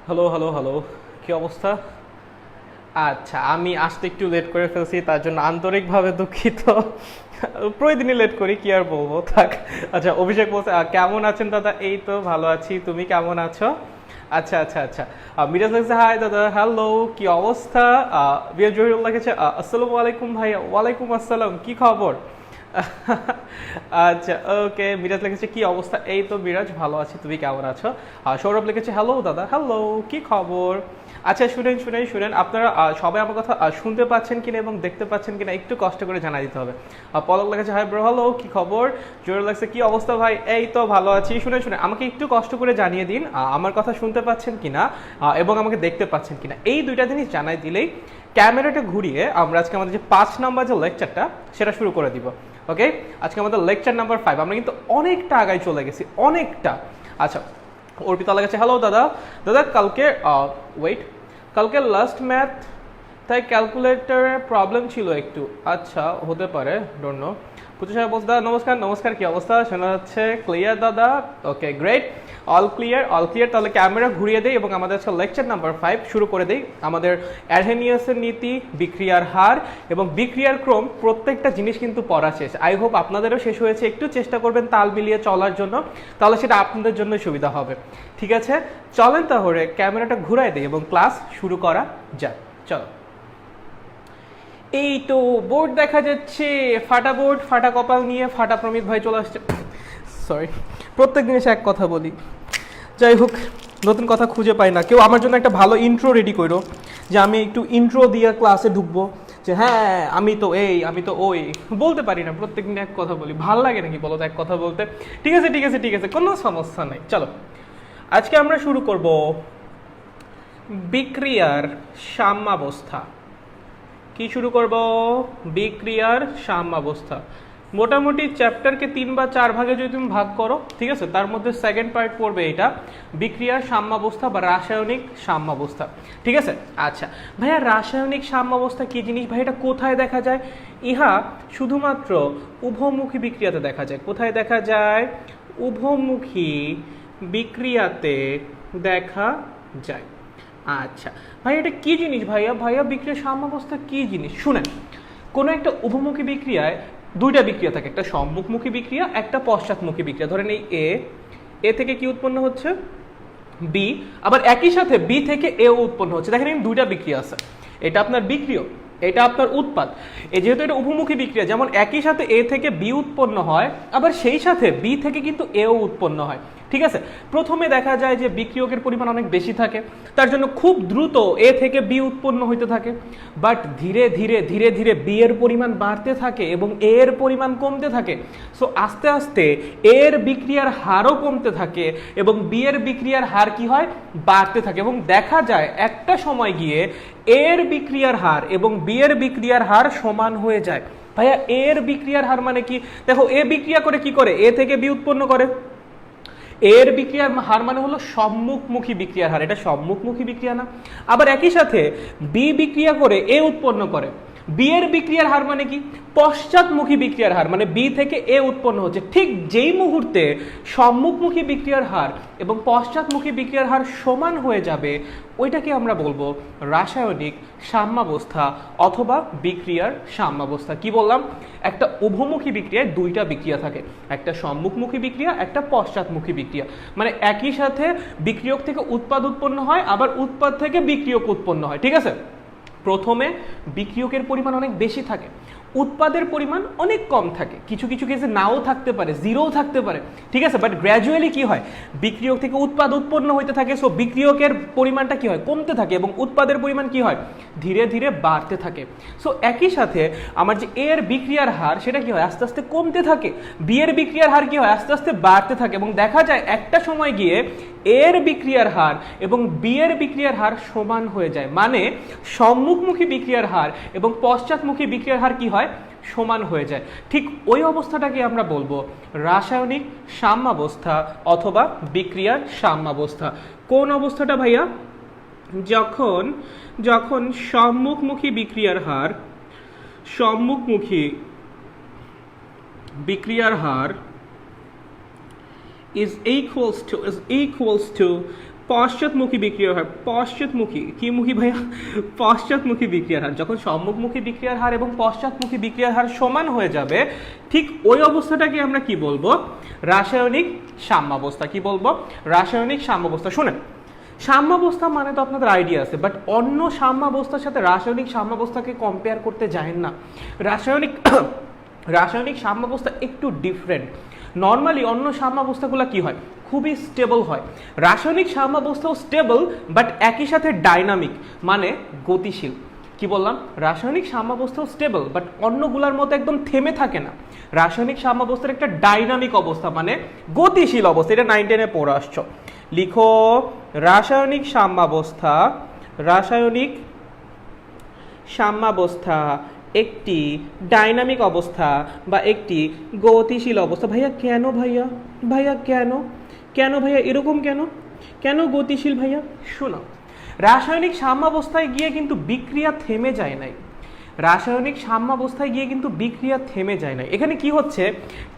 Hello hello hello, কি অবস্থা? আচ্ছা, আমি আসতে একটু লেট করে ফেলছি, তার জন্য আন্তরিকভাবে দুঃখিত। প্রতিদিনই লেট করি, কি আর বলবো, থাক। আচ্ছা, অভিষেক বলছে কেমন আছেন দাদা? এই তো ভালো আছি, তুমি কেমন আছো? আচ্ছা আচ্ছা আচ্ছা। মিরাজ লাগছে হাই দাদা, হ্যালো, কি অবস্থা? বিরাজ জহিরুল লিখেছে আসসালামু আলাইকুম ভাইয়া। ওয়ালাইকুম আসসালাম, কি খবর? আচ্ছা, ওকে। মিরাজ লিখেছে কি অবস্থা? এই তো মিরাজ ভালো আছি, তুমি কেমন আছো? সৌরভ লিখেছে হ্যালো দাদা, হ্যালো, কি খবর? আচ্ছা, শুনেন শুনেন শুনেন, আপনারা সবাই আমার কথা শুনতে পাচ্ছেন কিনা এবং দেখতে পাচ্ছেন কিনা একটু কষ্ট করে জানাই দিতে হবে। পলক লিখেছে হাই ব্রো, হ্যালো, কি খবর? জহিরুল লাগছে কি অবস্থা ভাই? এই তো ভালো আছি। শুনে শুনে আমাকে একটু কষ্ট করে জানিয়ে দিন আমার কথা শুনতে পাচ্ছেন কিনা এবং আমাকে দেখতে পাচ্ছেন কিনা, এই দুইটা জিনিস জানাই দিলেই ক্যামেরাটা ঘুরিয়ে আমরা আজকে আমাদের যে 5 নম্বর যে লেকচারটা সেটা শুরু করে দিব। ওকে, আজকে আমাদের লেকচার নাম্বার 5। আমরা কিন্তু অনেকটা আগায় চলে গেছি, অনেকটা। আচ্ছা, অর্পিতা লেগেছে হ্যালো দাদা। দাদা কালকে ওয়েট, কালকে লাস্ট ম্যাথ, তাই ক্যালকুলেটরের প্রবলেম ছিল একটু। আচ্ছা, হতে পারে, ডোন্ট নো। পুজো সাহেব বলছে দাদা নমস্কার। নমস্কার, কি অবস্থা? শোনা যাচ্ছে ক্লিয়ার দাদা? Okay, great, all clear all clear. তাহলে ক্যামেরা ঘুরিয়ে দেই এবং আমাদের হচ্ছে লেকচার নাম্বার 5 শুরু করে দেই। আমাদের অ্যারহেনিয়াসের নীতি, বিক্রিয়ার হার এবং বিক্রিয়ার ক্রম, প্রত্যেকটা জিনিস কিন্তু পড়া শেষ। আই হোপ আপনাদেরও শেষ হয়েছে। একটু চেষ্টা করবেন তাল মিলিয়ে চলার জন্য, তাহলে সেটা আপনাদের জন্য সুবিধা হবে। ঠিক আছে, চলেন তাহলে ক্যামেরাটা ঘুরাই দেই এবং ক্লাস শুরু করা যাক। চলো। এই তো বোর্ড দেখা যাচ্ছে, ফাটা বোর্ড, ফাটা কপাল নিয়ে ফাটা প্রমিত ভাই চলে আসছে। সরি, প্রত্যেক দিন এসে এক কথা বলি। যাই হোক, নতুন কথা খুঁজে পাই না। কেউ আমার জন্য একটা ভালো ইন্ট্রো রেডি করো, যে আমি একটু ইন্ট্রো দিয়ে ক্লাসে ঢুকবো, যে হ্যাঁ আমি তো এই, আমি তো ওই। বলতে পারি না, প্রত্যেক দিন এক কথা বলি, ভাল লাগে নাকি বলো তো এক কথা বলতে? ঠিক আছে ঠিক আছে ঠিক আছে, কোনো সমস্যা নেই। চলো, আজকে আমরা শুরু করব বিক্রিয়ার সাম্যাবস্থা। কি শুরু করব? বিক্রিয়ার সাম্যাবস্থা। মোটামুটি চ্যাপ্টারকে 3 বা 4 ভাগে যদি তুমি ভাগ করো, ঠিক আছে, তার মধ্যে সেকেন্ড পার্ট পড়বে এটা, বিক্রিয়ার সাম্যাবস্থা বা রাসায়নিক সাম্যাবস্থা। ঠিক আছে। আচ্ছা ভাইয়া, রাসায়নিক সাম্যাবস্থা কি জিনিস ভাই? এটা কোথায় দেখা যায়? ইহা শুধুমাত্র উভমুখী বিক্রিয়াতে দেখা যায়। কোথায় দেখা যায়? উভমুখী বিক্রিয়াতে দেখা যায়। আচ্ছা ভাই, এটা কি জিনিস ভাইয়া? ভাইয়া, বিক্রিয়ার সাম্যাবস্থা কি জিনিস? শুনেন, কোনো একটা উভমুখী বিক্রিয়ায় দুইটা বিক্রিয়া থাকে, একটা সম্মুখমুখী বিক্রিয়া, একটা পশ্চাৎমুখী বিক্রিয়া। ধরেন এই এ থেকে কি উৎপন্ন হচ্ছে? বি। আবার একই সাথে বি থেকে এও উৎপন্ন হচ্ছে। দেখেন এই দুইটা বিক্রিয়া আছে, এটা আপনার বিক্রিয়, এটা আপনার উৎপাদ। যেহেতু এটা উভমুখী বিক্রিয়া, যেমন একই সাথে এ থেকে বি উৎপন্ন হয়, আবার সেই সাথে বি থেকে কিন্তু এও উৎপন্ন হয়। ঠিক আছে, প্রথমে দেখা যায় যে বিক্রিয়কের পরিমাণ অনেক বেশি থাকে, তার জন্য খুব দ্রুত এ থেকে বি উৎপন্ন হইতে থাকে। বাট ধীরে ধীরে ধীরে ধীরে বি এর পরিমাণ বাড়তে থাকে এবং এ এর পরিমাণ কমতে থাকে। সো আস্তে আস্তে এর বিক্রিয়ার হারও কমতে থাকে এবং বি এর বিক্রিয়ার হার কি হয়? বাড়তে থাকে। এবং দেখা যায় একটা সময় গিয়ে এর বিক্রিয়ার হার এবং বি এর বিক্রিয়ার হার সমান হয়ে যায়। ভাইয়া, এর বিক্রিয়ার হার মানে কি? দেখো, এ বিক্রিয়া করে কি করে? এ থেকে বি উৎপন্ন করে। এর বিক্রিয়ার হার মানে হলো সম্মুখমুখী বিক্রিয়ার হার, এটা সম্মুখমুখী বিক্রিয়া না? আবার একই সাথে বি বিক্রিয়া করে এ উৎপন্ন করে, বি এর বিক্রিয়ার হার মানে কি? পশ্চাৎমুখী বিক্রিয়ার হার, মানে বি থেকে এ উৎপন্ন হচ্ছে। ঠিক যেই মুহূর্তে সম্মুখমুখী বিক্রিয়ার হার এবং পশ্চাৎমুখী বিক্রিয়ার হার সমান হয়ে যাবে, ওইটাকে আমরা বলবো রাসায়নিক সাম্যাবস্থা অথবা বিক্রিয়ার সাম্যাবস্থা। কি বললাম? একটা উভমুখী বিক্রিয়ায় দুইটা বিক্রিয়া থাকে, একটা সম্মুখমুখী বিক্রিয়া, একটা পশ্চাৎমুখী বিক্রিয়া। মানে একই সাথে বিক্রিয়ক থেকে উৎপাদ উৎপন্ন হয়, আবার উৎপাদ থেকে বিক্রিয়ক উৎপন্ন হয়। ঠিক আছে, প্রথমে বিক্রিয়কের পরিমাণ অনেক বেশি থাকে, উৎপাদের পরিমাণ অনেক কম থাকে, কিছু কিছু কেসে নাও থাকতে পারে, জিরোও থাকতে পারে। ঠিক আছে, বাট গ্র্যাজুয়ালি কি হয়? বিক্রিয়ক থেকে উৎপাদ উৎপন্ন হইতে থাকে। সো বিক্রিয়কের পরিমাণটা কি হয়? কমতে থাকে এবং উৎপাদের পরিমাণ কি হয়? ধীরে ধীরে বাড়তে থাকে। সো একই সাথে আমার যে এর বিক্রিয়ার হার, সেটা কি হয়? আস্তে আস্তে কমতে থাকে। বি এর বিক্রিয়ার হার কি হয়? আস্তে আস্তে বাড়তে থাকে এবং দেখা যায় একটা সময় গিয়ে এর বিক্রিয়ার হার এবং বি এর বিক্রিয়ার হার সমান হয়ে যায়। মানে সম্মুখমুখী বিক্রিয়ার হার এবং পশ্চাৎমুখী বিক্রিয়ার হার কি হয়? সমান হয়ে যায়। ঠিক ওই অবস্থাটাকে আমরা বলবো রাসায়নিক সাম্যাবস্থা অথবা বিক্রিয়ার সাম্যাবস্থা। কোন অবস্থাটা ভাইয়া? যখন যখন সম্মুখমুখী বিক্রিয়ার হার, সম্মুখমুখী বিক্রিয়ার হার is equals to পশ্চাৎমুখী বিক্রিয়ার হার, পশ্চাৎমুখী কি মুখী ভাইয়া, পশ্চাৎমুখী বিক্রিয়ার হার যখন সম্মুখমুখী বিক্রিয়ার হার এবং পশ্চাৎমুখী বিক্রিয়ার হার সমান হয়ে যাবে, ঠিক ওই অবস্থাটাকে আমরা কি বলবো, রাসায়নিক সাম্যাবস্থা। কি বলবো, রাসায়নিক সাম্যাবস্থা। শুনেন, সাম্যাবস্থা মানে তো আপনাদের আইডিয়া আছে, বাট অন্য সাম্যাবস্থার সাথে রাসায়নিক সাম্যাবস্থাকে কম্পেয়ার করতে যায়েন না। রাসায়নিক সাম্যাবস্থা একটু ডিফারেন্ট। নর্মালি অন্য সাম্যাবস্থাগুলো কি হয়, খুবই স্টেবল হয়। রাসায়নিক সাম্যাবস্থাও স্টেবল, বাট একই সাথে ডাইনামিক, মানে গতিশীল। কি বললাম, রাসায়নিক সাম্যাবস্থাও স্টেবল, বাট অন্যগুলোর মতো একদম থেমে থাকে না। রাসায়নিক সাম্যাবস্থার একটা ডাইনামিক অবস্থা, মানে গতিশীল অবস্থা। এটা 9, 10-এ পড়ে আসছো। লিখো, রাসায়নিক সাম্যাবস্থা, রাসায়নিক সাম্যাবস্থা একটি ডাইনামিক অবস্থা বা একটি গতিশীল অবস্থা। ভাইয়া কেন ভাইয়া, ভাইয়া কেন, কেন ভাইয়া এরকম কেন, কেন গতিশীল ভাইয়া? শোনো, রাসায়নিক সাম্যাবস্থায় গিয়ে কিন্তু বিক্রিয়া থেমে যায় নাই। রাসায়নিক সাম্যাবস্থায় গিয়ে কিন্তু বিক্রিয়া থেমে যায় না। এখানে কি হচ্ছে,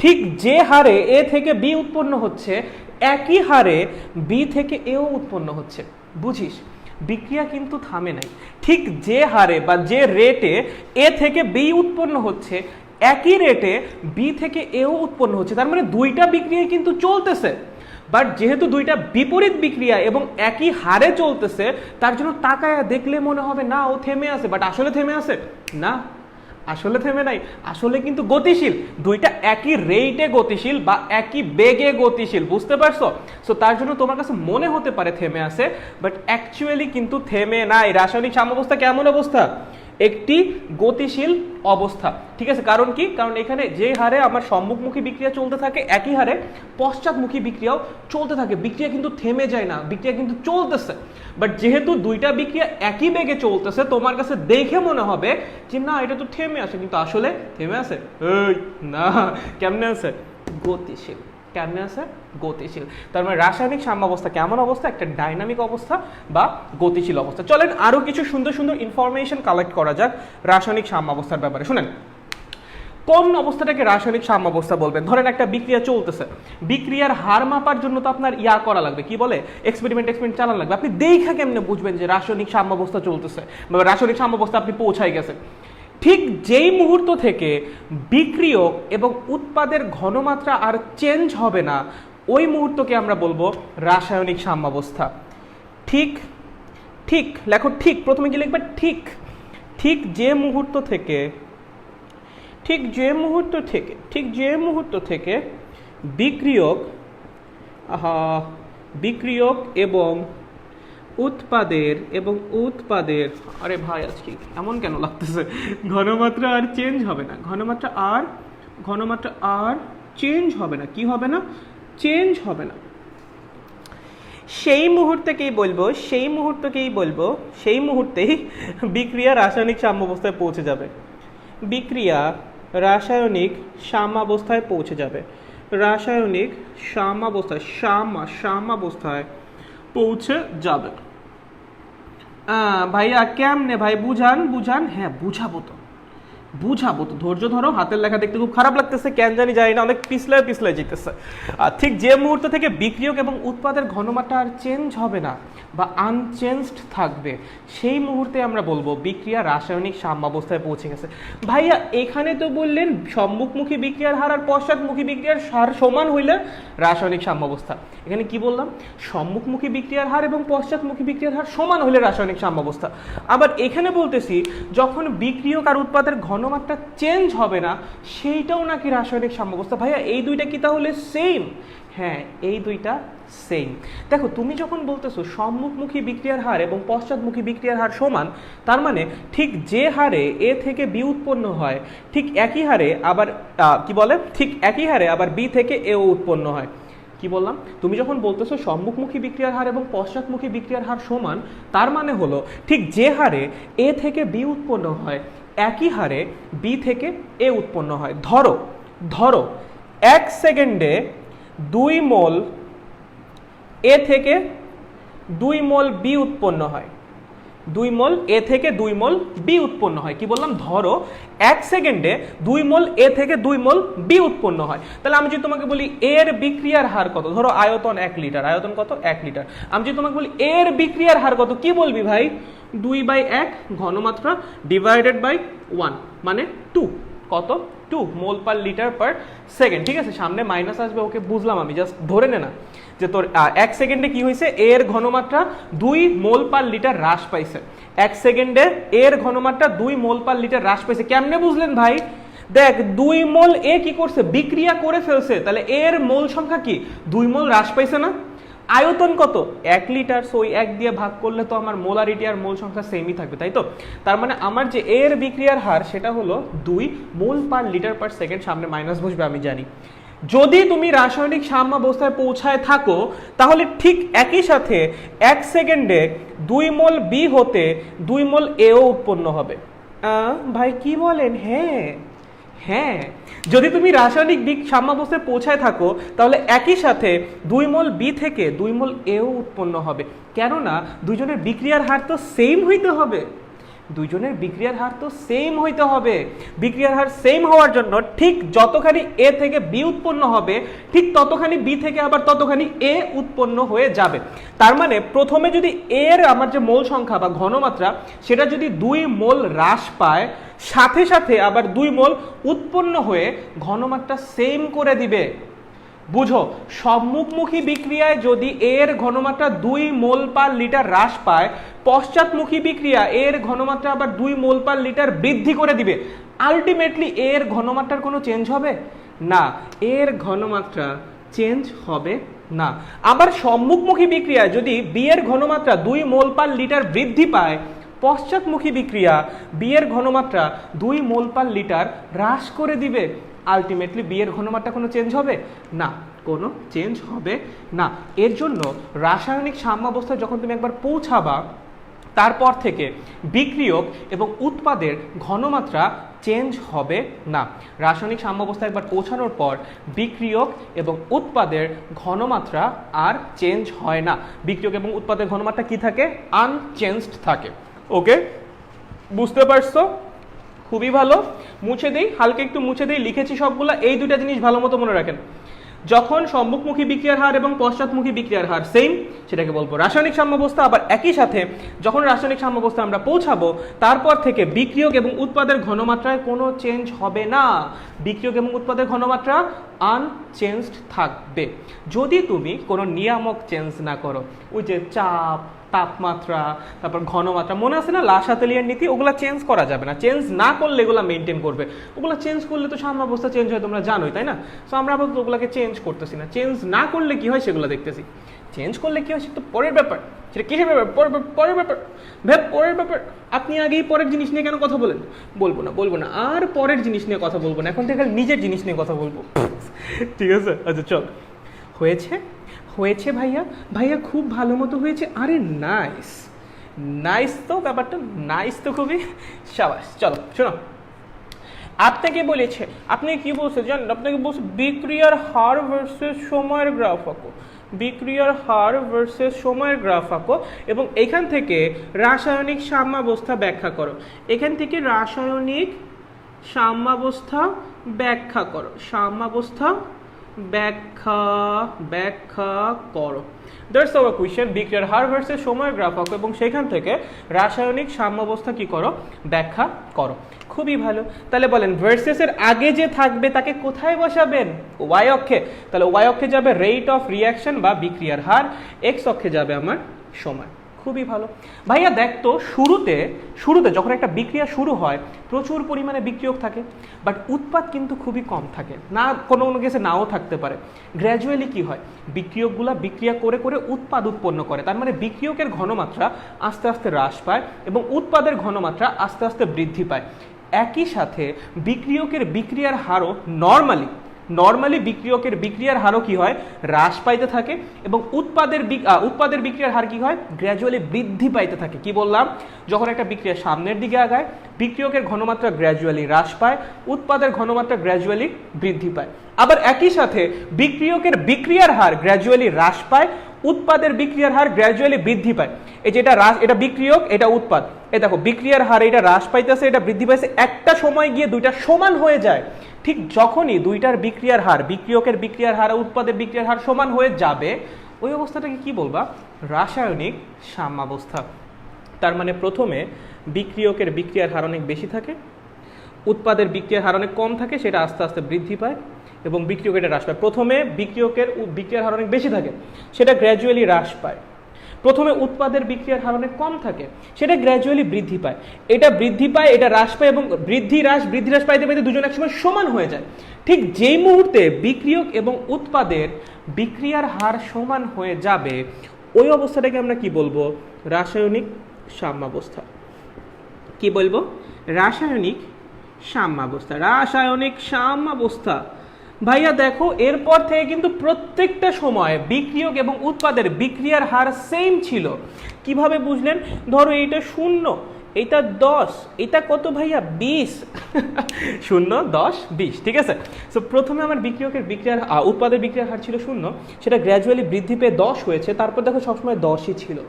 ঠিক যে হারে এ থেকে বি উৎপন্ন হচ্ছে, একই হারে বি থেকে এও উৎপন্ন হচ্ছে। বুঝিস, বিক্রিয়া কিন্তু থামে নাই। ঠিক যে হারে বা যে রেটে এ থেকে বি উৎপন্ন হচ্ছে, একই রেটে বি থেকে এও উৎপন্ন হচ্ছে। তার মানে দুইটা বিক্রিয়া কিন্তু চলতেছে, বাট যেহেতু দুইটা বিপরীত বিক্রিয়া এবং একই হারে চলতেছে, তার জন্য তাকায় দেখলে মনে হবে না ও থেমে আছে, বাট আসলে থেমে আছে না, আসলে থেমে নাই, আসলে কিন্তু গতিশীল। দুইটা একই রেটে গতিশীল বা একই বেগে গতিশীল, বুঝতে পারছো? সো তার জন্য তোমার কাছে মনে হতে পারে থেমে আছে, বাট অ্যাকচুয়ালি কিন্তু থেমে নাই। রাসায়নিক সাম্যাবস্থা কেমন অবস্থা, একটি গতিশীল অবস্থা। ঠিক আছে, কারণ কি, কারণ এখানে যে হারে আমার সম্মুখমুখী বিক্রিয়া চলতে থাকে, একই হারে পশ্চাৎমুখী বিক্রিয়াও চলতে থাকে। বিক্রিয়া কিন্তু থেমে যায় না, বিক্রিয়া কিন্তু চলতেছে। বাট যেহেতু দুইটা বিক্রিয়া একই বেগে চলতেছে, তোমার কাছে দেখে মনে হবে যে না এটা তো থেমে আছে, কিন্তু আসলে থেমে আছে এই না, কেমনে আছে, গতিশীল। কেমনে আছে, গতিশীল। তার মানে রাসায়নিক সাম্যাবস্থা কেমন অবস্থা, একটা ডাইনামিক অবস্থা বা গতিশীল অবস্থা। চলেন আরো কিছু সুন্দর সুন্দর ইনফরমেশন কালেক্ট করা যাক রাসায়নিক সাম্যাবস্থার ব্যাপারে। শুনেন, কোন অবস্থাটাকে রাসায়নিক সাম্যাবস্থা বলবেন? ধরেন একটা বিক্রিয়া চলতেছে, বিক্রিয়ার হার মাপার জন্য তো আপনার ইয়া করা লাগবে, কি বলে, এক্সপেরিমেন্ট চালানো লাগবে। আপনি দেখা কেমনে বুঝবেন যে রাসায়নিক সাম্যাবস্থা চলতেছে বা রাসায়নিক সাম্যাবস্থা আপনি পৌঁছায় গেছেন? ঠিক যেই মুহূর্ত থেকে বিক্রিয়ক এবং উৎপাদের ঘনমাত্রা আর চেঞ্জ হবে না, ওই মুহূর্তকে আমরা বলবো রাসায়নিক সাম্যাবস্থা। ঠিক, ঠিক লেখো, ঠিক প্রথমে কি লিখবে, ঠিক, ঠিক যে মুহূর্ত থেকে, ঠিক যে মুহূর্ত থেকে, ঠিক যে মুহূর্ত থেকে বিক্রিয়ক, বিক্রিয়ক এবং উৎপাদের আরে ভাই আজকে এমন কেন লাগতেছে, ঘনমাত্রা আর চেঞ্জ হবে না, ঘনমাত্রা আর চেঞ্জ হবে না। কি হবে না, চেঞ্জ হবে না। সেই মুহূর্তেই বিক্রিয়া রাসায়নিক সাম্যাবস্থায় পৌঁছে যাবে। বিক্রিয়া রাসায়নিক সাম্যাবস্থায় পৌঁছে যাবে, রাসায়নিক সাম্যাবস্থায় পৌঁছে যাবে। ভাইয়া কেমনে ভাই, বুঝান। হ্যাঁ বুঝাবো তো, ধৈর্য ধরো। হাতের লেখা দেখতে খুব খারাপ লাগতেছে, কেন জানি যায় না, অনেক পিছলে যেতেছে। ঠিক যে মুহূর্ত থেকে বিক্রিয়ক এবং উৎপাদের ঘনমাত্রা আর চেঞ্জ হবে না বা আনচেঞ্জড থাকবে, সেই মুহূর্তে আমরা বলবো বিক্রিয়া রাসায়নিক সাম্যাবস্থায় পৌঁছে গেছে। ভাইয়া এখানে তো বললেন সম্মুখমুখী বিক্রিয়ার হার আর পশ্চাৎমুখী বিক্রিয়ার হার সমান হইলে রাসায়নিক সাম্যাবস্থা। এখানে কি বললাম, সম্মুখমুখী বিক্রিয়ার হার এবং পশ্চাৎমুখী বিক্রিয়ার হার সমান হলে রাসায়নিক সাম্যাবস্থা। আবার এখানে বলতেছি যখন বিক্রিয়ক আর উৎপাদের ঘনমাত্রা চেঞ্জ হবে না, সেইটাও নাকি রাসায়নিক সাম্যাবস্থা। ভাইয়া এই দুইটা কি তাহলে সেম? হ্যাঁ, এই দুইটা সেম। দেখো, তুমি যখন বলতেছো সম্মুখমুখী বিক্রিয়ার হার এবং পশ্চাৎমুখী বিক্রিয়ার হার সমান, তার মানে ঠিক যে হারে এ থেকে বি উৎপন্ন হয়, ঠিক একই হারে আবার ঠিক একই হারে আবার বি থেকে এও উৎপন্ন হয়। কি বললাম, তুমি যখন বলতেছো সম্মুখমুখী বিক্রিয়ার হার এবং পশ্চাৎমুখী বিক্রিয়ার হার সমান, তার মানে হলো ঠিক যে হারে এ থেকে বি উৎপন্ন হয়, একই হারে বি থেকে এ উৎপন্ন হয়। ধরো 1 সেকেন্ডে 2 মোল এ থেকে 2 মোল বি উৎপন্ন হয়। 2 মোল এ থেকে 2 মোল বি উৎপন্ন হয়। কি বললাম? ধরো 1 সেকেন্ডে 2 মোল এ থেকে 2 মোল বি উৎপন্ন হয়। তাহলে আমি যদি তোমাকে বলি এর বিক্রিয়ার হার কত, ধরো আয়তন 1 লিটার, আয়তন কত? 1 লিটার। আমি যদি তোমাকে বলি এর বিক্রিয়ার হার কত, কি বলবি ভাই? 2/1 ঘনমাত্রা ডিভাইডেড বাই 1 মানে 2, কত? 2 মোল পার লিটার পার সেকেন্ড। ঠিক আছে, সামনে মাইনাস আসবে, ওকে বুঝলাম, আমি জাস্ট ধরে নে না যে তোর 1 সেকেন্ডে কি হয়েছে, এর ঘনমাত্রা 2 মোল পার লিটার হ্রাস পাইছে। 1 সেকেন্ডে এর ঘনমাত্রা 2 মোল পার লিটার হ্রাস পাইছে। কেমনে বুঝলেন ভাই? দেখ 2 মোল এ কি করছে, বিক্রিয়া করে ফেলছে, তাহলে এর মোল সংখ্যা কি 2 মোল হ্রাস পাইছে না? আয়তন কত? 1 লিটার, সো ওই 1 দিয়ে ভাগ করলে তো আমার মোলারিটি আর মোল সংখ্যা সেমই থাকবে, তাই তো? তার মানে আমার যে এর বিক্রিয়ার হার সেটা হলো 2 মোল পার লিটার পার সেকেন্ড, সামনে মাইনাস বসবে আমি জানি। যদি তুমি রাসায়নিক সাম্যাবস্থায় পৌঁছায় থাকো তাহলে ঠিক একই সাথে 1 সেকেন্ডে 2 মোল বি হতে 2 মোল এও উৎপন্ন হবে। ভাই কি বলেন? হ্যাঁ হ্যাঁ, যদি তুমি রাসায়নিক সাম্যাবস্থায় পৌঁছায় থাকো তাহলে একই সাথে 2 মোল বি থেকে 2 মোল এও উৎপন্ন হবে। কেননা দুজনের বিক্রিয়ার হার তো সেম হইতে হবে, দুজনের বিক্রিয়ার হার তো সেম হইতে হবে। বিক্রিয়ার হার সেম হওয়ার জন্য ঠিক যতখানি এ থেকে বি উৎপন্ন হবে ঠিক ততখানি বি থেকে আবার ততখানি এ উৎপন্ন হয়ে যাবে। তার মানে প্রথমে যদি এর আমার যে মোল সংখ্যা বা ঘনমাত্রা সেটা যদি 2 মোল হ্রাস পায়, সাথে সাথে আবার 2 মোল উৎপন্ন হয়ে ঘনমাত্রা সেম করে দিবে। বুঝো, সম্মুখমুখী বিক্রিয়ায় যদি এর ঘনমাত্রা 2 মোল পার লিটার হ্রাস পায়, পশ্চাৎমুখী বিক্রিয়া এর ঘনমাত্রা আবার 2 মোল পার লিটার বৃদ্ধি করে দিবে। আলটিমেটলি এর ঘনমাত্রার কোনো চেঞ্জ হবে না, এর ঘনমাত্রা চেঞ্জ হবে না। আবার সম্মুখমুখী বিক্রিয়ায় যদি বি এর ঘনমাত্রা 2 মোল পার লিটার বৃদ্ধি পায়, পশ্চাৎমুখী বিক্রিয়া বি এর ঘনমাত্রা 2 মোল পার লিটার হ্রাস করে দিবে। আলটিমেটলি বি এর ঘনমাত্রা কোনো চেঞ্জ হবে না, কোনো চেঞ্জ হবে না। এর জন্য রাসায়নিক সাম্যাবস্থায় যখন তুমি একবার পৌঁছাবা তারপর থেকে বিক্রিয়ক এবং উৎপাদের ঘনমাত্রা চেঞ্জ হবে না। রাসায়নিক সাম্যাবস্থায় একবার পৌঁছানোর পর বিক্রিয়ক এবং উৎপাদের ঘনমাত্রা আর চেঞ্জ হয় না। বিক্রিয়ক এবং উৎপাদের ঘনমাত্রা কি থাকে? আনচেঞ্জড থাকে। ওকে, বুঝতে পারছো? খুবই ভালো। মুছে দেই, হালকা একটু মুছে দেই, লিখেছি সবগুলা। এই দুইটা জিনিস ভালো মতো মনে রাখেন, যখন সম্মুখমুখী বিক্রিয়ার হার এবং পশ্চাৎমুখী বিক্রিয়ার হার সেম, সেটাকে বলবো রাসায়নিক সাম্যাবস্থা। আবার একই সাথে যখন রাসায়নিক সাম্যাবস্থা আমরা পৌঁছাবো তারপর থেকে বিক্রিয়ক এবং উৎপাদের ঘনমাত্রায় কোনো চেঞ্জ হবে না, বিক্রিয়ক এবং উৎপাদের ঘনমাত্রা আনচেঞ্জড থাকবে। যদি তুমি কোনো নিয়ামক চেঞ্জ না করো, ওই যে চাপ, তাপমাত্রা, তারপর ঘনমাত্রা, মনে আছে না লাসাতেলিয়ার নীতি, ওগুলা চেঞ্জ করা যাবে না। চেঞ্জ না করলে এগুলো মেনটেন করবে, ওগুলো চেঞ্জ করলে তো সাম্যাবস্থা চেঞ্জ হয়, তোমরা জানোই তাই না? সো আমরা আবার ওগুলোকে চেঞ্জ করতেছি না। চেঞ্জ না করলে কি হয় সেগুলো দেখতেছি, চেঞ্জ করলে কি হয় সেটা তো পরের ব্যাপার। সেটা কিসের ব্যাপার? পরের ব্যাপার ভাই, পরের ব্যাপার। আপনি আগেই পরের জিনিস নিয়ে কেন কথা বলেন? বলবো না আর পরের জিনিস নিয়ে কথা বলবো না, এখন থেকে নিজের জিনিস নিয়ে কথা বলবো। ঠিক আছে, আচ্ছা চল। হয়েছে ভাইয়া খুব ভালো মতো হয়েছে। আরে নাইস, নাইস তো, ব্যাপারটা নাইস তো খুবই, সাবাস। চলো শোনো, আপনাকে বলেছে, আপনি কি বলছে জানেন? আপনাকে বলছে বিক্রিয়ার হার ভার্সেস সময়ের গ্রাফ আঁকো, বিক্রিয়ার হার ভার্সেস সময়ের গ্রাফ আঁকো এবং এখান থেকে রাসায়নিক সাম্যাবস্থা ব্যাখ্যা করো। এখান থেকে রাসায়নিক সাম্যাবস্থা ব্যাখ্যা করো, সাম্যাবস্থা ব্যাখ্যা করো। That's our question. বিক্রিয়ার হার ভার্সেস সময়ের গ্রাফ আঁকো এবং সেখান থেকে রাসায়নিক সাম্যাবস্থা কি করো? ব্যাখ্যা করো। খুবই ভালো। তাহলে বলেন ভার্সেসের আগে যে থাকবে তাকে কোথায় বসাবেন? ওয়াই অক্ষে। তাহলে ওয়াই অক্ষে যাবে রেট অফ রিঅ্যাকশন বা বিক্রিয়ার হার, এক্স অক্ষে যাবে আমার সময়। খুবই ভালো। ভাইয়া দেখ তো, শুরুতে যখন একটা বিক্রিয়া শুরু হয় প্রচুর পরিমাণে বিক্রিয়ক থাকে, বাট উৎপাদ কিন্তু খুবই কম থাকে, না কোনো কেসে নাও থাকতে পারে। গ্র্যাজুয়ালি কি হয়, বিক্রিয়কগুলা বিক্রিয়া করে করে উৎপাদ উৎপন্ন করে। তার মানে বিক্রিয়কের ঘনমাত্রা আস্তে আস্তে হ্রাস পায় এবং উৎপাদের ঘনমাত্রা আস্তে আস্তে বৃদ্ধি পায়। একই সাথে বিক্রিয়কের বিক্রিয়ার হারও নর্মালি বিক্রিয়কের বিক্রিয়ার হারও কি হয়? হ্রাস পাইতে থাকে এবং উৎপাদের বিক্রিয়ার হার কি হয়? গ্র্যাজুয়ালি বৃদ্ধি পাইতে থাকে। কি বললাম? যখন একটা বিক্রিয়া সামনের দিকে আগায় বিক্রিয়কের ঘনমাত্রা গ্র্যাজুয়ালি হ্রাস পায়, উৎপাদের ঘনমাত্রা গ্র্যাজুয়ালি বৃদ্ধি পায়। আবার একই সাথে বিক্রিয়কের বিক্রিয়ার হার গ্র্যাজুয়ালি হ্রাস পায়, উৎপাদের বিক্রিয়ার হার গ্র্যাজুয়ালি বৃদ্ধি পায়। এই যে এটা বিক্রিয়ক, এটা উৎপাদ, এই দেখো বিক্রিয়ার হার এটা হ্রাস পাইতেছে, এটা বৃদ্ধি পাইছে, একটা সময় গিয়ে দুইটা সমান হয়ে যায়। ঠিক যখনই দুইটার বিক্রিয়ার হার, বিক্রিয়কের বিক্রিয়ার হার আর উৎপাদের বিক্রিয়ার হার সমান হয়ে যাবে, ওই অবস্থাটাকে কি বলবা? রাসায়নিক সাম্যাবস্থা। তার মানে প্রথমে বিক্রিয়কের বিক্রিয়ার হার অনেক বেশি থাকে, উৎপাদের বিক্রিয়ার হার অনেক কম থাকে, সেটা আস্তে আস্তে বৃদ্ধি পায় এবং বিক্রিয়কের হ্রাস পায়। প্রথমে বিক্রিয়কের বিক্রিয়ার হার অনেক বেশি থাকে, সেটা গ্র্যাজুয়ালি হ্রাস পায়। প্রথমে উৎপাদের বিক্রিয়ার হার অনেক কম থাকে, সেটা গ্র্যাজুয়ালি বৃদ্ধি পায়। এটা বৃদ্ধি পায়, এটা হ্রাস পায় এবং বৃদ্ধি হ্রাস পাইতে পাইতে দুজন একসময় সমান হয়ে যায়। ঠিক যেই মুহূর্তে বিক্রিয়ক এবং উৎপাদের বিক্রিয়ার হার সমান হয়ে যাবে, ওই অবস্থাটাকে আমরা কি বলবো? রাসায়নিক সাম্যাবস্থা। কি বলবো? রাসায়নিক সাম্যাবস্থা। রাসায়নিক সাম্যাবস্থা। ভাইয়া দেখো, এরপর থেকে কিন্তু প্রত্যেকটা সময় বিক্রিয়ক এবং উৎপাদের বিক্রিয়ার হার সেম ছিল। কিভাবে বুঝলেন? ধরো এইটা 0, এইটা 10, এটা কত ভাইয়া? 20। 0, 10, 20, ঠিক আছে। সো প্রথমে আমার বিক্রিয়কের বিক্রিয়ার উৎপাদের বিক্রিয়ার হার ছিল 0, সেটা গ্র্যাজুয়ালি বৃদ্ধি পেয়ে 10 হয়েছে, তারপর দেখো সবসময় 10ই ছিল।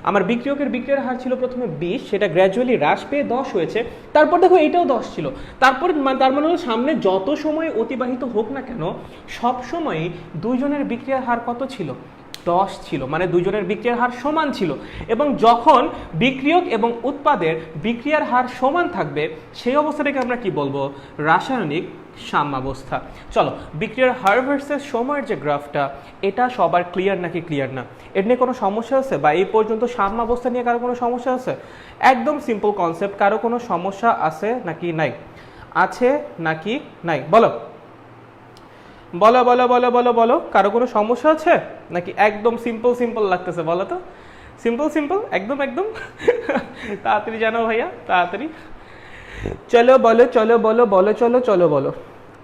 আমার বিক্রিয়কের বিক্রিয়ার হার ছিল প্রথমে 20, সেটা গ্র্যাজুয়ালি হ্রাস পেয়ে 10 হয়েছে, তারপর দেখো এটাও 10 ছিল। তারপর তার মানে হলো সামনে যত সময় অতিবাহিত হোক না কেন, সব সময়ই দুইজনের বিক্রিয়ার হার কত ছিল? 10 ছিল। মানে দুইজনের বিক্রিয়ার হার সমান ছিল। এবং যখন বিক্রিয়ক এবং উৎপাদের বিক্রিয়ার হার সমান থাকবে, সেই অবস্থাটাকে আমরা কি বলবো? রাসায়নিক সাম্যাবস্থা। চলো, বিক্রিয়ার হার ভার্সেস সময়ের যে গ্রাফটা, এটা সবার ক্লিয়ার নাকি ক্লিয়ার না? এর নিয়ে কোনো সমস্যা আছে? বা এই পর্যন্ত সাম্যাবস্থা নিয়ে কারো কোনো সমস্যা আছে? একদম সিম্পল কনসেপ্ট। কারো কোনো সমস্যা আছে নাকি নাই? আছে নাকি নাই? বলো বলো বলো বলো বলো বলো, কারো কোনো সমস্যা আছে নাকি একদম সিম্পল লাগতেছে? বলো তো, সিম্পল একদম তাড়াতাড়ি জানো ভাইয়া, তাড়াতাড়ি চলো বলো, চলো বলো, বলো চলো, চলো বলো,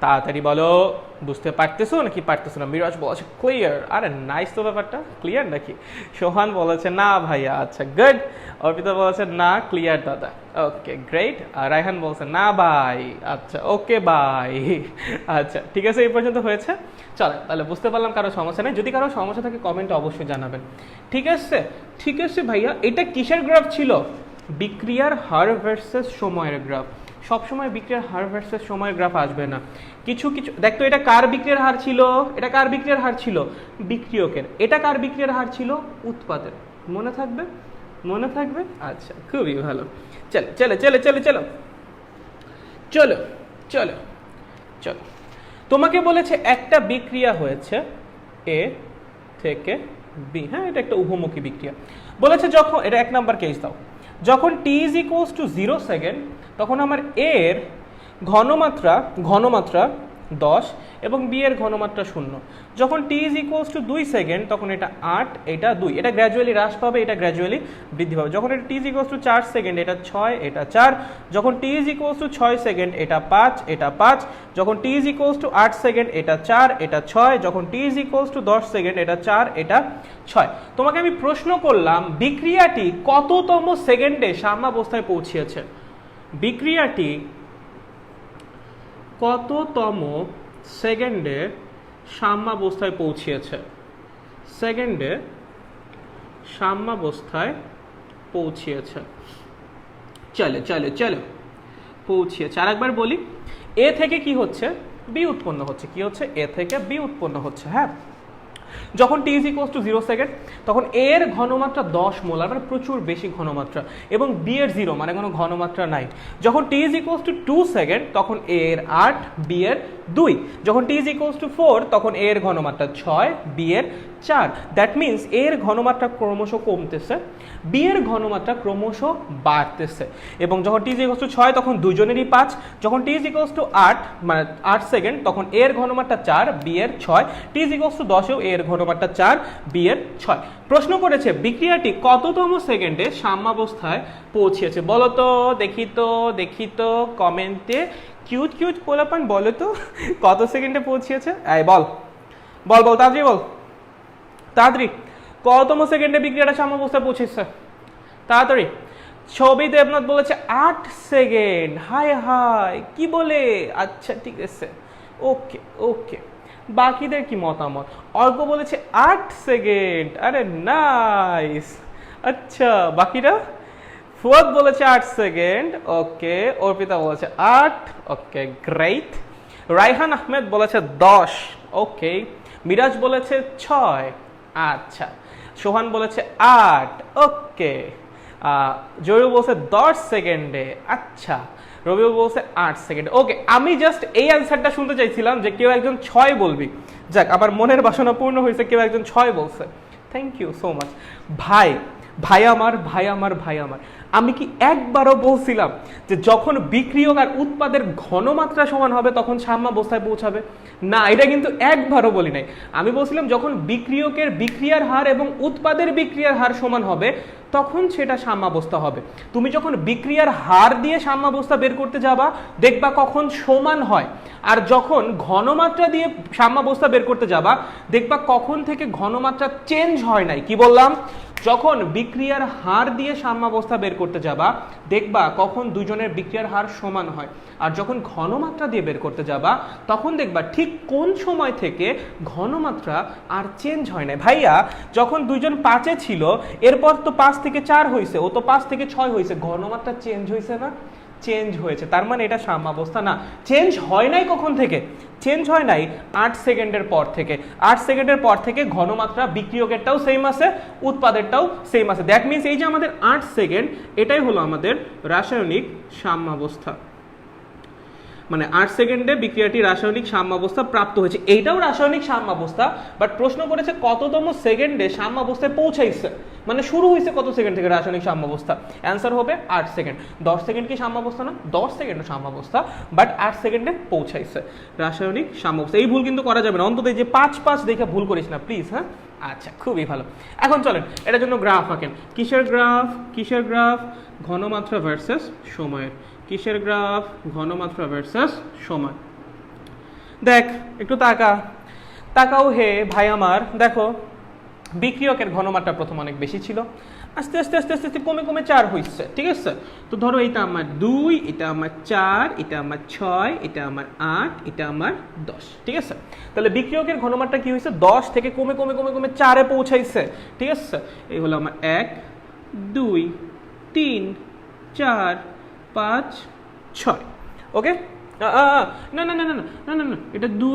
তাড়াতাড়ি বলো। বুঝতে পারতেছো নাকি পারতেছো না? মিরাজ বলেছে ক্লিয়ার। আরে নাইস তো, ব্যাপারটা ক্লিয়ার নাকি? সোহান বলেছে না ভাইয়া। আচ্ছা গুড। অর্পিতা বলেছে না ক্লিয়ার দাদা। Okay great. আর রায়হান বলছে না ভাই। আচ্ছা ওকে ভাই। আচ্ছা ঠিক আছে, এই পর্যন্ত হয়েছে। চলো তাহলে বুঝতে পারলাম কারো সমস্যা নেই। যদি কারো সমস্যা থাকে কমেন্টে অবশ্যই জানাবেন। ঠিক আছে, ঠিক আছে ভাইয়া। এটা কিসের গ্রাফ ছিল? বিক্রিয়ার হার ভার্সেস সময়ের গ্রাফ। সবসময় বিক্রিয়ার হার ভার্সেস সময়ের গ্রাফ আসবে না। কিছু দেখতো, এটা কার বিক্রিয়ার হার ছিল? এটা কার বিক্রিয়ার হার ছিল? বিক্রিয়কের। এটা কার বিক্রিয়ার হার ছিল? উৎপাদের। মনে থাকবে? মনে থাকবে? আচ্ছা খুবই ভালো। চলো চলো চলো চলো চলো চলো চলো চলো। তোমাকে বলেছে একটা বিক্রিয়া হয়েছে এ থেকে বি। হ্যাঁ, এটা একটা উভমুখী বিক্রিয়া। বলেছে যখন, এটা 1 নাম্বার কেস দাও, যখন t = 0 সেকেন্ড, তখন আমার a এর ঘনমাত্রা 10 এবং b এর ঘনমাত্রা 0। যখন t = 2 সেকেন্ড, তখন এটা 8, এটা 2। এটা গ্র্যাজুয়ালি হ্রাস পাবে, এটা গ্র্যাজুয়ালি বৃদ্ধি পাবে। যখন এটা t = 4 সেকেন্ড, এটা 6, এটা 4। যখন t = 6 সেকেন্ড, এটা 5, এটা 5। যখন t = 8 সেকেন্ড, এটা 4, এটা 6। যখন t = 10 সেকেন্ড, এটা 4, এটা 6। তোমাকে আমি প্রশ্ন করলাম, বিক্রিয়াটি কততম সেকেন্ডে সাম্যাবস্থায় পৌঁছেছে? বিক্রিয়াটি কততম সেকেন্ডে সাম্যাবস্থায় পৌঁছেছে? সেকেন্ডে সাম্যাবস্থায় পৌঁছেছে। চলো চলো চলো, পৌঁছেছে। আরেকবার বলি, এ থেকে কি হচ্ছে? বি উৎপন্ন হচ্ছে। কি হচ্ছে? এ থেকে বি উৎপন্ন হচ্ছে। হ্যাঁ, যখন t = 0 সেকেন্ড, তখন a এর ঘনমাত্রা 10 মোলার, মানে প্রচুর বেশি ঘনমাত্রা, এবং b এর 0 মানে কোনো ঘনমাত্রা নাই। যখন t = 2 সেকেন্ড, তখন a এর 8, b এর 2। যখন t = 4, তখন a এর ঘনমাত্রা 6, b এর 4। দ্যাট মিনস a এর ঘনমাত্রা ক্রমশ কমতেছে, b এর ঘনমাত্রা ক্রমশ বাড়তেছে। এবং যখন t = 6, তখন দুজনেরই 5। যখন t = 8 মানে 8 সেকেন্ড, তখন a এর ঘনমাত্রা 4, b এর 6। t = 10 এও a এর ঘনমাত্রা 4, b এর 6। প্রশ্ন করেছে বিক্রিয়াটি কততম সেকেন্ডে সাম্যাবস্থায় পৌঁছেছে? বলো তো, দেখি তো কমেন্টে। কিউট পোলাপান বলো তো কত সেকেন্ডে পৌঁছেছে? এই বল বল বল, তাড়াতাড়ি বল, তাড়াতাড়ি। কততম সেকেন্ডে বিক্রিয়াটা সাম্যাবস্থায় পৌঁছেছে? তাড়াতাড়ি। ছবি দেবনাথ বলেছে 8 সেকেন্ড। হাই হাই, কি বলে? আচ্ছা ঠিক আছে, ওকে ওকে। বাকিদের কি মতামত? অর্ক বলেছে 8 সেকেন্ড, আরে নাইস। আচ্ছা বাকিরা? ফুয়াদ বলেছে 8 সেকেন্ড, ওকে। অর্পিতা বলেছে 8, ওকে গ্রেট। রাইহান আহমেদ বলেছে 10, ওকে। মিরাজ বলেছে 6, আচ্ছা। সোহান বলেছে 8, ওকে। জয়ু বলছে 10 সেকেন্ডে, আচ্ছা। রবিউল বলছে 8 সেকেন্ড, ওকে। আমি জাস্ট এই অ্যান্সারটা শুনতে চাইছিলাম যে কেউ একজন 6 বলবি। যাক, আমার মনের বাসনা পূর্ণ হয়েছে, কেউ একজন 6 বলছে। Thank you so much. ভাই ভাই আমার, ভাই আমার, ভাই আমার, আমি কি একবারও বলছিলাম যে যখন বিক্রিয়ক আর উৎপাদের ঘনমাত্রা সমান হবে তখন সাম্যাবস্থায় পৌঁছাবে? না, এটা কিন্তু একবারও বলি নাই। আমি বলছিলাম যখন বিক্রিয়কের বিক্রিয়ার হার এবং উৎপাদের বিক্রিয়ার হার সমান হবে তখন সেটা সাম্যাবস্থা হবে। তুমি যখন বিক্রিয়ার হার দিয়ে সাম্যাবস্থা বের করতে যাবা দেখবা কখন সমান হয়, আর যখন ঘনমাত্রা দিয়ে সাম্যাবস্থা বের করতে যাবা দেখবা কখন থেকে ঘনমাত্রা চেঞ্জ হয় নাই। কি বললাম? যখন বিক্রিয়ার হার দিয়ে সাম্যাবস্থা বের করতে যাবা দেখবা কখন দুজনের বিক্রিয়ার হার সমান হয়, আর যখন ঘনমাত্রা দিয়ে বের করতে যাবা তখন দেখবা ঠিক কোন সময় থেকে ঘনমাত্রা আর চেঞ্জ হয় না। ভাইয়া যখন দুইজন 5-এ ছিল এরপর তো 5 থেকে 4 হয়েছে, ও তো 5 থেকে 6 হয়েছে, ঘনমাত্রা চেঞ্জ হয়েছে না? চেঞ্জ হয়েছে, তার মানে এটা সাম্যাবস্থা না। চেঞ্জ হয় নাই কখন থেকে? চেঞ্জ হয় নাই 8 সেকেন্ডের পর থেকে। 8 সেকেন্ডের পর থেকে ঘনমাত্রা বিক্রিয়কেরটাও সেম আছে, উৎপাদেরটাও সেম আছে। দ্যাট মিনস এই যে আমাদের 8 সেকেন্ড, এটাই হলো আমাদের রাসায়নিক সাম্যাবস্থা। মানে 8 সেকেন্ডে বিক্রিয়াটি রাসায়নিক সাম্যাবস্থা প্রাপ্ত হয়েছে, এইটাও রাসায়নিক সাম্যাবস্থা। বাট প্রশ্ন করেছে কততম সেকেন্ডে সাম্যাবস্থায় পৌঁছাইছে, মানে শুরু হয়েছে কত সেকেন্ড থেকে রাসায়নিক সাম্যাবস্থা। অ্যান্সার হবে 8 সেকেন্ড। 10 সেকেন্ড কি সাম্যাবস্থা না? 10 সেকেন্ড সাম্যাবস্থা, বাট 8 সেকেন্ডে পৌঁছাইছে রাসায়নিক সাম্যাবস্থা। এই ভুল কিন্তু করা যাবে না, অন্তত এই যে 5 দেখে ভুল করিস না প্লিজ, হ্যাঁ? আচ্ছা, খুবই ভালো। এখন চলেন এটার জন্য গ্রাফ আঁকেন। কিসের গ্রাফ? কিসের গ্রাফ? ঘনমাত্রা ভার্সেস সময়ের। কিসের গ্রাফ? ঘনমাত্রা ভার্সেস সময়। দেখ একটু তাকাও হে ভাই আমার। দেখো বিক্রিয়কের ঘনমাত্রা প্রথম অনেক বেশি ছিল, আস্তে আস্তে আস্তে আস্তে আস্তে কমে কমে 4 হয়েছে, ঠিক আছে? তো ধরো এটা আমার 2, এটা আমার 4, এটা আমার 6, এটা আমার 8, এটা আমার 10, ঠিক আছে? তাহলে বিক্রিয়কের ঘনমাত্রা কি হয়েছে? 10 থেকে কমে কমে কমে কমে 4-এ পৌঁছাইছে, ঠিক আছে? এই হলো আমার 1, 2, 3, 4, 5, 6, ওকে? না না না না না না না, এটা 2,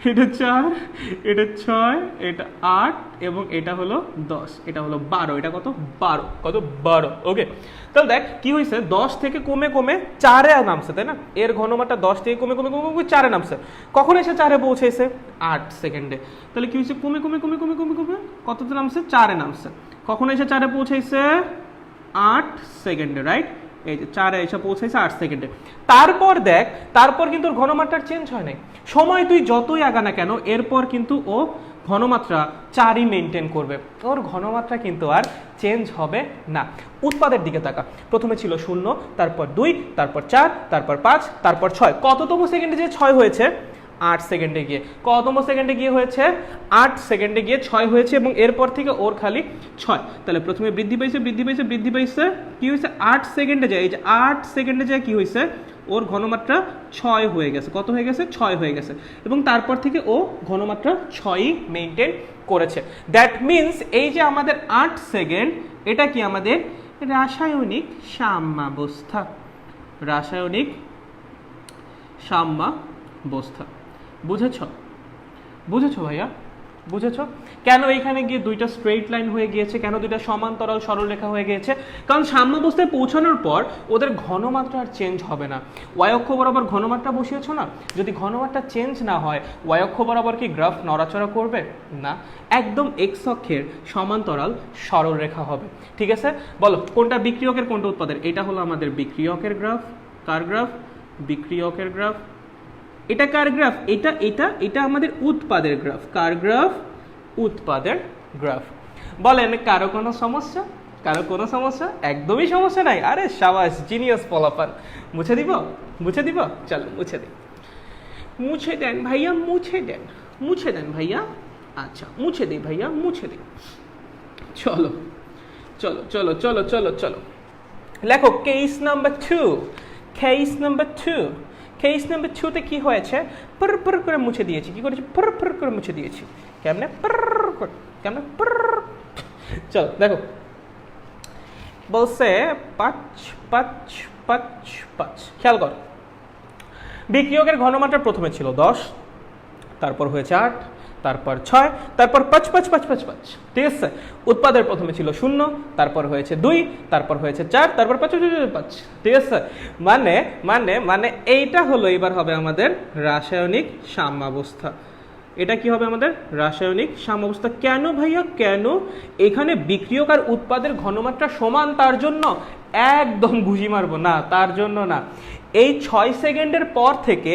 এটা 4, এটা 6, এটা 8 এবং এটা হলো 10, এটা হলো 12, এটা কত? 12, কত? 12, ওকে? তাহলে দেখ কি হয়েছে, 10 থেকে কমে কমে 4-এ নামছে, তাই না? এর ঘনমাত্রা 10 থেকে কমে কমে কমে কমে 4-এ নামছে। কখন এসে 4-এ পৌঁছেছে? 8 সেকেন্ডে। তাহলে কি হয়েছে? কমে কমে কমে কমে কমে কমে কততে নামছে? 4-এ নামছে। কখন এসে 4-এ পৌঁছেছে? 8 সেকেন্ডে, রাইট? এই যে 4-এ এসে পৌঁছাইছে 8 সেকেন্ডে। তারপর দেখ, তারপর কিন্তু ওর ঘনমাত্রার চেঞ্জ হয় নাই। সময় তুই যতই আগা না কেন এরপর কিন্তু ও ঘনমাত্রা 4-ই মেনটেন করবে, ওর ঘনমাত্রা কিন্তু আর চেঞ্জ হবে না। উৎপাদের দিকে তাকা, প্রথমে ছিল 0, তারপর 2, তারপর 4, তারপর 5, তারপর 6। কততম সেকেন্ডে যে 6 হয়েছে? 8 সেকেন্ডে গিয়ে। কততম সেকেন্ডে গিয়ে হয়েছে? 8 সেকেন্ডে গিয়ে 6 হয়েছে, এবং এরপর থেকে ওর খালি 6। তাহলে প্রথমে বৃদ্ধি পাইছে বৃদ্ধি পাইছে বৃদ্ধি পাইছে, কি হয়েছে? 8 সেকেন্ডে যায়, এই যে 8 সেকেন্ডে যায় কি হয়েছে? ওর ঘনমাত্রা 6 হয়ে গেছে। কত হয়ে গেছে? 6 হয়ে গেছে, এবং তারপর থেকে ও ঘনমাত্রা 6ই মেনটেন করেছে। দ্যাট মিনস এই যে আমাদের 8 সেকেন্ড, এটা কি আমাদের রাসায়নিক সাম্যাবস্থা। রাসায়নিক সাম্যাবস্থা। বুঝেছ? বুঝেছ ভাইয়া? বুঝেছ? কেন এইখানে গিয়ে দুইটা স্ট্রেইট লাইন হয়ে গিয়েছে, কেন দুইটা সমান্তরাল সরলরেখা হয়ে গিয়েছে? কারণ সাম্যাবস্থায় পৌঁছানোর পর ওদের ঘনমাত্রা আর চেঞ্জ হবে না। ওয়াই অক্ষ বরাবর ঘনমাত্রা বসিয়েছ না, যদি ঘনমাত্রা চেঞ্জ না হয় ওয়াই অক্ষ বরাবর কি গ্রাফ নড়াচড়া করবে না? একদম এক্স অক্ষের সমান্তরাল সরলরেখা হবে। ঠিক আছে, বলো কোনটা বিক্রিয়কের কোনটা উৎপাদের? এটা হলো আমাদের বিক্রিয়কের গ্রাফ। কার গ্রাফ? বিক্রিয়কের গ্রাফ। এটা কার গ্রাফ? এটা এটা এটা আমাদের উৎপাদের গ্রাফ। কার গ্রাফ? উৎপাদের গ্রাফ। বলেন কারো কোনো সমস্যা? কারো কোনো সমস্যা? একদমই সমস্যা নাই। আরে শাবাশ, জিনিয়াস ফলাফল। মুছে দিব? মুছে দিব? চলো মুছে দিই। মুছে দেন ভাইয়া, মুছে দেন, মুছে দেন ভাইয়া। আচ্ছা মুছে দিই ভাইয়া, মুছে দিই। চলো চলো চলো চলো চলো চলো লেখো case number 2। Case number 2। Case number 2 তে কি হয়েছে, পর পর করে মুছে দিয়েছি। কি করেছি, পর পর করে মুছে দিয়েছি। কেমনে, কেমনে, চলো দেখো বলছে 5 5 5 5। খেয়াল কর, বিক্রিয়কের ঘনমাত্রা প্রথমে ছিল 10, তারপর হয়েছে 8, তারপর 6, তারপর 5 5 5 5 5। ঠিক আছে, উৎপাদের প্রথমে ছিল 0, তারপর হয়েছে 2, তারপর হয়েছে 4, তারপর 5 5 5। ঠিক আছে, মানে মানে মানে এইটা হলো, এবার হবে আমাদের রাসায়নিক সাম্যাবস্থা। এটা কি হবে আমাদের রাসায়নিক সাম্যাবস্থা। কেন ভাইয়া, কেন? এখানে বিক্রিয়ক আর উৎপাদের ঘনমাত্রা সমান, তার জন্য? একদম ঘুষি মারবো না, তার জন্য না। এই 6 সেকেন্ডের পর থেকে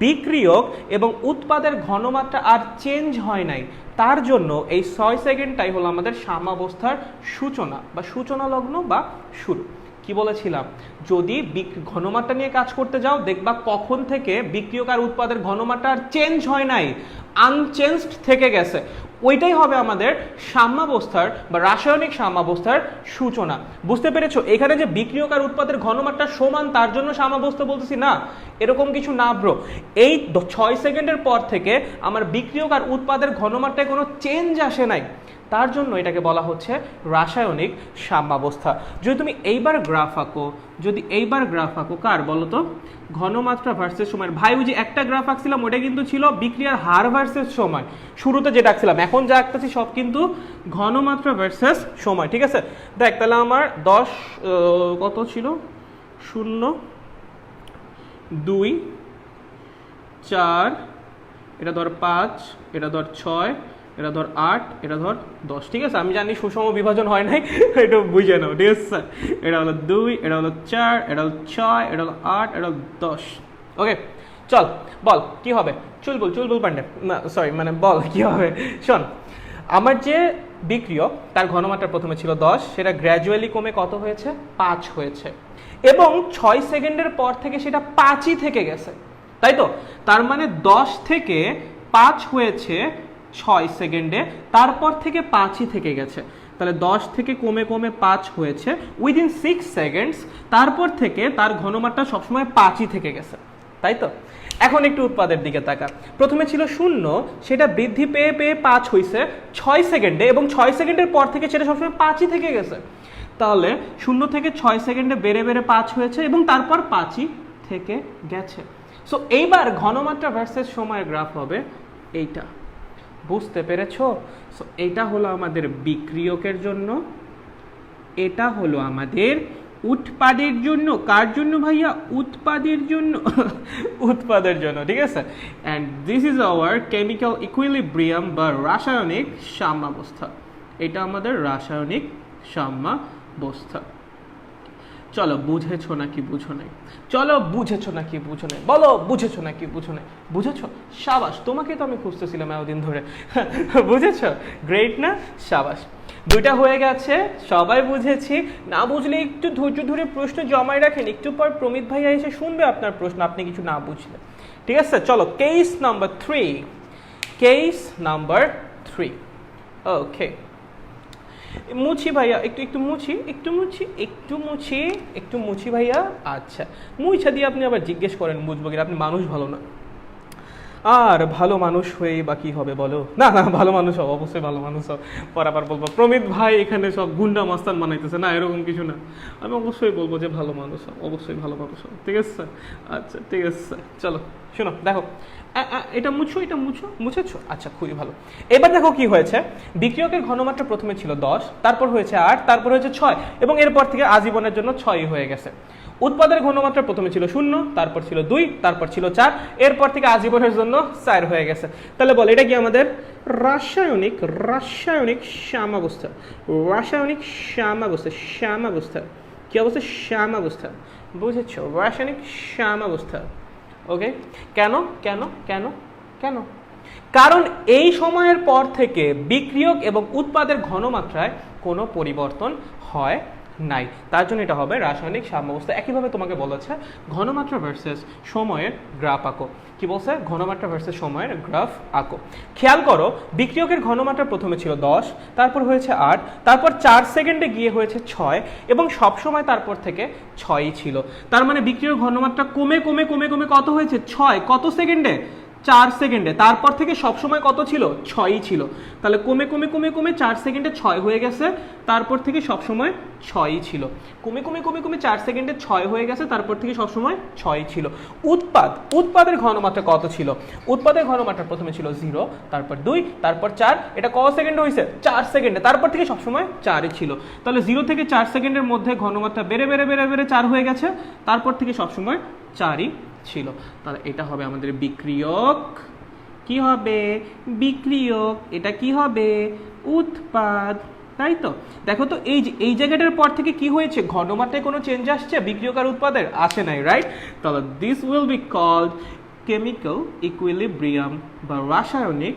বিক্রিয়ক এবং উৎপাদের ঘনমাত্রা আর চেঞ্জ হয় নাই, তার জন্য এই 6 সেকেন্ডটাই হলো আমাদের সাম্যাবস্থার সূচনা বা সূচনা লগ্ন বা শুরু। কি বলেছিলাম, যদি ঘনমাত্রা নিয়ে কাজ করতে যাও দেখবা কখন থেকে বিক্রিয়ক আর উৎপাদের ঘনমাত্রা আর চেঞ্জ হয় নাই, আনচেঞ্জড থেকে গেছে, ওইটাই হবে আমাদের সাম্যাবস্থার বা রাসায়নিক সাম্যাবস্থার সূচনা। বুঝতে পেরেছো? এখানে যে বিক্রিয়ক আর উৎপাদের ঘনমাত্রা সমান তার জন্য সাম্যাবস্থা বলতেছি না, এরকম কিছু না ব্রো। এই 6 সেকেন্ডের পর থেকে আমার বিক্রিয়ক আর উৎপাদের ঘনমাত্রায় কোনো চেঞ্জ আসে নাই, তার জন্য এটাকে বলা হচ্ছে রাসায়নিক সাম্যাবস্থা। যদি তুমি এইবার গ্রাফ আঁকো, যদি এইবার গ্রাফ আঁকো কার বলো তো, ঘনমাত্রা ভার্সেস সময়। ভাই ওই যে একটা গ্রাফ আঁকছিলাম ওটা কিন্তু ছিল বিক্রিয়ার হার ভার্সেস সময়, শুরুতে যেটা আঁকছিলাম। এখন যা আঁকতেছি সব কিন্তু ঘনমাত্রা ভার্সেস সময়। ঠিক আছে, দেখ তাহলে আমার 10 কত ছিল, 0 2 4, এটা ধর 5, এটা ধর 6, এটা ধর 8, এটা ধর 10। ঠিক আছে, আমি জানি সুষম বিভাজন হয় নাই, এটা বুঝে নাও। ঠিক আছে, এটা হলো 2, এটা হলো 4, এটা হলো 6, এটা হলো 8, এটা হলো 10। ওকে, চল বল কি হবে। চুলবুল পান্ডে না, সরি, মানে বল কি হবে। শোন, আমার যে বিক্রিয়ক তার ঘনমাত্রা প্রথমে ছিল 10, সেটা গ্র্যাজুয়ালি কমে কত হয়েছে, 5 হয়েছে, এবং 6 সেকেন্ডের পর থেকে সেটা 5ই থেকে গেছে, তাই তো? তার মানে 10 থেকে 5 হয়েছে 6 সেকেন্ডে, তারপর থেকে 5ই থেকে গেছে। তাহলে 10 থেকে কমে কমে 5 হয়েছে উইদিন 6 সেকেন্ডস, তারপর থেকে তার ঘনমাত্রা সবসময় 5ই থেকে গেছে, তাই তো? এখন একটু উৎপাদের দিকে তাকা। প্রথমে ছিল 0, সেটা বৃদ্ধি পেয়ে পেয়ে 5 হয়েছে 6 সেকেন্ডে, এবং 6 সেকেন্ডের পর থেকে সেটা সবসময় 5ই থেকে গেছে। তাহলে 0 থেকে 6 সেকেন্ডে বেড়ে বেড়ে 5 হয়েছে এবং তারপর 5ই থেকে গেছে। সো এইবার ঘনমাত্রা ভার্সেস সময়ের গ্রাফ হবে এইটা। বুঝতে পেরেছো? সো এটা হলো আমাদের বিক্রিয়কের জন্য, এটা হলো আমাদের উৎপাদের জন্য। কার জন্য ভাইয়া? উৎপাদের জন্য। উৎপাদের জন্য, ঠিক আছে। And this is our chemical equilibrium বা রাসায়নিক সাম্যাবস্থা। এটা আমাদের রাসায়নিক সাম্যাবস্থা। চলো, বুঝেছো নাকি বুঝো নাই? চলো, বুঝেছো নাকি বুঝো নাই? বলো, বুঝেছো নাকি বুঝো নাই? বুঝেছো? সাবাস, তোমাকে তো আমি খুঁজতেছিলাম এতদিন ধরে। বুঝেছো? গ্রেট না? সাবাস, দুইটা হয়ে গেছে, সবাই বুঝেছি। না বুঝলে একটু ধৈর্য ধরে প্রশ্ন জমায় রাখেন, একটু পর প্রমিত ভাইয়া এসে শুনবে আপনার প্রশ্ন, আপনি কিছু না বুঝলে। ঠিক আছে, চলো কেস নাম্বার 3। Case number 3। ওকে, মুছি ভাইয়া, একটু মুছি ভাইয়া। আচ্ছা, মুছা দিয়ে আপনি আবার জিজ্ঞেস করেন বুঝবো কিনা, আপনি মানুষ ভালো না। আর ভালো মানুষ হয়েই বা কি হবে বলো? না না, ভালো মানুষ হও, অবশ্যই ভালো মানুষ হও। পরাবার বলবো প্রমিত ভাই এখানে সব গুন্ডা মাস্তান বানাইতেছে, না এরকম কিছু না। আমি অবশ্যই বলবো যে ভালো মানুষ হও, অবশ্যই ভালো মানুষ হও। ঠিক আছে, আচ্ছা ঠিক আছে। চলো শোনো, দেখো এটা মুছেছো? আচ্ছা, খুবই ভালো। এবার দেখো কি হয়েছে। বিক্রিয়কের ঘনমাত্রা প্রথমে ছিল 10, তারপর হয়েছে 8, তারপর হয়েছে 6, এবং এরপর থেকে আজীবনের জন্য 6ই হয়ে গেছে। উৎপাদের ঘনমাত্রা প্রথমে ছিল 0, তারপর ছিল 2, তারপর ছিল 4, এরপর থেকে আজীবনের জন্য 4 হয়ে গেছে। তাহলে বল, এটা কি আমাদের রাসায়নিক সাম্যাবস্থা। রাসায়নিক সাম্যাবস্থা কি অবস্থা? সাম্যাবস্থা। বুঝেছো? রাসায়নিক সাম্যাবস্থা। ওকে, কেন? কারণ এই সময়ের পর থেকে বিক্রিয়ক এবং উৎপাদের ঘনমাত্রায় কোনো পরিবর্তন হয় নাই, তার জন্য এটা হবে রাসায়নিক সাম্যাবস্থা। একইভাবে তোমাকে বলেছে ঘনমাত্রা ভার্সেস সময়ের গ্রাফ আঁকো। কি বলছে? ঘনমাত্রা ভার্সেস সময়ের গ্রাফ আঁকো। খেয়াল করো, বিক্রিয়কের ঘনমাত্রা প্রথমে ছিল 10, তারপর হয়েছে 8, তারপর 4 সেকেন্ডে গিয়ে হয়েছে 6, এবং সবসময় তারপর থেকে 6ই ছিল। তার মানে বিক্রিয়ক ঘনমাত্রা কমে কমে কমে কমে কত হয়েছে? 6। কত সেকেন্ডে? 4 সেকেন্ডে। তারপর থেকে সবসময় কত ছিল? 6ই ছিল। তাহলে কমে কমে কমে কমে 4 সেকেন্ডে 6 হয়ে গেছে, তারপর থেকে সবসময় 6ই ছিল। কমে কমে কমে কমে 4 সেকেন্ডে 6 হয়ে গেছে, তারপর থেকে সবসময় 6ই ছিল। উৎপাদের ঘনমাত্রা কত ছিল? উৎপাদের ঘনমাত্রা প্রথমে ছিল 0, তারপর 2, তারপর 4। এটা কত সেকেন্ড হয়েছে? 4 সেকেন্ডে। তারপর থেকে সবসময় 4ই ছিল। তাহলে 0 থেকে 4 সেকেন্ডের মধ্যে ঘনমাত্রা বেড়ে বেড়ে বেড়ে বেড়ে 4 হয়ে গেছে, তারপর থেকে সবসময় 4ই ছিল। তাহলে এটা হবে আমাদের বিক্রিয়ক। কি হবে? বিক্রিয়ক। এটা কি হবে? উৎপাদ। তাই তো? দেখো তো, এই জায়গাটার পর থেকে কি হয়েছে? ঘনমাত্রায় কোনো চেঞ্জ আসছে বিক্রিয়ক আর উৎপাদের? আসে নাই, রাইট? তাহলে this will be called chemical equilibrium বা রাসায়নিক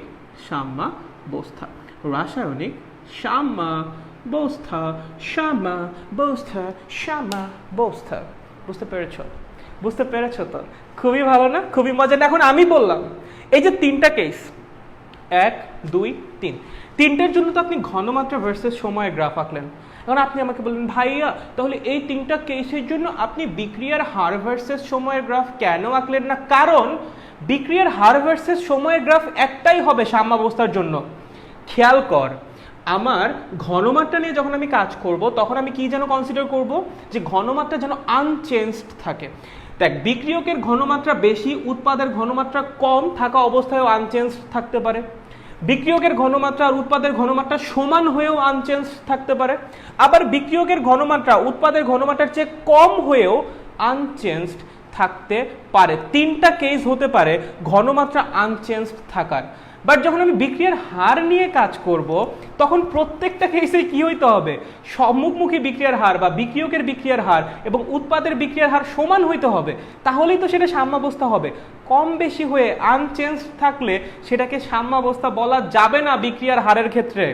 সাম্যাবস্থা। রাসায়নিক সাম্যাবস্থা, সাম্যাবস্থা, সাম্যাবস্থা। বুঝতে পেরেছো? বুঝতে পেরেছো তো? খুবই ভালো না? খুবই মজা না? এখন আমি বললাম এই যে 3টা কেস, 1, 2, 3, 3টের জন্য তো আপনি ঘনমাত্রা ভার্সেস সময়ের গ্রাফ আঁকলেন। এখন আপনি আমাকে বললেন, ভাইয়া তাহলে এই 3টা কেসের জন্য আপনি বিক্রিয়ার হার ভার্সেস সময়ের গ্রাফ কেন আঁকলেন না? কারণ বিক্রিয়ার হার ভার্সেস সময়ের গ্রাফ একটাই হবে সাম্যাবস্থার জন্য। খেয়াল কর, আমার ঘনমাত্রা নিয়ে যখন আমি কাজ করব তখন আমি কি যেন কনসিডার করব? যে ঘনমাত্রা যেন আনচেঞ্জড থাকে। দেখ, বিক্রিয়কের ঘনমাত্রা বেশি, উৎপাদের ঘনমাত্রা কম থাকা অবস্থায়ও আনচেঞ্জড থাকতে পারে। বিক্রিয়কের ঘনমাত্রা আর উৎপাদের ঘনমাত্রা সমান হয়েও আনচেঞ্জড থাকতে পারে। আবার বিক্রিয়কের ঘনমাত্রা উৎপাদের ঘনমাত্রার চেয়ে কম হয়েও আনচেঞ্জড থাকতে পারে। 3টা কেস হতে পারে ঘনমাত্রা আনচেঞ্জড থাকার। বাট যখন আমি বিক্রিয়ার হার নিয়ে কাজ করব তখন প্রত্যেকটা কেসে কি হইতে হবে? সম্মুখমুখী বিক্রিয়ার হার বা বিক্রিয়কের বিক্রিয়ার হার এবং উৎপাদের বিক্রিয়ার হার সমান হইতে হবে, তাহলেই তো সেটা সাম্যাবস্থা হবে। কম বেশি হয়ে আনচেঞ্জড থাকলে সেটাকে সাম্যাবস্থা বলা যাবে না বিক্রিয়ার হারের ক্ষেত্রে।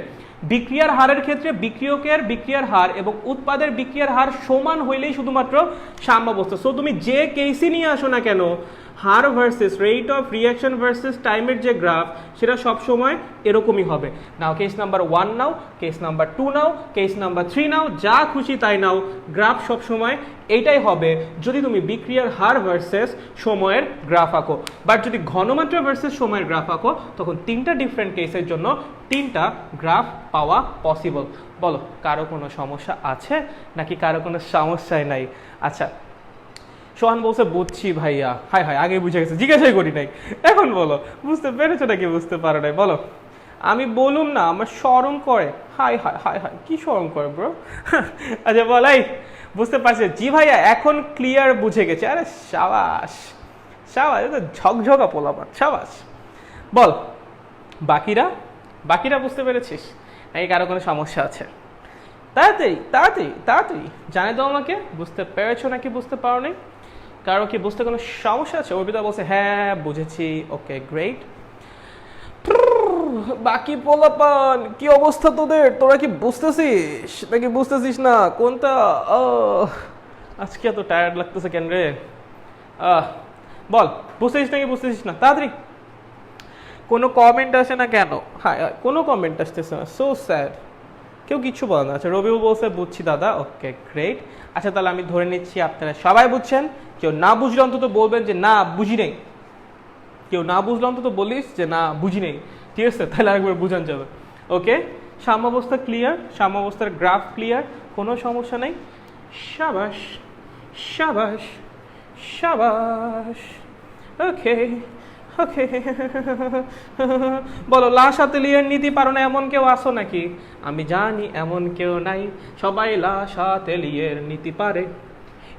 বিক্রিয়ার হারের ক্ষেত্রে বিক্রিয়কের বিক্রিয়ার হার এবং উৎপাদের বিক্রিয়ার হার সমান হইলেই শুধুমাত্র সাম্যাবস্থা। সো তুমি যে কেসই নিয়ে আসো না কেন, হার versus rate of reaction versus টাইমের যে গ্রাফ, সেটা সবসময় এরকমই হবে। Now case number 1 now, case number 2 now, case number 3 now, যা খুশি তাই নাও, গ্রাফ সবসময় এইটাই হবে যদি তুমি বিক্রিয়ার হার ভার্সেস সময়ের গ্রাফ আঁকো। বাট যদি ঘনমাত্রা ভার্সেস সময়ের গ্রাফ আঁকো তখন 3টা ডিফারেন্ট কেসের জন্য 3টা গ্রাফ পাওয়া পসিবল। বলো, কারো কোনো সমস্যা আছে নাকি কারো কোনো সমস্যাই নাই? আচ্ছা, সোহান বলছে বুঝছি ভাইয়া। হাই হাই, আগে বুঝে গেছে, জিজ্ঞাসাই করি নাই। এখন বলো, বুঝতে পেরেছো নাকি বুঝতে পারো নাই? বলো। আমি বলুম না, আমার শরম করে। হাই হাই হাই হাই, কি শরম করে ব্রো? আচ্ছা বলাই, বুঝতে পারছি। জি ভাইয়া, এখন ক্লিয়ার বুঝে গেছে। আরে সাবাস সাবাস, এটা ঝকঝকা পোলাপান, সাবাস। বল, বাকিরা বুঝতে পেরেছিস নাকি কারো কোনো সমস্যা আছে? তাড়াতাড়ি তাড়াতাড়ি তাড়াতাড়ি জানে তো আমাকে, বুঝতে পেরেছো নাকি বুঝতে পারো নাই? কারো কি বুঝতে কোনো সমস্যা আছে? অর্পিতা বলছে হ্যাঁ বুঝেছি। ওকে, গ্রেট। বাকি পোলাপান, কি অবস্থা তোদের? তোরা কি বুঝতেছিস নাকি বুঝতেছিস না? কোনটা? আজকে এত টায়ার্ড লাগতেছে কেন রে? বল, বুঝতেছিস নাকি বুঝতেছিস না? তাড়াতাড়ি। কোনো কমেন্ট আসে না কেন? হ্যাঁ, কোনো কমেন্ট আসতেছে না, সো স্যাড। কেউ কিছু বলে না। আচ্ছা, রবিউ বলছে বুঝছি দাদা। Okay, great. আচ্ছা, তাহলে আমি ধরে নিচ্ছি আপনারা সবাই বুঝছেন। কেউ না বুঝলে অন্তত বলবেন যে না বুঝি নেই। কেউ না বুঝলে অন্তত বলিস যে না বুঝি নেই, ঠিক আছে? তাহলে আরেকবার বুঝান যাবে। ওকে, সাম্যাবস্থা ক্লিয়ার, সাম্যাবস্থার গ্রাফ ক্লিয়ার, কোনো সমস্যা নেই। সাবাস সাবাস সাবাস। ওকে ওকে। বলো, লাশ হাতে লিয়ের নীতি পারো না এমন কেউ আসো নাকি? আমি জানি এমন কেউ নাই, সবাই লাশ হাতে লিয়ের নীতি পারে।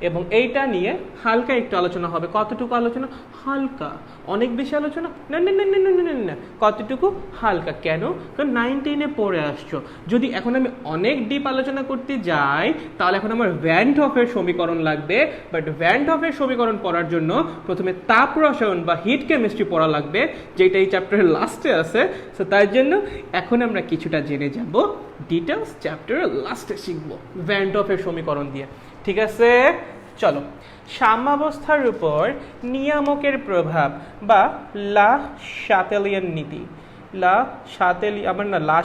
এবং এইটা নিয়ে হালকা একটু আলোচনা হবে। কতটুকু আলোচনা? হালকা। অনেক বেশি আলোচনা না না না না না না না, কতটুকু? হালকা। কেন? কারণ 9 10-এ পড়ে আসছো। যদি এখন আমি অনেক ডিপ আলোচনা করতে যাই তাহলে এখন আমার ভ্যান ডফের সমীকরণ লাগবে, বাট ভ্যান ডফের সমীকরণ পড়ার জন্য প্রথমে তাপ রসায়ন বা হিট কেমিস্ট্রি পড়া লাগবে, যেটা এই চ্যাপ্টারের লাস্টে আছে। সো তার জন্য এখন আমরা কিছুটা জেনে যাব, ডিটেলস চ্যাপ্টারের লাস্টে শিখবো ভ্যান ডফের সমীকরণ দিয়ে। ঠিক আছে, চলো। সাম্যাবস্থার উপর নিয়ামকের প্রভাব বা লা শাতেলিয়ান নীতি। লা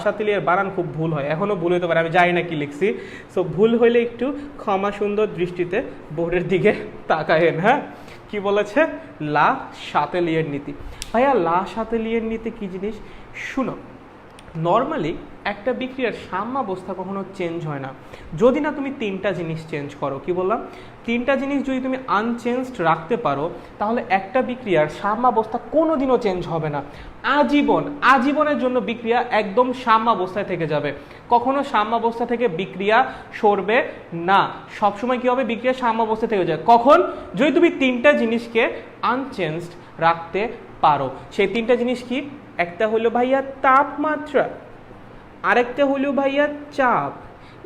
শাতেলিয়ার বানান খুব ভুল হয়, এখনও ভুল হতে পারে, আমি জানি না কি লিখছি। সো ভুল হইলে একটু ক্ষমা সুন্দর দৃষ্টিতে বোর্ডের দিকে তাকায়েন। হ্যাঁ, কি বলেছে? লা শাতেলিয়ার নীতি। ভাইয়া লা শাতেলিয়ার নীতি কি জিনিস? শুনো, নর্মালি একটা বিক্রিয়ার সাম্যাবস্থা কখনো চেঞ্জ হয় না যদি না তুমি 3টা জিনিস চেঞ্জ করো। কি বললাম? 3টা জিনিস যদি তুমি আনচেঞ্জড রাখতে পারো তাহলে একটা বিক্রিয়ার সাম্যাবস্থা কোনোদিনও চেঞ্জ হবে না। আজীবনের জন্য বিক্রিয়া একদম সাম্যাবস্থায় থেকে যাবে, কখনো সাম্যাবস্থা থেকে বিক্রিয়া সরবে না। সবসময় কি হবে? বিক্রিয়া সাম্যাবস্থা থেকে যায়। কখন? যদি তুমি 3টা জিনিসকে আনচেঞ্জড রাখতে পারো। সেই 3টা জিনিস কি? একটা হলো ভাইয়া তাপমাত্রা, আরেকটা হলো ভাইয়া চাপ,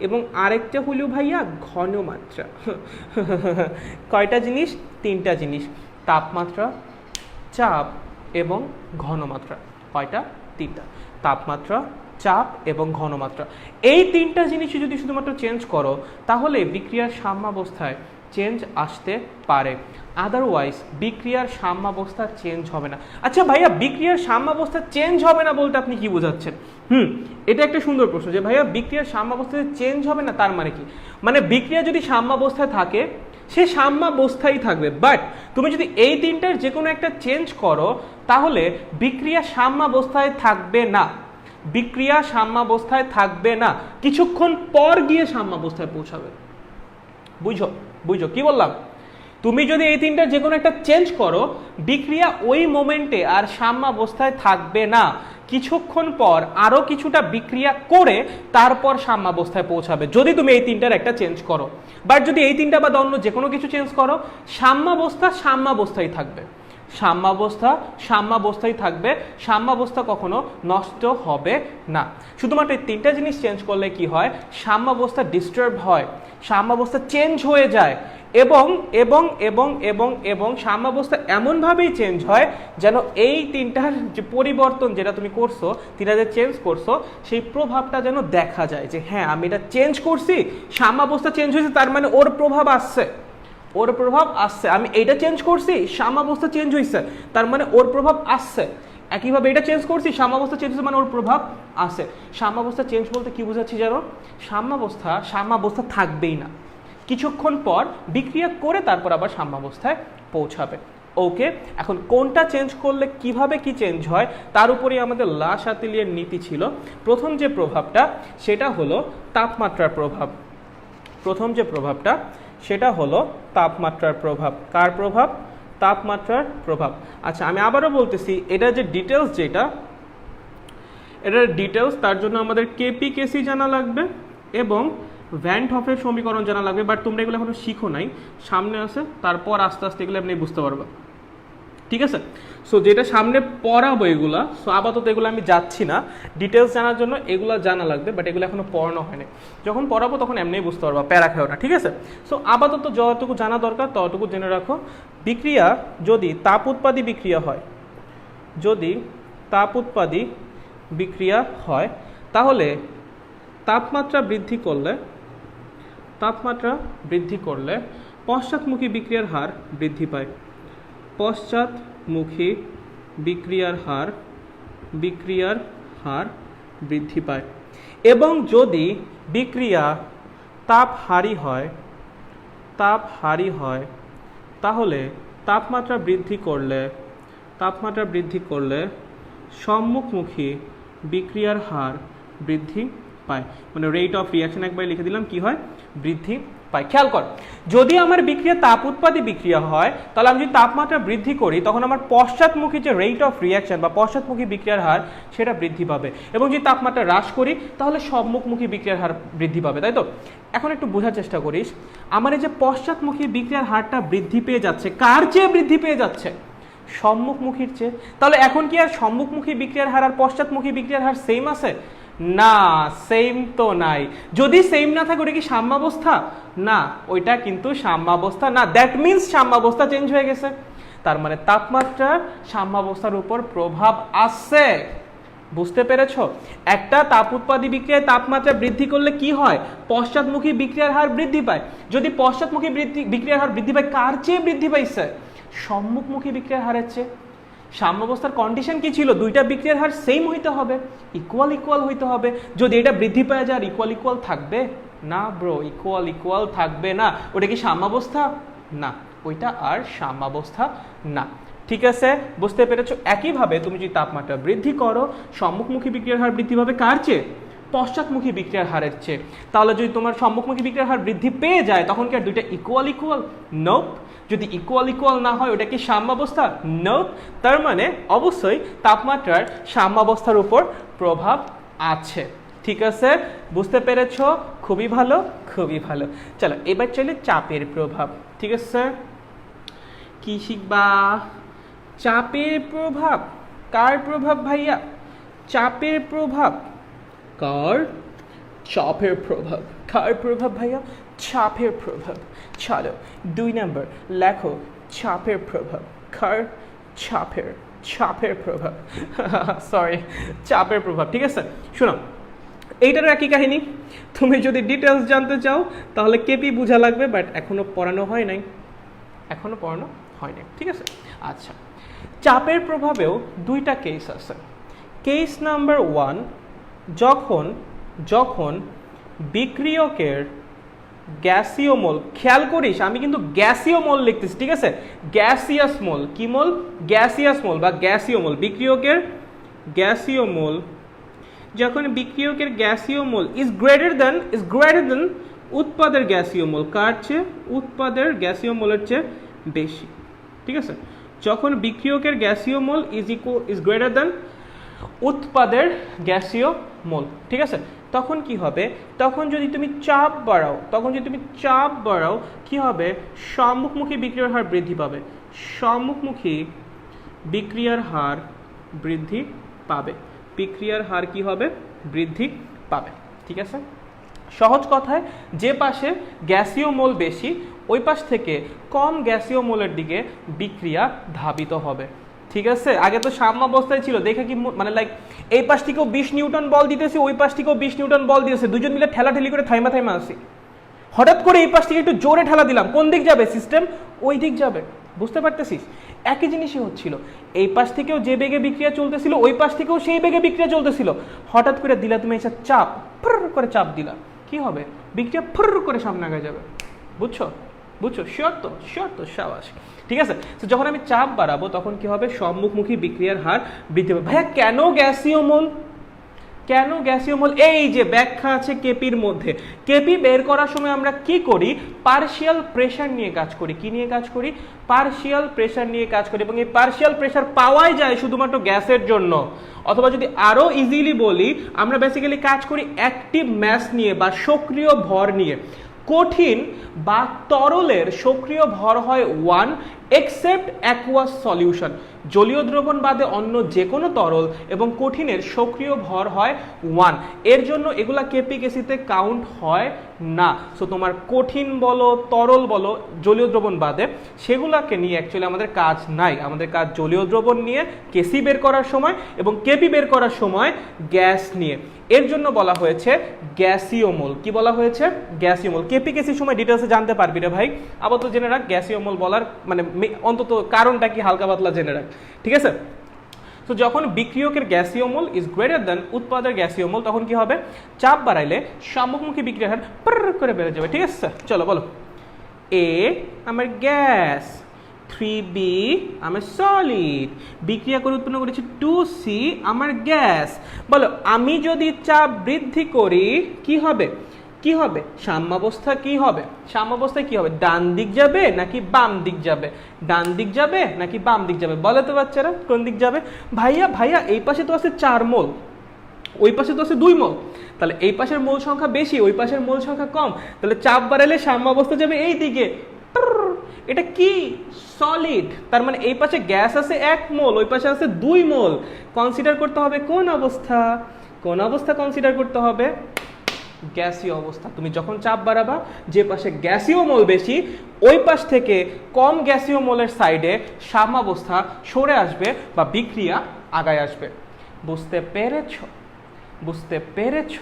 এবং আরেকটা হলো ভাইয়া ঘনমাত্রা। কয়টা জিনিস? 3টা জিনিস, তাপমাত্রা, চাপ এবং ঘনমাত্রা। কয়টা? 3টা। তাপমাত্রা, চাপ এবং ঘনমাত্রা। এই 3টা জিনিসই যদি শুধুমাত্র চেঞ্জ করো তাহলে বিক্রিয়ার সাম্যাবস্থায় চেঞ্জ আসতে পারে, আদারওয়াইজ বিক্রিয়ার সাম্যাবস্থা চেঞ্জ হবে না। আচ্ছা ভাইয়া, বিক্রিয়ার সাম্যাবস্থা চেঞ্জ হবে না বলতে আপনি কি বোঝাচ্ছেন? এটা একটা সুন্দর প্রশ্ন যে ভাইয়া বিক্রিয়ার সাম্যাবস্থা চেঞ্জ হবে না, তার মানে কি? মানে বিক্রিয়া যদি সাম্যাবস্থায় থাকে সে সাম্যাবস্থায় থাকবে, বাট তুমি যদি এই 3টার যে কোনো একটা চেঞ্জ করো তাহলে বিক্রিয়া সাম্যাবস্থায় থাকবে না। বিক্রিয়া সাম্যাবস্থায় থাকবে না, কিছুক্ষণ পর গিয়ে সাম্যাবস্থায় পৌঁছাবে। বুঝো কি বললাম? তুমি যদি এই 3টার যে কোনো একটা চেঞ্জ করো বিক্রিয়া ওই মোমেন্টে আর সাম্যাবস্থায় থাকবে না, কিছুক্ষণ পর আরো কিছুটা বিক্রিয়া করে তারপর সাম্যাবস্থায় পৌঁছাবে যদি তুমি এই 3টার একটা চেঞ্জ করো। বাট যদি এই 3টা বা অন্য যে কোনো কিছু চেঞ্জ করো সাম্যাবস্থায় থাকবে। সাম্যাবস্থায় থাকবে, সাম্যাবস্থা কখনো নষ্ট হবে না। শুধুমাত্র এই 3টা জিনিস চেঞ্জ করলে কি হয়? সাম্যাবস্থা ডিস্টার্ব হয়, সাম্যাবস্থা চেঞ্জ হয়ে যায়, এবং এবং এবং এবং এবং সাম্যাবস্থা এমনভাবেই চেঞ্জ হয় যেন এই 3টার যে পরিবর্তন যেটা তুমি করছো, 3টা যে চেঞ্জ করছো সেই প্রভাবটা যেন দেখা যায় যে হ্যাঁ আমি এটা চেঞ্জ করছি, সাম্যাবস্থা চেঞ্জ হয়েছে, তার মানে ওর প্রভাব আসছে। আমি এইটা চেঞ্জ করছি, সাম্যাবস্থা চেঞ্জ হয়েছে, তার মানে ওর প্রভাব আসছে। একইভাবে এটা চেঞ্জ করছি, সাম্যাবস্থা চেঞ্জ হয়েছে, মানে ওর প্রভাব আসে। সাম্যাবস্থা চেঞ্জ বলতে কি বোঝাচ্ছি জানো? সাম্যাবস্থা থাকবেই না, কিছুক্ষণ পর বিক্রিয়া করে তারপর আবার সাম্যাবস্থায় পৌঁছাবে। ওকে, এখন কোনটা চেঞ্জ করলে কিভাবে কি চেঞ্জ হয় তার উপরেই আমাদের লা শাতেলিয়ার নীতি ছিল। প্রথম যে প্রভাবটা সেটা হলো তাপমাত্রার প্রভাব। প্রথম যে প্রভাবটা সেটা হলো তাপমাত্রার প্রভাব। কার প্রভাব? তাপমাত্রার প্রভাব। আচ্ছা, আমি আবারও বলতেছি, এটা যে ডিটেলস, এটার ডিটেলস, তার জন্য আমাদের কেপি কেসি জানা লাগবে এবং ভ্যান ডফের সমীকরণ জানা লাগবে। বাট তোমরা এগুলো এখনো শিখো নাই, সামনে আছে, তারপর আস্তে আস্তে এগুলো আপনি বুঝতে পারবে। ঠিক আছে, সো যেটা সামনে পড়াবো এগুলা, সো আপাতত এগুলো আমি যাচ্ছি না, ডিটেলস জানার জন্য এগুলো জানা লাগবে, বাট এগুলো এখনো পড়ানো হয়নি। যখন পড়াবো তখন এমনি বুঝতে পারবো, প্যারা খেও না। ঠিক আছে, সো আপাতত যতটুকু জানা দরকার ততটুকু জেনে রাখো। বিক্রিয়া যদি তাপ উৎপাদী বিক্রিয়া হয় তাহলে তাপমাত্রা বৃদ্ধি করলে পশ্চাৎমুখী বিক্রিয়ার হার বৃদ্ধি পায়। পশ্চাৎমুখী বিক্রিয়ার হার বৃদ্ধি পায়। এবং যদি বিক্রিয়া তাপহারী হয় তাহলে তাপমাত্রা বৃদ্ধি করলে সম্মুখমুখী বিক্রিয়ার হার বৃদ্ধি পায়। মানে রেট অফ রিয়াকশন একবার লিখে দিলাম, কি হয়? বৃদ্ধি পাই। খেয়াল কর, যদি আমার বিক্রিয়া তাপ উৎপাদী বিক্রিয়া হয় তাহলে আমি যদি তাপমাত্রা বৃদ্ধি করি তখন আমার পশ্চাৎমুখী যে রেট অফ রিয়াকশন বা পশ্চাৎমুখী বিক্রিয়ার হার সেটা বৃদ্ধি পাবে, এবং যদি তাপমাত্রা হ্রাস করি তাহলে সম্মুখমুখী বিক্রিয়ার হার বৃদ্ধি পাবে, তাই তো? এখন একটু বোঝার চেষ্টা করিস, আমার এই যে পশ্চাৎমুখী বিক্রিয়ার হারটা বৃদ্ধি পেয়ে যাচ্ছে, কার চেয়ে বৃদ্ধি পেয়ে যাচ্ছে? সম্মুখমুখীর চেয়ে। তাহলে এখন কি আর সম্মুখমুখী বিক্রিয়ার হার আর পশ্চাৎমুখী বিক্রিয়ার হার সেম আছে? না, সেম তো নাই। যদি সেম না থাকে ওটা কি সাম্যাবস্থা? না, ওইটা কিন্তু সাম্যাবস্থা না। দ্যাট মিন্স সাম্যাবস্থা চেঞ্জ হয়ে গেছে। তার মানে তাপমাত্রার সাম্যাবস্থার উপর প্রভাব আছে। বুঝতে পেরেছো? একটা তাপ উৎপাদী বিক্রিয়ায় তাপমাত্রা বৃদ্ধি করলে কি হয়? পশ্চাৎমুখী বিক্রিয়ার হার বৃদ্ধি পায়। যদি পশ্চাৎমুখী বিক্রিয়ার হার বৃদ্ধি পায়, কার চেয়ে বৃদ্ধি পাইছে? সম্মুখমুখী বিক্রিয়ার হারের চেয়ে। সাম্যাবস্থার কন্ডিশন কি ছিল? দুইটা বিক্রিয়ার হার সেম হইতে হবে, ইকুয়াল ইকুয়াল হইতে হবে। যদি এটা বৃদ্ধি পায় যায় আর ইকুয়াল ইকুয়াল থাকবে না ব্রো, ইকুয়াল ইকুয়াল থাকবে না। ওটা কি সাম্যাবস্থা? না, ওইটা আর সাম্যাবস্থা না। ঠিক আছে, বুঝতে পেরেছো? একইভাবে তুমি যদি তাপমাত্রা বৃদ্ধি করো, সম্মুখমুখী বিক্রিয়ার হার বৃদ্ধি পাবে কার চেয়ে? পশ্চাৎমুখী বিক্রিয়ার হারের চেয়ে। তাহলে যদি তোমার সম্মুখমুখী বিক্রিয়ার হার বৃদ্ধি পেয়ে যায় তখন কি আর দুইটা ইকুয়াল ইকুয়াল? নোপ। যদি ইকুয়াল ইকুয়াল না হয় ওটা কি সাম্যাবস্থা? নোপ। তার মানে অবশ্যই তাপমাত্রার সাম্যাবস্থার উপর প্রভাব আছে। ঠিক আছে, বুঝতে পেরেছো? খুবই ভালো, খুবই ভালো। চলো এবার চলে চাপের প্রভাব। ঠিক আছে, কি শিখবা? চাপের প্রভাব। কার প্রভাব ভাইয়া? চাপের প্রভাব। কার? চাপের প্রভাব। কার প্রভাব ভাইয়া? চাপের প্রভাব। চলো 2 নম্বর লেখো, চাপের প্রভাব। কার? চাপের। চাপের প্রভাব। সরি, চাপের প্রভাব। ঠিক আছে, শোনো, এইটার একই কাহিনী। তুমি যদি ডিটেলস জানতে চাও তাহলে কেপি বোঝা লাগবে, বাট এখনো পড়ানো হয় নাই, এখনো পড়ানো হয় নাই। ঠিক আছে, আচ্ছা, চাপের প্রভাবেও দুইটা কেস আছে। কেস নাম্বার 1, যখন যখন বিক্রিয়কের গ্যাসীয় মোল, খেয়াল করিস আমি কিন্তু গ্যাসীয় মোল লিখতেছি, ঠিক আছে? গ্যাসিয়াস মোল। কি মোল? গ্যাসিয়াস মোল বা গ্যাসীয় মোল। বিক্রিয়কের গ্যাসীয় মোল, যখন বিক্রিয়কের গ্যাসীয় মোল ইজ গ্রেটার দেন উৎপাদের গ্যাসীয় মোল। কার চেয়ে? উৎপাদের গ্যাসীয় মোলের চেয়ে বেশি। ঠিক আছে, যখন বিক্রিয়কের গ্যাসীয় মোল ইজ গ্রেটার দেন উৎপাদের গ্যাসীয় মোল। ঠিক আছে, তখন কি হবে? তখন যদি তুমি চাপ বাড়াও কি হবে? সম্মুখমুখী বিক্রিয়ার হার বৃদ্ধি পাবে। সম্মুখমুখী বিক্রিয়ার হার বৃদ্ধি পাবে। বিক্রিয়ার হার কি হবে? বৃদ্ধি পাবে। ঠিক আছে, সহজ কথায় যে পাশে গ্যাসীয় মোল বেশি ওই পাশ থেকে কম গ্যাসীয় মোলের দিকে বিক্রিয়া ধাবিত হবে। ঠিক আছে, আগে তো সাম্যাবস্থায় ছিল, দেখে কি মানে লাইক এই পাশ থেকেও 20 নিউটন বল দিতেছি, ওই পাশ থেকেও 20 নিউটন বল দিতেছে, দুজন মিলে ঠেলাঠেলি করে থাইমা আসি। হঠাৎ করে এই পাশ থেকে একটু জোরে ঠেলা দিলাম, কোন দিক যাবে? সিস্টেম ওই দিক যাবে। বুঝতে পারতেছিস? একই জিনিসই হচ্ছিল, এই পাশ থেকেও যে বেগে বিক্রিয়া চলতেছিল ওই পাশ থেকেও সেই বেগে বিক্রিয়া চলতেছিল। হঠাৎ করে দিলা তুমি এসে চাপ, ফুর করে চাপ দিলা, কি হবে? বিক্রিয়া ফুর করে সামনে আগে যাবে। বুঝছো? শিওর তো সাবাস। ঠিক আছে, তো যখন আমি চাপ বাড়াবো তখন কি হবে? সম্মুখমুখী বিক্রিয়ার হার বৃদ্ধি পাবে। ভাইয়া কেন গ্যাসীয় মোল? কেন গ্যাসীয় মোল? এই যে ব্যাখ্যা আছে কেপির মধ্যে। কেপি বের করার সময় আমরা কি করি? পার্শিয়াল প্রেসার নিয়ে কাজ করি। কি নিয়ে কাজ করি? পার্শিয়াল প্রেসার নিয়ে কাজ করি, এবং এই পার্শিয়াল প্রেসার পাওয়াই যায় শুধুমাত্র গ্যাসের জন্য। অথবা যদি আরো ইজিলি বলি, আমরা বেসিক্যালি কাজ করি অ্যাক্টিভ ম্যাস নিয়ে বা সক্রিয় ভর নিয়ে। কঠিন বা তরলের সক্রিয় ভর হয় 1 এক্সেপ্ট অ্যাকুয়াস সলিউশন। জলীয় দ্রবণ বাদে অন্য যে কোনো তরল এবং কঠিনের সক্রিয় ভর হয় 1। এর জন্য এগুলা কেপিকেসিতে কাউন্ট হয় না। সো তোমার কঠিন বলো, তরল বলো, জলীয় দ্রবণ বাদে সেগুলাকে নিয়ে অ্যাকচুয়ালি আমাদের কাজ নাই। আমাদের কাজ জলীয় দ্রবণ নিয়ে কেসি বের করার সময় এবং কেপি বের করার সময় গ্যাস নিয়ে। এর জন্য বলা হয়েছে গ্যাসীয় মোল। কি বলা হয়েছে? গ্যাসীয় মোল। কেপিকেসির সময় ডিটেলসে জানতে পারবি রে ভাই, আপাতত জেনে রাখ গ্যাসীয় মোল বলার মানে অন্তত কারণটা কি হালকা পাতলা জেনে রাখ। ঠিক আছে, তো যখন বিক্রিয়কের গ্যাসীয় মোল ইজ গ্রেটার দেন উৎপাদের গ্যাসীয় মোল তখন কি হবে? চাপ বাড়াইলে সম্মুখমুখী বিক্রিয়ার হার পর করে বেড়ে যাবে। ঠিক আছে, চলো বলো। এ আমার গ্যাস, 3B আমার সলিড, বিক্রিয়া করে উৎপন্ন করেছি 2C আমার গ্যাস। বলো আমি যদি চাপ বৃদ্ধি করি কি হবে? কি হবে সাম্যাবস্থা, কি হবে সাম্যাবস্থায় কি হবে, ডান দিক যাবে নাকি বাম দিক যাবে, ডান দিক যাবে নাকি বাম দিক যাবে, বলে তো বাচ্চারা কোন দিক যাবে? ভাইয়া ভাইয়া এই পাশে তো আছে 4 মোল, ওই পাশে তো আছে 2 মোল, তাহলে এই পাশের মোল সংখ্যা বেশি, ওই পাশের মোল সংখ্যা কম, তাহলে চাপ বাড়ালে সাম্যাবস্থা যাবে এই দিকে। এটা কি সলিড, তার মানে এই পাশে গ্যাস আছে 1 মোল, ওই পাশে আছে 2 মোল। কনসিডার করতে হবে কোন অবস্থা, কোন অবস্থা কনসিডার করতে হবে? গ্যাসীয় অবস্থা। তুমি যখন চাপ বাড়াবা, যে পাশে গ্যাসীয় মোল বেশি ওই পাশ থেকে কম গ্যাসীয় মোলের সাইডে সাম্যাবস্থা সরে আসবে বা বিক্রিয়া আগায় আসবে। বুঝতে পেরেছ? বুঝতে পেরেছ?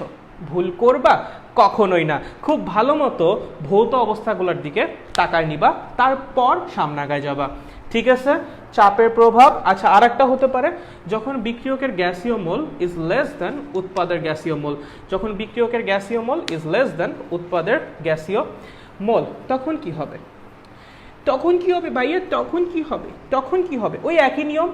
ভুল করবা কখনোই না। খুব ভালো মতো ভৌত অবস্থাগুলোর দিকে তাকায় নিবা, তারপর সামনে আগায় যাবা। ঠিক আছে? চাপের প্রভাব। আচ্ছা, আর একটা হতে পারে যখন বিক্রিয়কের গ্যাসীয় মোল ইজ লেস দেন উৎপাদের গ্যাসীয় মোল, যখন বিক্রিয়কের গ্যাসীয় মোল ইজ লেস দেন উৎপাদের গ্যাসীয় মোল, তখন কি হবে? তখন কি হবে ভাইয়া? তখন কি হবে? তখন কি হবে? ওই একই নিয়ম,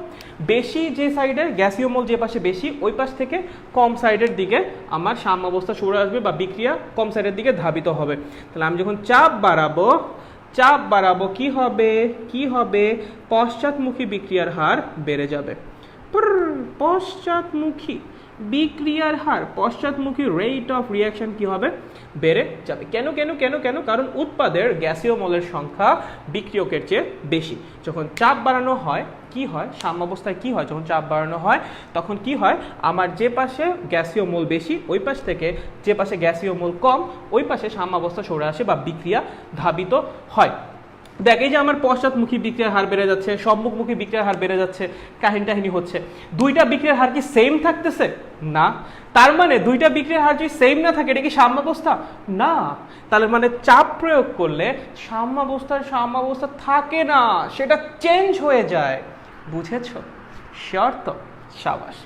বেশি যে সাইডের গ্যাসীয় মোল যে পাশে বেশি ওই পাশ থেকে কম সাইডের দিকে আমার সাম্যাবস্থা সরে আসবে বা বিক্রিয়া কম সাইডের দিকে ধাবিত হবে। তাহলে আমি যখন চাপ বাড়াবো কি হবে? কি হবে? পশ্চাৎমুখী বিক্রিয়ার হার বেড়ে যাবে। পশ্চাৎমুখী বিক্রিয়ার হার, পশ্চাৎমুখী রেট অফ রিয়াকশন কি হবে? বেড়ে যাবে। কেন কেন কেন কেন? কারণ উৎপাদের গ্যাসীয় মোলের সংখ্যা বিক্রিয়কের চেয়ে বেশি। যখন চাপ বাড়ানো হয় কি হয়? সাম্যাবস্থায় কি হয়? যখন চাপ বাড়ানো হয় তখন কি হয়? আমার যে পাশে গ্যাসীয় মোল বেশি ওই পাশ থেকে যে পাশে গ্যাসীয় মোল কম ওই পাশে সাম্যাবস্থা সরে আসে বা বিক্রিয়া ধাবিত হয়। দেখ, এই যে আমার পশ্চাৎমুখী বিক্রিয়ার হার বেড়ে যাচ্ছে, সম্মুখমুখী বিক্রিয়ার হার বেড়ে যাচ্ছে, কাহিনী হচ্ছে। দুইটা বিক্রিয়ার হার কি সেম থাকতেছে? না। তার মানে দুইটা বিক্রিয়ার হার যদি সেম না থাকে এটা কি সাম্যাবস্থা? না। তাহলে মানে চাপ প্রয়োগ করলে সাম্যাবস্থা থাকে না, সেটা চেঞ্জ হয়ে যায়। বুঝেছ? শিওর তো? সাবাস।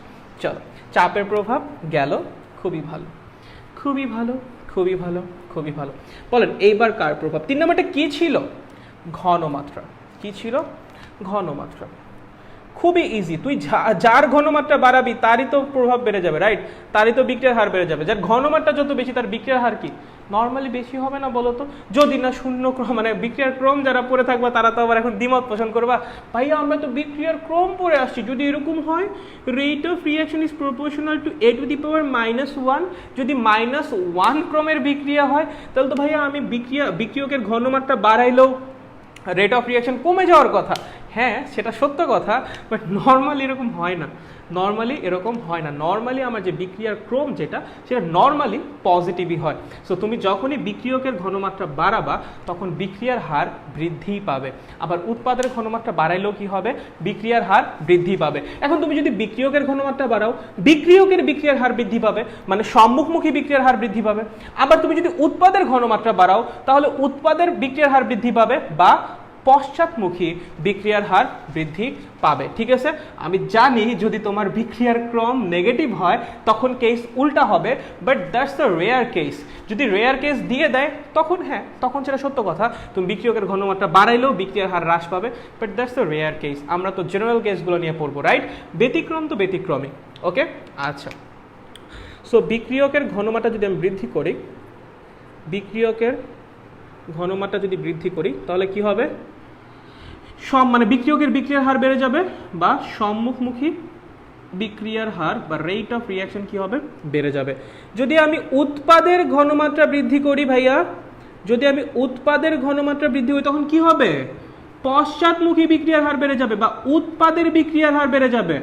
চলো, চাপের প্রভাব গেল। খুবই ভালো, খুবই ভালো, খুবই ভালো, খুবই ভালো। বলেন এইবার কার প্রভাব? 3 নম্বরটা কি ছিল? ঘনমাত্রা। কি ছিল? ঘনমাত্রা। খুবই ইজি, তুই যার ঘনমাত্রা বাড়াবি তারই তো প্রভাব বেড়ে যাবে, রাইট? তারই তো বিক্রিয়ার হার বেড়ে যাবে। যার ঘনমাত্রা যত বেশি তার বিক্রিয়ার হার কি নর্মালি বেশি হবে না বলো তো? যদি না শূন্য ক্রম, মানে বিক্রিয়ার ক্রম যারা পড়ে থাকবা তারা তো আবার এখন দ্বিমত পোষণ করবা, ভাইয়া আমরা তো বিক্রিয়ার ক্রম পড়ে আসছি, যদি এরকম হয় rate of reaction is proportional to a⁻⁻1, যদি -1 ক্রমের বিক্রিয়া হয় তাহলে তো ভাইয়া আমি বিক্রিয়কের ঘনমাত্রা বাড়াইলেও রেট অফ রিয়াকশন কমে যাওয়ার কথা। হ্যাঁ, সেটা সত্য কথা, বাট নর্মালি এরকম হয় না। নর্মালি আমার যে বিক্রিয়ার ক্রম সেটা নর্মালি পজিটিভই হয়। সো তুমি যখনই বিক্রিয়কের ঘনমাত্রা বাড়াবা তখন বিক্রিয়ার হার বৃদ্ধি পাবে। আবার উৎপাদের ঘনমাত্রা বাড়াইলেও কি হবে? বিক্রিয়ার হার বৃদ্ধি পাবে। এখন তুমি যদি বিক্রিয়কের ঘনমাত্রা বাড়াও, বিক্রিয়ার হার বৃদ্ধি পাবে, মানে সম্মুখমুখী বিক্রিয়ার হার বৃদ্ধি পাবে। আবার তুমি যদি উৎপাদের ঘনমাত্রা বাড়াও তাহলে উৎপাদের বিক্রিয়ার হার বৃদ্ধি পাবে বা পশ্চাৎমুখী বিক্রিয়ার হার বৃদ্ধি পাবে। ঠিক আছে? আমি জানি যদি তোমার বিক্রিয়ার ক্রম নেগেটিভ হয় তখন কেস উল্টা হবে, but that's the rare case. যদি রেয়ার কেস দিয়ে দেয় তখন হ্যাঁ, তখন সেটা সত্য কথা, তুমি বিক্রিয়কের ঘনমাত্রা বাড়াইলেও বিক্রিয়ার হার হ্রাস পাবে, but that's the rare case. আমরা তো জেনারেল কেসগুলো নিয়ে পড়বো, রাইট? ব্যতিক্রম তো ব্যতিক্রমই। ওকে, আচ্ছা। সো বিক্রিয়কের ঘনমাত্রা যদি আমি বৃদ্ধি করি, তাহলে কি হবে? মানে বিক্রিয়কের বিক্রিয়ার হার বেড়ে যাবে বা সম্মুখমুখী বিক্রিয়ার হার বা রেট অফ রিয়াকশন কি হবে? বেড়ে যাবে। যদি আমি উৎপাদের ঘনমাত্রা বৃদ্ধি করি ভাইয়া, তখন কি হবে? পশ্চাৎমুখী বিক্রিয়ার হার বেড়ে যাবে বা উৎপাদের বিক্রিয়ার হার বেড়ে যাবে,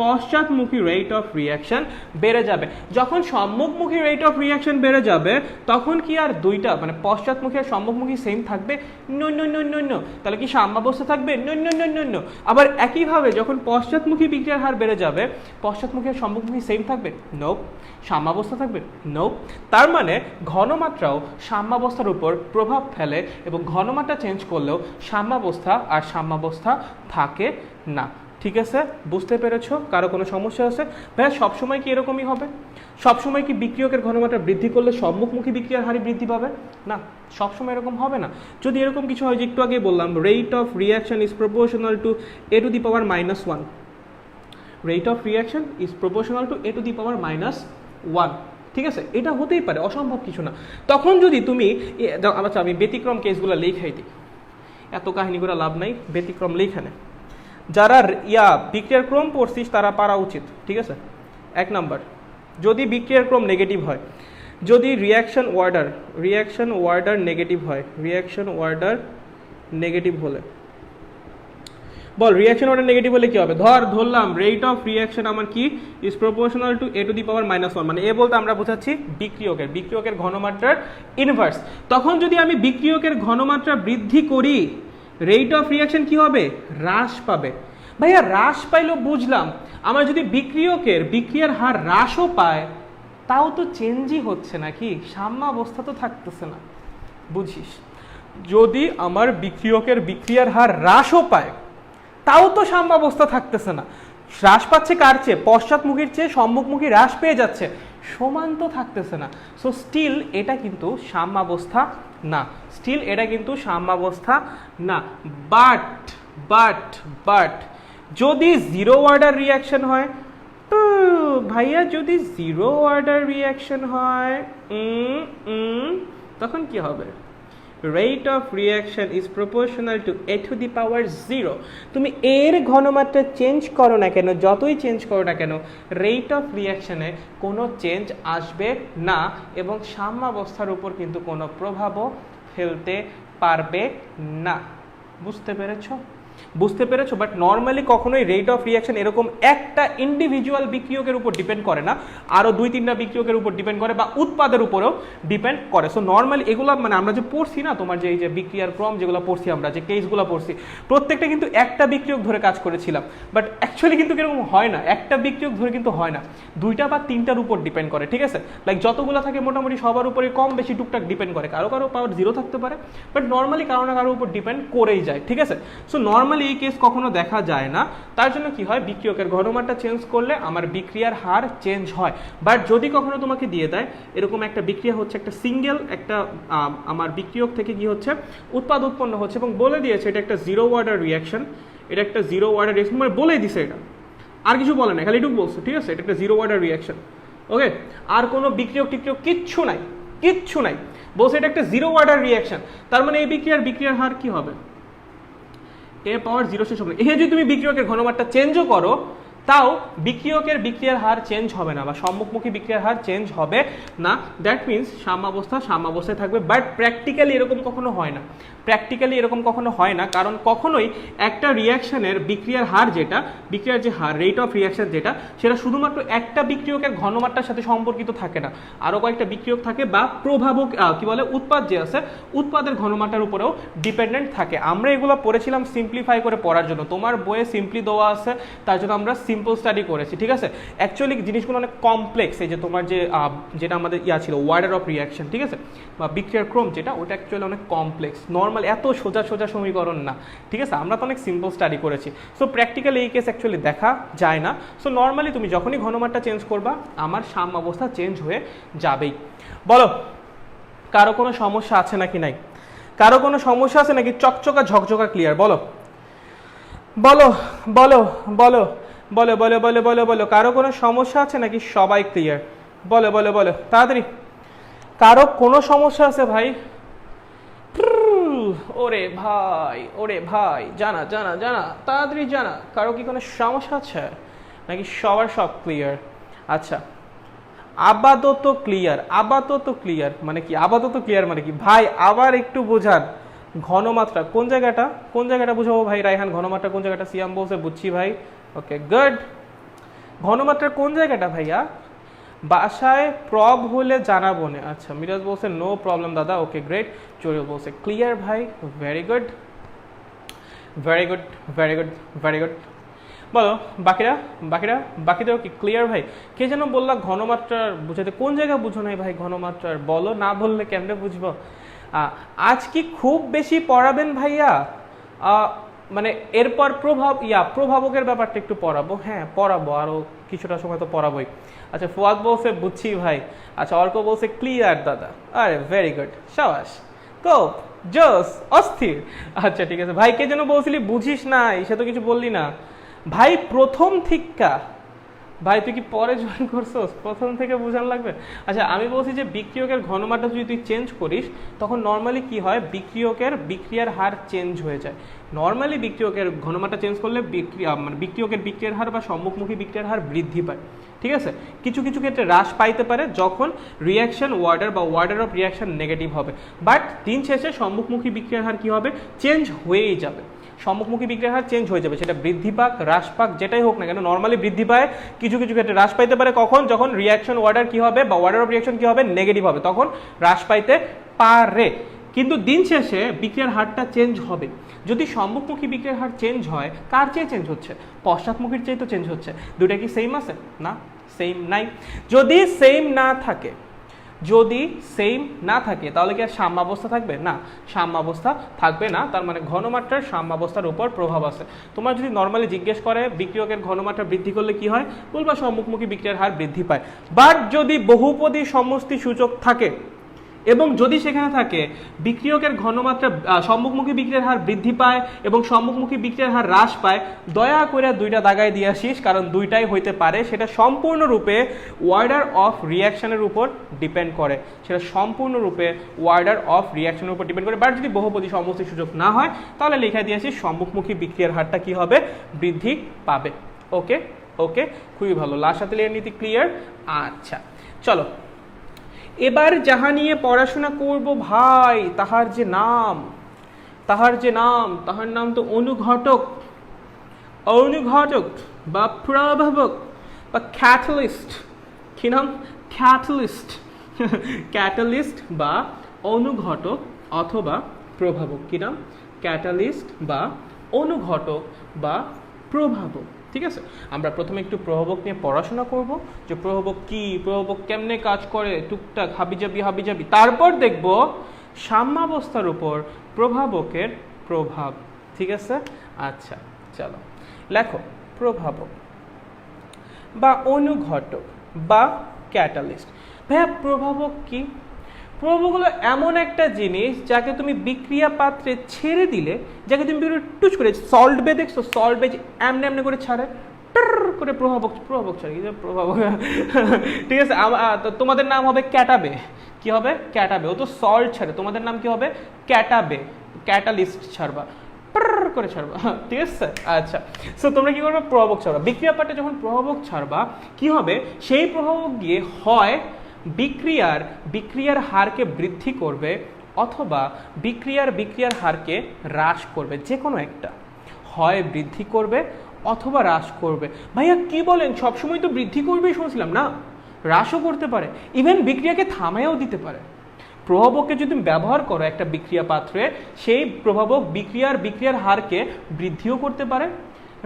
পশ্চাৎমুখী রেট অফ রিয়াকশন বেড়ে যাবে। যখন সম্মুখমুখী রেট অফ রিয়াকশন বেড়ে যাবে তখন কি আর দুইটা মানে পশ্চাৎমুখী আর সম্মুখমুখী সেম থাকবে? নো। তাহলে কি সাম্যাবস্থা থাকবে? নো। আবার একইভাবে যখন পশ্চাৎমুখী বিক্রিয়ার হার বেড়ে যাবে পশ্চাৎমুখী আর সম্মুখমুখী সেম থাকবে? নো। সাম্যাবস্থা থাকবে? নো। তার মানে ঘনমাত্রাও সাম্যাবস্থার উপর প্রভাব ফেলে এবং ঘনমাত্রা চেঞ্জ করলেও সাম্যাবস্থা থাকে না। ঠিক আছে? বুঝতে পেরেছো? কারো কোনো সমস্যা আছে? ভাইয়া সবসময় কি এরকমই হবে? সবসময় কি বিক্রিয়কের ঘনমাত্রা বৃদ্ধি করলে সম্মুখমুখী বিক্রিয়ার হারই বৃদ্ধি পাবে? না, সবসময় এরকম হবে না। যদি এরকম কিছু হয়, যে একটু আগে বললাম rate of reaction is proportional to a⁻⁻1, rate of reaction is proportional to a⁻⁻1, ঠিক আছে, এটা হতেই পারে, অসম্ভব কিছু না। তখন যদি তুমি আচ্ছা আমি ব্যতিক্রম কেসগুলো লেখাই দিই, এত কাহিনী করে লাভ নাই, ব্যতিক্রম লেখানে যারা বিক্রিয়ার ক্রম পড়ছিস তারা পারা উচিত। ঠিক আছে, 1 নাম্বার, যদি বিক্রিয়ার ক্রম নেগেটিভ হয়, যদি রিয়াকশন ওয়ার্ডার নেগেটিভ হয়, রিয়াকশন ওয়ার্ডার নেগেটিভ হলে, বল রিয়াকশন অর্ডার নেগেটিভ হলে কি হবে? ধরলাম রেট অফ রিয়াকশন আমার কি ইজ প্রপোর্শনাল টু a⁻⁻1, মানে এ বলতে আমরা বোঝাচ্ছি বিক্রিয়কের ঘনমাত্রার ইনভার্স। তখন যদি আমি বিক্রিয়কের ঘনমাত্রা বৃদ্ধি করি, রেট অফ রিয়াকশন কি হবে? হ্রাস পাবে। ভাইয়া হ্রাস পাইলো বুঝলাম, আমার যদি বিক্রিয়ার হার হ্রাসও পায় তাও তো চেঞ্জই হচ্ছে নাকি, সাম্যাবস্থা তো থাকতেছে না। বুঝিস, যদি আমার বিক্রিয়ার হার হ্রাসও পায় তাও তো সাম্যাবস্থা থাকতেছে না। হ্রাস পাচ্ছে কার চেয়ে? পশ্চাৎমুখীর চেয়ে সম্মুখমুখী হ্রাস পেয়ে যাচ্ছে, সমান তো থাকতেছে না। সো স্টিল এটা কিন্তু সাম্যাবস্থা না, বাট যদি জিরো অর্ডার রিয়াকশন হয়, ভাইয়া যদি জিরো অর্ডার রিয়াকশন হয় তখন কি হবে? rate of reaction is proportional to a⁻0। তুমি এর ঘনমাত্রা চেঞ্জ করো না কেন, যতই চেঞ্জ করো না কেন, রেট অফ রিয়াকশনে কোনো চেঞ্জ আসবে না এবং সাম্যাবস্থার উপর কিন্তু কোনো প্রভাবও ফেলতে পারবে না। বুঝতে পেরেছো? বাট নর্মালি কখনোই রেট অফ রিয়াকশন এরকম একটা ইন্ডিভিজুয়াল বিক্রিয়কের উপর ডিপেন্ড করে না, আরো 2-3টা বিক্রিয়কের উপর ডিপেন্ড করে বা উৎপাদের উপরেও ডিপেন্ড করে। সো নর্মালি এগুলো মানে আমরা যে পড়ছি না, তোমার যে এই যে বিক্রিয়ার ক্রম যেগুলো পড়ছি, আমরা যে কেসগুলো পড়ছি, প্রত্যেকটা কিন্তু একটা বিক্রিয়ক ধরে কাজ করেছিলাম, বাট অ্যাকচুয়ালি কিন্তু এরকম হয় না, একটা বিক্রিয়ক ধরে কিন্তু হয় না, 2টা বা 3টার উপর ডিপেন্ড করে। ঠিক আছে, লাইক যতগুলো থাকে মোটামুটি সবার উপরে কম বেশি টুকটাক ডিপেন্ড করে, কারো পাওয়ার 0 থাকতে পারে, বাট নর্মালি কারো না কারোর উপর ডিপেন্ড করেই যায়। ঠিক আছে, সো নর্মালি এই কেস কখনো দেখা যায় না। তার জন্য কি হয়, বিক্রিয়কের ঘনমাত্রা চেঞ্জ করলে আমার বিক্রিয়ার হার চেঞ্জ হয়। বাট যদি কখনো তোমাকে দিয়ে দেয় এরকম একটা বিক্রিয়া হচ্ছে, একটা সিঙ্গেল একটা আমার বিক্রিয়ক থেকে কি হচ্ছে, উৎপাদ উৎপন্ন হচ্ছে এবং বলে দিয়েছে এটা একটা জিরো অর্ডার রিয়াকশন, মানে বলেই দিছে, এটা আর কিছু বলে না, খালি এটুকু বলছো। ঠিক আছে, এটা একটা জিরো অর্ডার রিয়াকশন, ওকে, আর কোনো বিক্রিয়ক কিচ্ছু নাই, বলছে এটা একটা জিরো অর্ডার রিয়াকশন। তার মানে এই বিক্রিয়ার হার কি হবে? a⁻0 শেষ হবে। এই যদি তুমি বিক্রিয়কের ঘনমাত্রা চেঞ্জও করো তাও বিক্রিয়ার হার চেঞ্জ হবে না বা সম্মুখমুখী বিক্রিয়ার হার চেঞ্জ হবে না। দ্যাট মিনস সাম্যাবস্থায় থাকবে। বাট প্র্যাকটিক্যালি এরকম কখনো হয় না, কারণ কখনোই একটা রিয়াকশনের বিক্রিয়ার যে হার রেট অফ রিয়াকশন যেটা, সেটা শুধুমাত্র একটা বিক্রিয়কের ঘনমাত্রার সাথে সম্পর্কিত থাকে না, আরও কয়েকটা বিক্রিয়ক থাকে বা প্রভাবক উৎপাদ যে আছে, উৎপাদের ঘনমাত্রার উপরেও ডিপেন্ডেন্ট থাকে। আমরা এগুলো পড়েছিলাম সিম্পলিফাই করে পড়ার জন্য, তোমার বইয়ে সিম্পলি দেওয়া আছে, তার জন্য আমরা সিম্পল স্টাডি করেছি। ঠিক আছে, অ্যাকচুয়ালি জিনিসগুলো অনেক কমপ্লেক্স। এই যে তোমার যেটা আমাদের ছিল ওয়ার্ডার অফ রিয়াকশন, ঠিক আছে, বা বিক্রিয়ার ক্রম যেটা, ওটা অ্যাকচুয়ালি অনেক কমপ্লেক্স, নর্মাল এত সোজা সমীকরণ না। ঠিক আছে, আমরা তো অনেক সিম্পল স্টাডি করেছি। সো প্র্যাকটিক্যালি এই কেস অ্যাকচুয়ালি দেখা যায় না। সো নর্মালি তুমি যখনই ঘনমাত্রা চেঞ্জ করবা আমার সাম্যাবস্থা চেঞ্জ হয়ে যাবেই। বলো কারো কোনো সমস্যা আছে নাকি নাই? কারো কোনো সমস্যা আছে নাকি? চকচকা ঝকঝকা ক্লিয়ার? বলো কারো কোনো সমস্যা আছে নাকি? সবাই ক্লিয়ার? বলো তাড়াতাড়ি, কারো কোনো সমস্যা আছে ভাই? ওরে ভাই জানা তাড়াতাড়ি জানা, কারো কি কোনো সমস্যা আছে নাকি সবার সব ক্লিয়ার? আচ্ছা, আপাতত ক্লিয়ার মানে কি? ভাই আবার একটু বোঝান, ঘনমাত্রা কোন জায়গাটা বুঝাবো ভাই? রায়হান ঘনমাত্রা কোন জায়গাটা? সিয়াম বলছে বুঝছি ভাই, ওকে গুড। ঘনমাত্রা কোন জায়গাটা ভাইয়া? বাসায় প্রব হলে জানাবো না। আচ্ছা, মিরাজ বলছে নো প্রবলেম দাদা, ওকে গ্রেট। চোরিও বলছে ক্লিয়ার ভাই, ভেরি গুড। বলো বাকিদেরও কি ক্লিয়ার ভাই? কে যেন বললা ঘনমাত্রার বুঝাতে, কোন জায়গা বুঝো নাই ভাই ঘনমাত্রার? বলো, না বললে কেমনে বুঝবো? আজ কি খুব বেশি পড়াবেন ভাইয়া? মানে এরপর প্রভাবকের ব্যাপারটা একটু পড়াবো। হ্যাঁ পড়াবো, আরো কিছুটা সময় তো পড়াবোই। আচ্ছা, ফুয়াদ বলছে বুঝছি ভাই। আচ্ছা, অর্ক বলছে ক্লিয়ার দাদা। আরে ভেরি গুড, সাবাস, কোপ, জোস, অস্থির। আচ্ছা ঠিক আছে ভাই। কে যেন বলছিলি বুঝিস নাই, সে তো কিছু বললি না ভাই। প্রথম থিক্কা ভাই তুই কি পরে জয়েন করছোস, প্রথম থেকে বোঝানো লাগবে? আচ্ছা আমি বলছি যে বিক্রিয়কের ঘনমাত্রা যদি তুই চেঞ্জ করিস তখন নর্মালি কি হয়, বিক্রিয়ার হার চেঞ্জ হয়ে যায়। নর্মালি বিক্রিয়কের ঘনমাত্রা চেঞ্জ করলে মানে বিক্রিয়কের বিক্রিয়ার হার বা সম্মুখমুখী বিক্রিয়ার হার বৃদ্ধি পায়, ঠিক আছে। কিছু কিছু ক্ষেত্রে হ্রাস পাইতে পারে যখন reaction order of reaction negative হবে, বাট দিন শেষে সম্মুখমুখী বিক্রিয়ার হার কি হবে, চেঞ্জ হয়েই যাবে। সম্মুখমুখী বিক্রিয়ার হার চেঞ্জ হয়ে যাবে, সেটা বৃদ্ধি পাক হ্রাস পাক যেটাই হোক না কেন। নর্মালি বৃদ্ধি পায়, কিছু কিছু ক্ষেত্রে হ্রাস পাইতে পারে, কখন, যখন রিয়াকশন ওয়ার্ডার কি হবে বা ওয়ার্ডার অফ রিয়াকশন কি হবে, নেগেটিভ হবে, তখন হ্রাস পাইতে পারে। কিন্তু দিন শেষে বিক্রিয়ার হারটা চেঞ্জ হবে। যদি সম্মুখমুখী বিক্রিয়ার হার চেঞ্জ হয়, কার চেয়ে চেঞ্জ হচ্ছে, পশ্চাৎমুখীর চেয়ে তো চেঞ্জ হচ্ছে। দুইটা কি সেম আছে? না, সেম নাই। যদি সেম না থাকে তাহলে কি আর সাম্যাবস্থা থাকবে? না, সাম্যাবস্থা থাকবে না। তার মানে ঘনমাত্রার সাম্যাবস্থার উপর প্রভাব আছে। তোমার যদি নর্মালি জিজ্ঞেস করে বিক্রিয়কের ঘনমাত্রা বৃদ্ধি করলে কি হয়, বলবা সম্মুখমুখী বিক্রিয়ার হার বৃদ্ধি পায়। বাট যদি বহুপদী সমষ্টি সূচক থাকে এবং যদি সেখানে থাকে বিক্রিয়কের ঘনমাত্রা সম্মুখমুখী বিক্রিয়ার হার বৃদ্ধি পায় এবং সম্মুখমুখী বিক্রিয়ার হার হ্রাস পায়, দয়া করে দুইটা দাগায় দিয়ে আসিস, কারণ দুইটাই হইতে পারে। সেটা সম্পূর্ণরূপে ওয়ার্ডার অফ রিয়াকশনের উপর ডিপেন্ড করে, বাট যদি বহুপদী সমষ্টি সূচক না হয় তাহলে লেখায় দিয়ে আসিস সম্মুখমুখী বিক্রিয়ার হারটা কি হবে, বৃদ্ধি পাবে। ওকে ওকে, খুবই ভালো। লাস্ট সাথে নীতি ক্লিয়ার? আচ্ছা চলো, এবার যাহা নিয়ে পড়াশোনা করব ভাই, তাহার নাম তো অনুঘটক বা প্রভাবক বা ক্যাটালিস্ট। কি নাম? ক্যাটালিস্ট বা অনুঘটক অথবা প্রভাবক। কি নাম? ক্যাটালিস্ট বা অনুঘটক বা প্রভাবক। ঠিক আছে, আমরা প্রথমে একটু প্রভাবক নিয়ে পড়াশোনা করব, যে প্রভাবক কি, প্রভাবক কেমনে কাজ করে, টুকটাক হাবিজাবি। তারপর দেখব সাম্যাবস্থার উপর প্রভাবকের প্রভাব। ঠিক আছে, আচ্ছা চলো লেখো। প্রভাবক বা অনুঘটক বা ক্যাটালিস্ট। ভাইয়া প্রভাবক কি? প্রভাবক হলো এমন একটা জিনিস যাকে তুমি বিক্রিয়া পাত্রে ছেড়ে দিলে, যাকে তুমি টুচ করে সল্ট বে দেখছো, সল্ট বে এমনি করে ছাড়ে করে প্রভাবক ছাড়ে, প্রভাবক। ঠিক আছে, তোমাদের নাম হবে ক্যাটাবে। কি হবে? ক্যাটাবে। ও তো সল্ট ছাড়ে, তোমাদের নাম কি হবে? ক্যাটাবে। ক্যাটালিস্ট ছাড়বা, করে ছাড়বা। ঠিক আছে, আচ্ছা। সো তোমরা কি করবে? প্রভাবক ছাড়বা। বিক্রিয়া পাত্রে যখন প্রভাবক ছাড়বা কি হবে, সেই প্রভাবক গিয়ে হয় বিক্রিয়ার হারকে বৃদ্ধি করবে অথবা বিক্রিয়ার হারকে হ্রাস করবে। যে কোনো একটা, হয় বৃদ্ধি করবে অথবা হ্রাস করবে। ভাইয়া কি বলেন, সবসময় তো বৃদ্ধি করবেই শুনছিলাম। না, হ্রাসও করতে পারে, ইভেন বিক্রিয়াকে থামাইও দিতে পারে। প্রভাবককে যদি তুমি ব্যবহার করো একটা বিক্রিয়া পাত্রে, সেই প্রভাবক বিক্রিয়ার হারকে বৃদ্ধিও করতে পারে,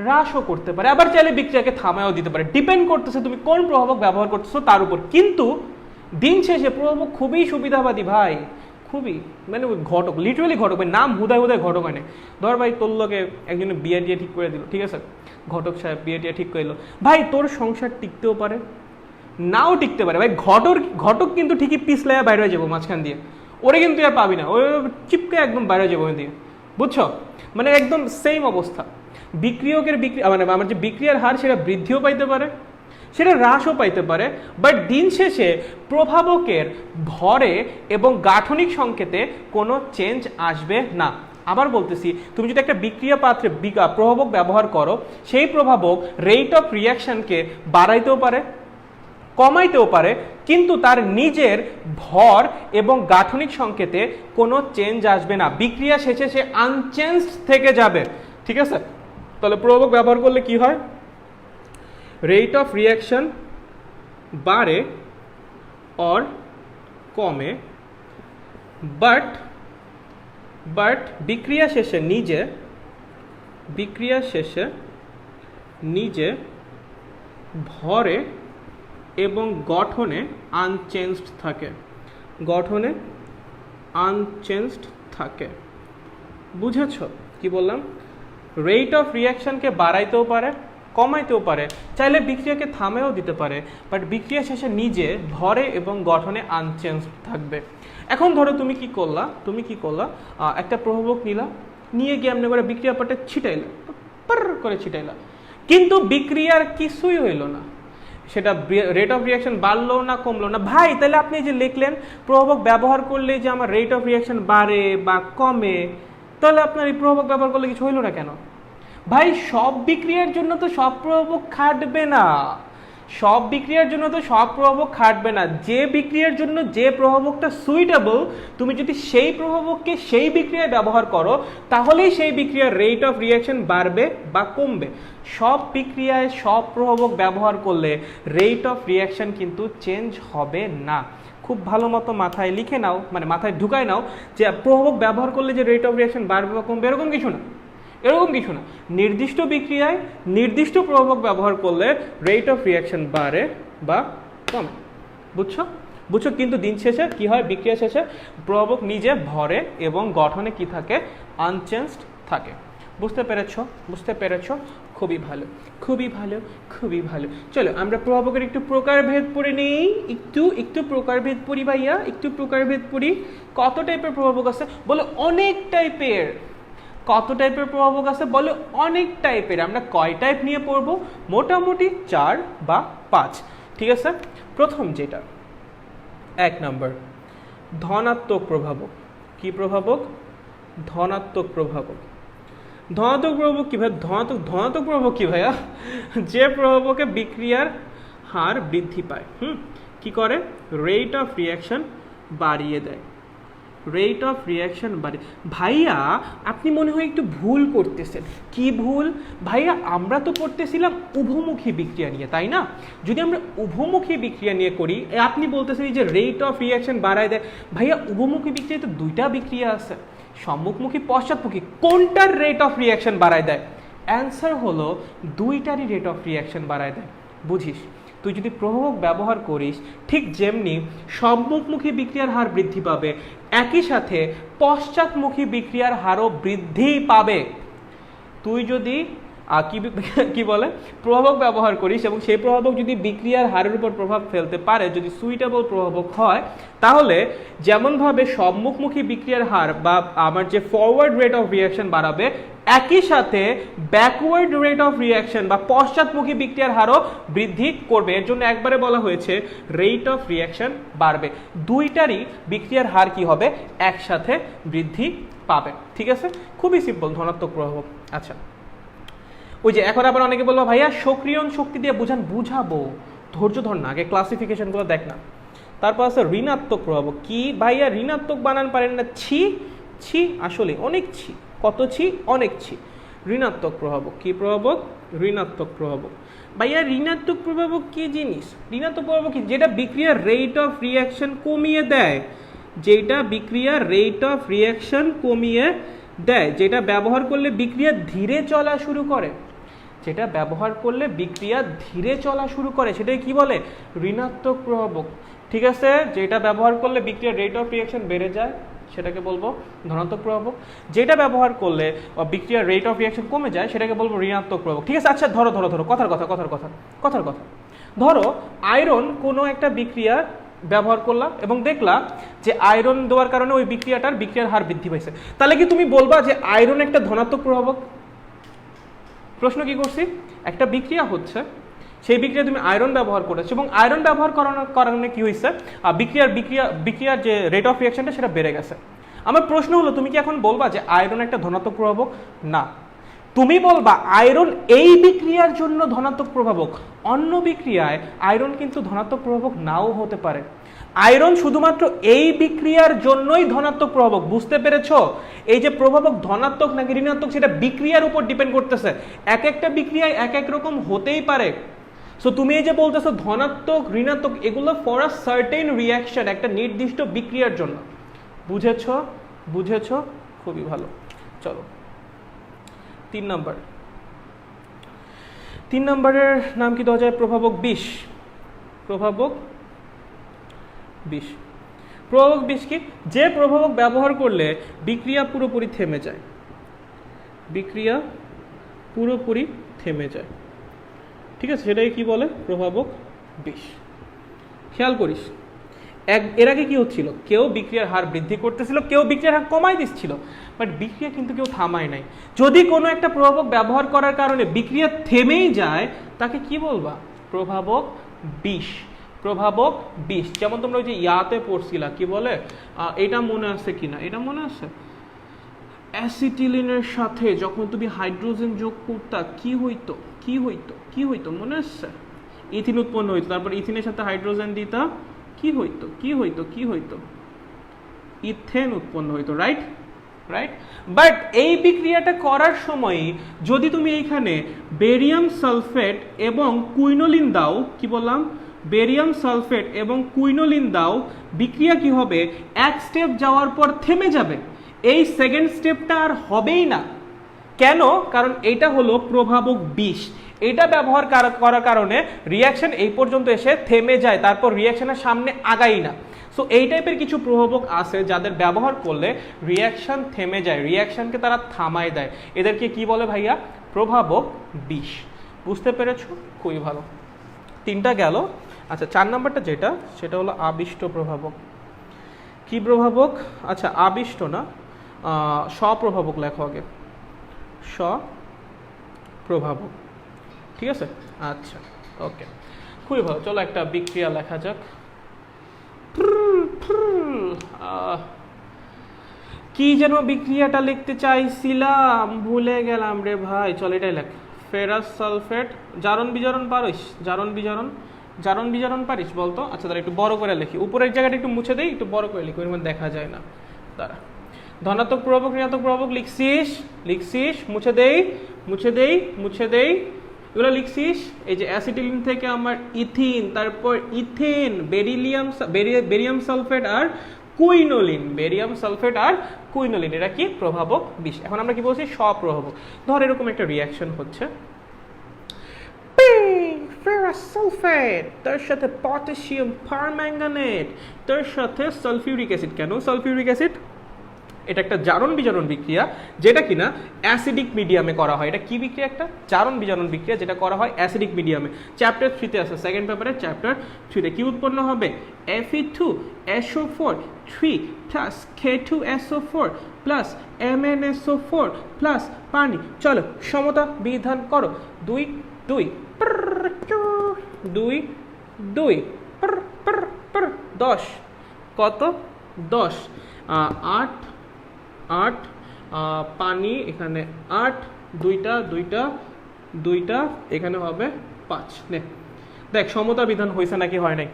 হ্রাসও করতে পারে, আবার চাইলে বিক্রিয়াকে থামাইও দিতে পারে। ডিপেন্ড করতেছে তুমি কোন প্রভাবক ব্যবহার করতেছো তার উপর। কিন্তু দিন শেষে প্রভাবক খুবই সুবিধাবাদী ভাই, খুবই, মানে ঘটক, লিটারালি ঘটক। নাম হুদায় ঘটক হয় না। ধর ভাই তোর লোকে একজনে বিয়ে টিয়ে ঠিক করে দিল, ঠিক আছে, ঘটক সাহেব বিয়ে টিয়ে ঠিক করে দিল, ভাই তোর সংসার টিকতেও পারে, নাও টিকতে পারে। ভাই ঘটক কিন্তু ঠিকই পিছলাইয়া বাইরে হয়ে যাবো মাঝখান দিয়ে, ওরে কিন্তু আর পাবি না, ওই চিপকে একদম বাইরে হয়ে যাবো ওই দিয়ে, বুঝছো? মানে একদম সেম অবস্থা। মানে আমার যে বিক্রিয়ার হার, সেটা বৃদ্ধিও পাইতে পারে, সেটা হ্রাসও পাইতে পারে, বাট দিন শেষে প্রভাবকের ভরে এবং গাঠনিক সংকেতে কোনো চেঞ্জ আসবে না। আবার বলতেছি, তুমি যদি একটা বিক্রিয়া পাত্রে প্রভাবক ব্যবহার করো, সেই প্রভাবক রেট অফ রিয়াকশনকে বাড়াইতেও পারে, কমাইতেও পারে, কিন্তু তার নিজের ভর এবং গাঠনিক সংকেতে কোনো চেঞ্জ আসবে না। বিক্রিয়া শেষে সে আনচেঞ্জড থেকে যাবে। ঠিক আছে, তাহলে প্রভাবক ব্যবহার করলে কি হয়? রেট অফ রিয়াকশন বাড়ে और কমে, বাট বিক্রিয়া শেষে নিজে ভরে এবং গঠনে আনচেঞ্জড থাকে। বুঝেছ কি বললাম? রেট অফ রিয়াকশনকে বাড়াইতেও পারে, কমাইতেও পারে, চাইলে বিক্রিয়াকে থামেও দিতে পারে, বাট বিক্রিয়া শেষে নিজে ভরে এবং গঠনে আনচেঞ্জড থাকবে। এখন ধরো তুমি কি করলা, একটা প্রভাবক নিয়ে গিয়ে এমনি করে বিক্রিয়া পাটে ছিটাইলা, কিন্তু বিক্রিয়ার কিছুই হইল না। সেটা রেট অফ রিয়াকশন বাড়লো না কমলো না। ভাই তাহলে আপনি যে লিখলেন প্রভাবক ব্যবহার করলে যে আমার রেট অফ রিয়াকশন বাড়ে বা কমে, তাহলে আপনার এই প্রভাবক ব্যবহার করলে কিছু হইল না কেন? ভাই সব বিক্রিয়ার জন্য তো সব প্রভাবক খাটবে না, সব বিক্রিয়ার জন্য তো সব প্রভাবক খাটবে না। যে বিক্রিয়ার জন্য যে প্রভাবকটা সুইটেবল, তুমি যদি সেই প্রভাবককে সেই বিক্রিয়ায় ব্যবহার করো, তাহলেই সেই বিক্রিয়ার রেট অফ রিয়াকশন বাড়বে বা কমবে। সব বিক্রিয়ায় সব প্রভাবক ব্যবহার করলে রেট অফ রিয়াকশন কিন্তু চেঞ্জ হবে না। খুব ভালো মতো মাথায় লিখে নাও, মানে মাথায় ঢুকায় নাও যে প্রভাবক ব্যবহার করলে যে রেট অফ রিয়াকশন বাড়বে বা কমবে এরকম কিছু না, এরকম কিছু না। নির্দিষ্ট বিক্রিয়ায় নির্দিষ্ট প্রভাবক ব্যবহার করলে রেট অফ রিয়াকশন বাড়ে বা কমে। বুঝছো? বুঝছো? কিন্তু দিন শেষে কি হয়, বিক্রিয়া শেষে প্রভাবক নিজে ভরে এবং গঠনে কি থাকে, আনচেঞ্জড থাকে। বুঝতে পেরেছো? বুঝতে পেরেছো? খুবই ভালো, খুবই ভালো, খুবই ভালো। চলো আমরা প্রভাবকের একটু প্রকারভেদ পড়ে নেই, একটু প্রকারভেদ পড়ি ভাইয়া, একটু প্রকারভেদ পড়ি। কত টাইপের প্রভাবক আছে বলো? অনেক টাইপের। কত টাইপের প্রভাবক আছে বলো? অনেক টাইপের। আমরা কয় টাইপ নিয়ে পড়বো? মোটামুটি 4 বা 5। ঠিক আছে? প্রথম যেটা, 1 নম্বর ধনাত্মক প্রভাবক। কি প্রভাবক? ধনাত্মক প্রভাবক। ধনাত্মক প্রভাবক কি ভাই? ধনাত্মক প্রভাবক কি ভাইয়া? যে প্রভাবকে বিক্রিয়ার হার বৃদ্ধি পায়, কি করে? রেট অফ রিয়াকশন বাড়িয়ে দেয়। রেট অফ রিয়াকশন বাড়ে। ভাইয়া আপনি মনে হয় একটু ভুল করতেছেন। কি ভুল? ভাইয়া আমরা তো পড়তেছিলাম উভমুখী বিক্রিয়া নিয়ে, তাই না? যদি আমরা উভমুখী বিক্রিয়া নিয়ে করি, আপনি বলতেছেন যে রেট অফ রিয়াকশন বাড়ায় দেয়। ভাইয়া উভমুখী বিক্রিয়া তো 2টা বিক্রিয়া আছে, সম্মুখমুখী পশ্চাৎমুখী। কোনটার রেট অফ রিয়াকশন বাড়ায় দেয়? অ্যান্সার হলো 2টারই রেট অফ রিয়াকশন বাড়ায় দেয়। বুঝিস? তুই যদি প্রভাবক ব্যবহার করিস, ঠিক যেমনি সম্মুখমুখী বিক্রিয়ার হার বৃদ্ধি পাবে, একই সাথে পশ্চাৎমুখী বিক্রিয়ার হারও বৃদ্ধি পাবে। তুই যদি কি বলে প্রভাবক ব্যবহার করিস এবং সেই প্রভাবক যদি বিক্রিয়ার হারের উপর প্রভাব ফেলতে পারে, যদি সুইটেবল প্রভাবক হয়, তাহলে যেমনভাবে সম্মুখমুখী বিক্রিয়ার হার বা আমার যে ফরওয়ার্ড রেট অফ রিয়াকশন বাড়াবে, একই সাথে ব্যাকওয়ার্ড রেট অফ রিয়াকশন বা পশ্চাৎমুখী বিক্রিয়ার হারও বৃদ্ধি করবে। এর জন্য একবারে বলা হয়েছে রেট অফ রিয়াকশন বাড়বে। 2টারই বিক্রিয়ার হার কি হবে? একসাথে বৃদ্ধি পাবে। ঠিক আছে? খুবই সিম্পল ধনাত্মক প্রভাবক। আচ্ছা, ওই যে এখন আবার অনেকে বলবো ভাইয়া সক্রিয়ণ শক্তি দিয়ে বুঝান। বুঝাবো, ধৈর্য ধর না, আগে ক্লাসিফিকেশনগুলো দেখ না। তারপর আছে ঋণাত্মক প্রভাবক। কি ভাইয়া ঋণাত্মক বানান পারেন না? ছি ছি, আসলে অনেক ছি। কত ছি? অনেক ছি। ঋণাত্মক প্রভাবক। কি প্রভাবক? ঋণাত্মক প্রভাবক। ভাইয়া ঋণাত্মক প্রভাবক কি জিনিস? ঋণাত্মক প্রভাবক কি? যেটা বিক্রিয়ার রেট অফ রিয়াকশন কমিয়ে দেয়, যেটা বিক্রিয়ার রেট অফ রিয়াকশন কমিয়ে দেয়, যেটা ব্যবহার করলে বিক্রিয়া ধীরে চলা শুরু করে, যেটা ব্যবহার করলে বিক্রিয়া ধীরে চলা শুরু করে, সেটাই কি বলে? ঋণাত্মক প্রভাবক। ঠিক আছে? যেটা ব্যবহার করলে বিক্রিয়ার রেট অফ রিয়াকশন বেড়ে যায়, সেটাকে বলবো ধনাত্মক প্রভাবক। যেটা ব্যবহার করলে বিক্রিয়ার রেট অফ রিয়াকশন কমে যায়, সেটাকে বলবো ঋণাত্মক প্রভাবক। ঠিক আছে? আচ্ছা ধরো ধরো ধরো কথার কথা ধরো আয়রন কোনো একটা বিক্রিয়া ব্যবহার করলাম এবং দেখলাম যে আয়রন দেওয়ার কারণে ওই বিক্রিয়ার হার বৃদ্ধি পাইছে। তাহলে কি তুমি বলবা যে আয়রন একটা ধনাত্মক প্রভাবক? প্রশ্ন কি করছি? একটা বিক্রিয়া হচ্ছে, সেই বিক্রিয়া তুমি আয়রন ব্যবহার করেছো এবং আয়রন ব্যবহার করানোর কারণে কি হয়েছে? বিক্রিয়ার যে রেট অফ রিয়াকশনটা সেটা বেড়ে গেছে। আমার প্রশ্ন হলো, তুমি কি এখন বলবা যে আয়রন একটা ধনাত্মক প্রভাবক? না, তুমি বলবা আয়রন এই বিক্রিয়ার জন্য ধনাত্মক প্রভাবক। অন্য বিক্রিয়ায় আয়রন কিন্তু ধনাত্মক প্রভাবক নাও হতে পারে। আয়রন শুধুমাত্র এই বিক্রিয়ার জন্যই ধনাত্মক প্রভাবক। বুঝতে পেরেছো? এই যে প্রভাবক ধনাত্মক নাকি ঋণাত্মক সেটা বিক্রিয়ার উপর ডিপেন্ড করতেছে। এক একটা বিক্রিয়ায় এক এক রকম হতেই পারে। সো তুমি এই যে বলতেছো ধনাত্মক ঋণাত্মক, এগুলো ফর আ সার্টেন রিয়াকশন, একটা নির্দিষ্ট বিক্রিয়ার জন্য। বুঝেছো? বুঝেছো? খুবই ভালো। চলো 3 নম্বর। 3 নম্বরের নাম কি দেওয়া যায়? প্রভাবক বিষ। প্রভাবক বিষ। প্রভাবক বিষ কি? যে প্রভাবক ব্যবহার করলে বিক্রিয়া পুরোপুরি থেমে যায়, বিক্রিয়া পুরোপুরি থেমে যায়। ঠিক আছে? সেটাই কি বলে? প্রভাবক বিষ। খেয়াল করিস, এর আগে কি হচ্ছিল? কেউ বিক্রিয়ার হার বৃদ্ধি করতেছিল, কেউ বিক্রিয়ার হার কমাই দিচ্ছিল, বাট বিক্রিয়া কিন্তু কেউ থামায় নাই। যদি কোনো একটা প্রভাবক ব্যবহার করার কারণে বিক্রিয়া থেমেই যায়, তাকে কি বলবা? প্রভাবক বিষ, প্রভাবক বিষ। যেমন তোমরা ওই যে ইয়াতে পড়ছিলা, কি বলে, এটা মনে আছে কিনা, এটা মনে আছে, অ্যাসিটিলিনের সাথে যখন তুমি হাইড্রোজেন যোগ করতা কি হইতো, কি হইতো, কি হইতো মনে আছে? ইথিন উৎপন্ন হইতো, তারপর ইথিনের সাথে হাইড্রোজেন দিতা, কি হইতো, কি হইতো, কি হইতো, ইথেন উৎপন্ন হইতো, রাইট, রাইট। বাট এই বিক্রিয়াটা করার সময় যদি তুমি এইখানে বেরিয়াম সালফেট এবং কুইনোলিন দাও, কি বললাম, বেরিয়াম সালফেট এবং কুইনোলিন দাও, বিক্রিয়া কি হবে, এক স্টেপ যাওয়ার পর থেমে যাবে, এই সেকেন্ড স্টেপটা আর হবেই না। কেন? কারণ এটা হলো প্রভাবক বিষ, এটা ব্যবহার করার কারণে রিয়াকশন এই পর্যন্ত এসে থেমে যায়, তারপর রিয়াকশনের সামনে আগাই না। সো এই টাইপের কিছু প্রভাবক আছে যাদের ব্যবহার করলে রিয়াকশন থেমে যায়, রিয়াকশনকে তারা থামায় দেয়, এদেরকে কি বলে ভাইয়া, প্রভাবক বিষ। বুঝতে পেরেছো? খুবই ভালো, তিনটা গেল। আচ্ছা, 4 নম্বরটা যেটা, সেটা হলো আবিষ্ট প্রভাবক। কি প্রভাবক? আচ্ছা, আবিষ্ট না, স্বপ্রভাবক লেখো আগে, স্বপ্রভাবক, ঠিক আছে। আচ্ছা, ওকে, খুবই ভালো। চলো একটা বিক্রিয়া লেখা যাক। কি যেন বিক্রিয়াটা লিখতে চাইছিলাম, ভুলে গেলাম রে ভাই। চল এটাই লেখ, ফেরাস সালফেট, জারণ বিজারণ পারিস, জারণ বিজারণ, জারণ বিজারণ পারিস বলতো? আচ্ছা, তাহলে একটু বড় করে লিখি, উপরের জায়গাটা একটু মুছে দেই, একটু বড় করে লিখি, ওর মধ্যে দেখা যায় না। দাঁড়া, ধনাত্মক প্রভাবক ঋণাত্মক প্রভাবক লিখছিস, লিখছিস, মুছে দেই, মুছে দেই, মুছে দেই, এগুলো লিখছিস। এই যে অ্যাসিটিলিন থেকে আমার ইথিন, তারপর ইথেন, বেরিয়াম সালফেট আর কুইনোলিন, বেরিয়াম সালফেট আর কুইনোলিন, এটা কি প্রভাবক বিষ। এখন আমরা কি বলছি, স্বপ্রভাবক। ধর এরকম একটা রিয়াকশন হচ্ছে, ফেরাস সালফেট, তার সাথে পটাশিয়াম পারম্যাঙ্গানেট, তার সাথে সালফিউরিক অ্যাসিড। কেন সালফিউরিক অ্যাসিড? এটা একটা জারণ বিজারণ বিক্রিয়া, যেটা কিনা অ্যাসিডিক মিডিয়ামে করা হয়। এটা কি বিক্রিয়া? একটা জারণ বিজারণ বিক্রিয়া, যেটা করা হয় অ্যাসিডিক মিডিয়ামে। চ্যাপ্টার 3-তে আছে, সেকেন্ড পেপারে চ্যাপ্টার 3-তে। কি উৎপন্ন হবে? Fe2SO4 3 plus K2SO4 plus MnSO4 plus পানি। চলো সমতা বিধান করো, 2 2 2 2 10, কত? 10, 8 8, পানি এখানে 8, দুইটা দুইটা দুইটা, এখানে হবে 5। নে দেখ সমতা বিধান হয়েছে নাকি হয় নাই?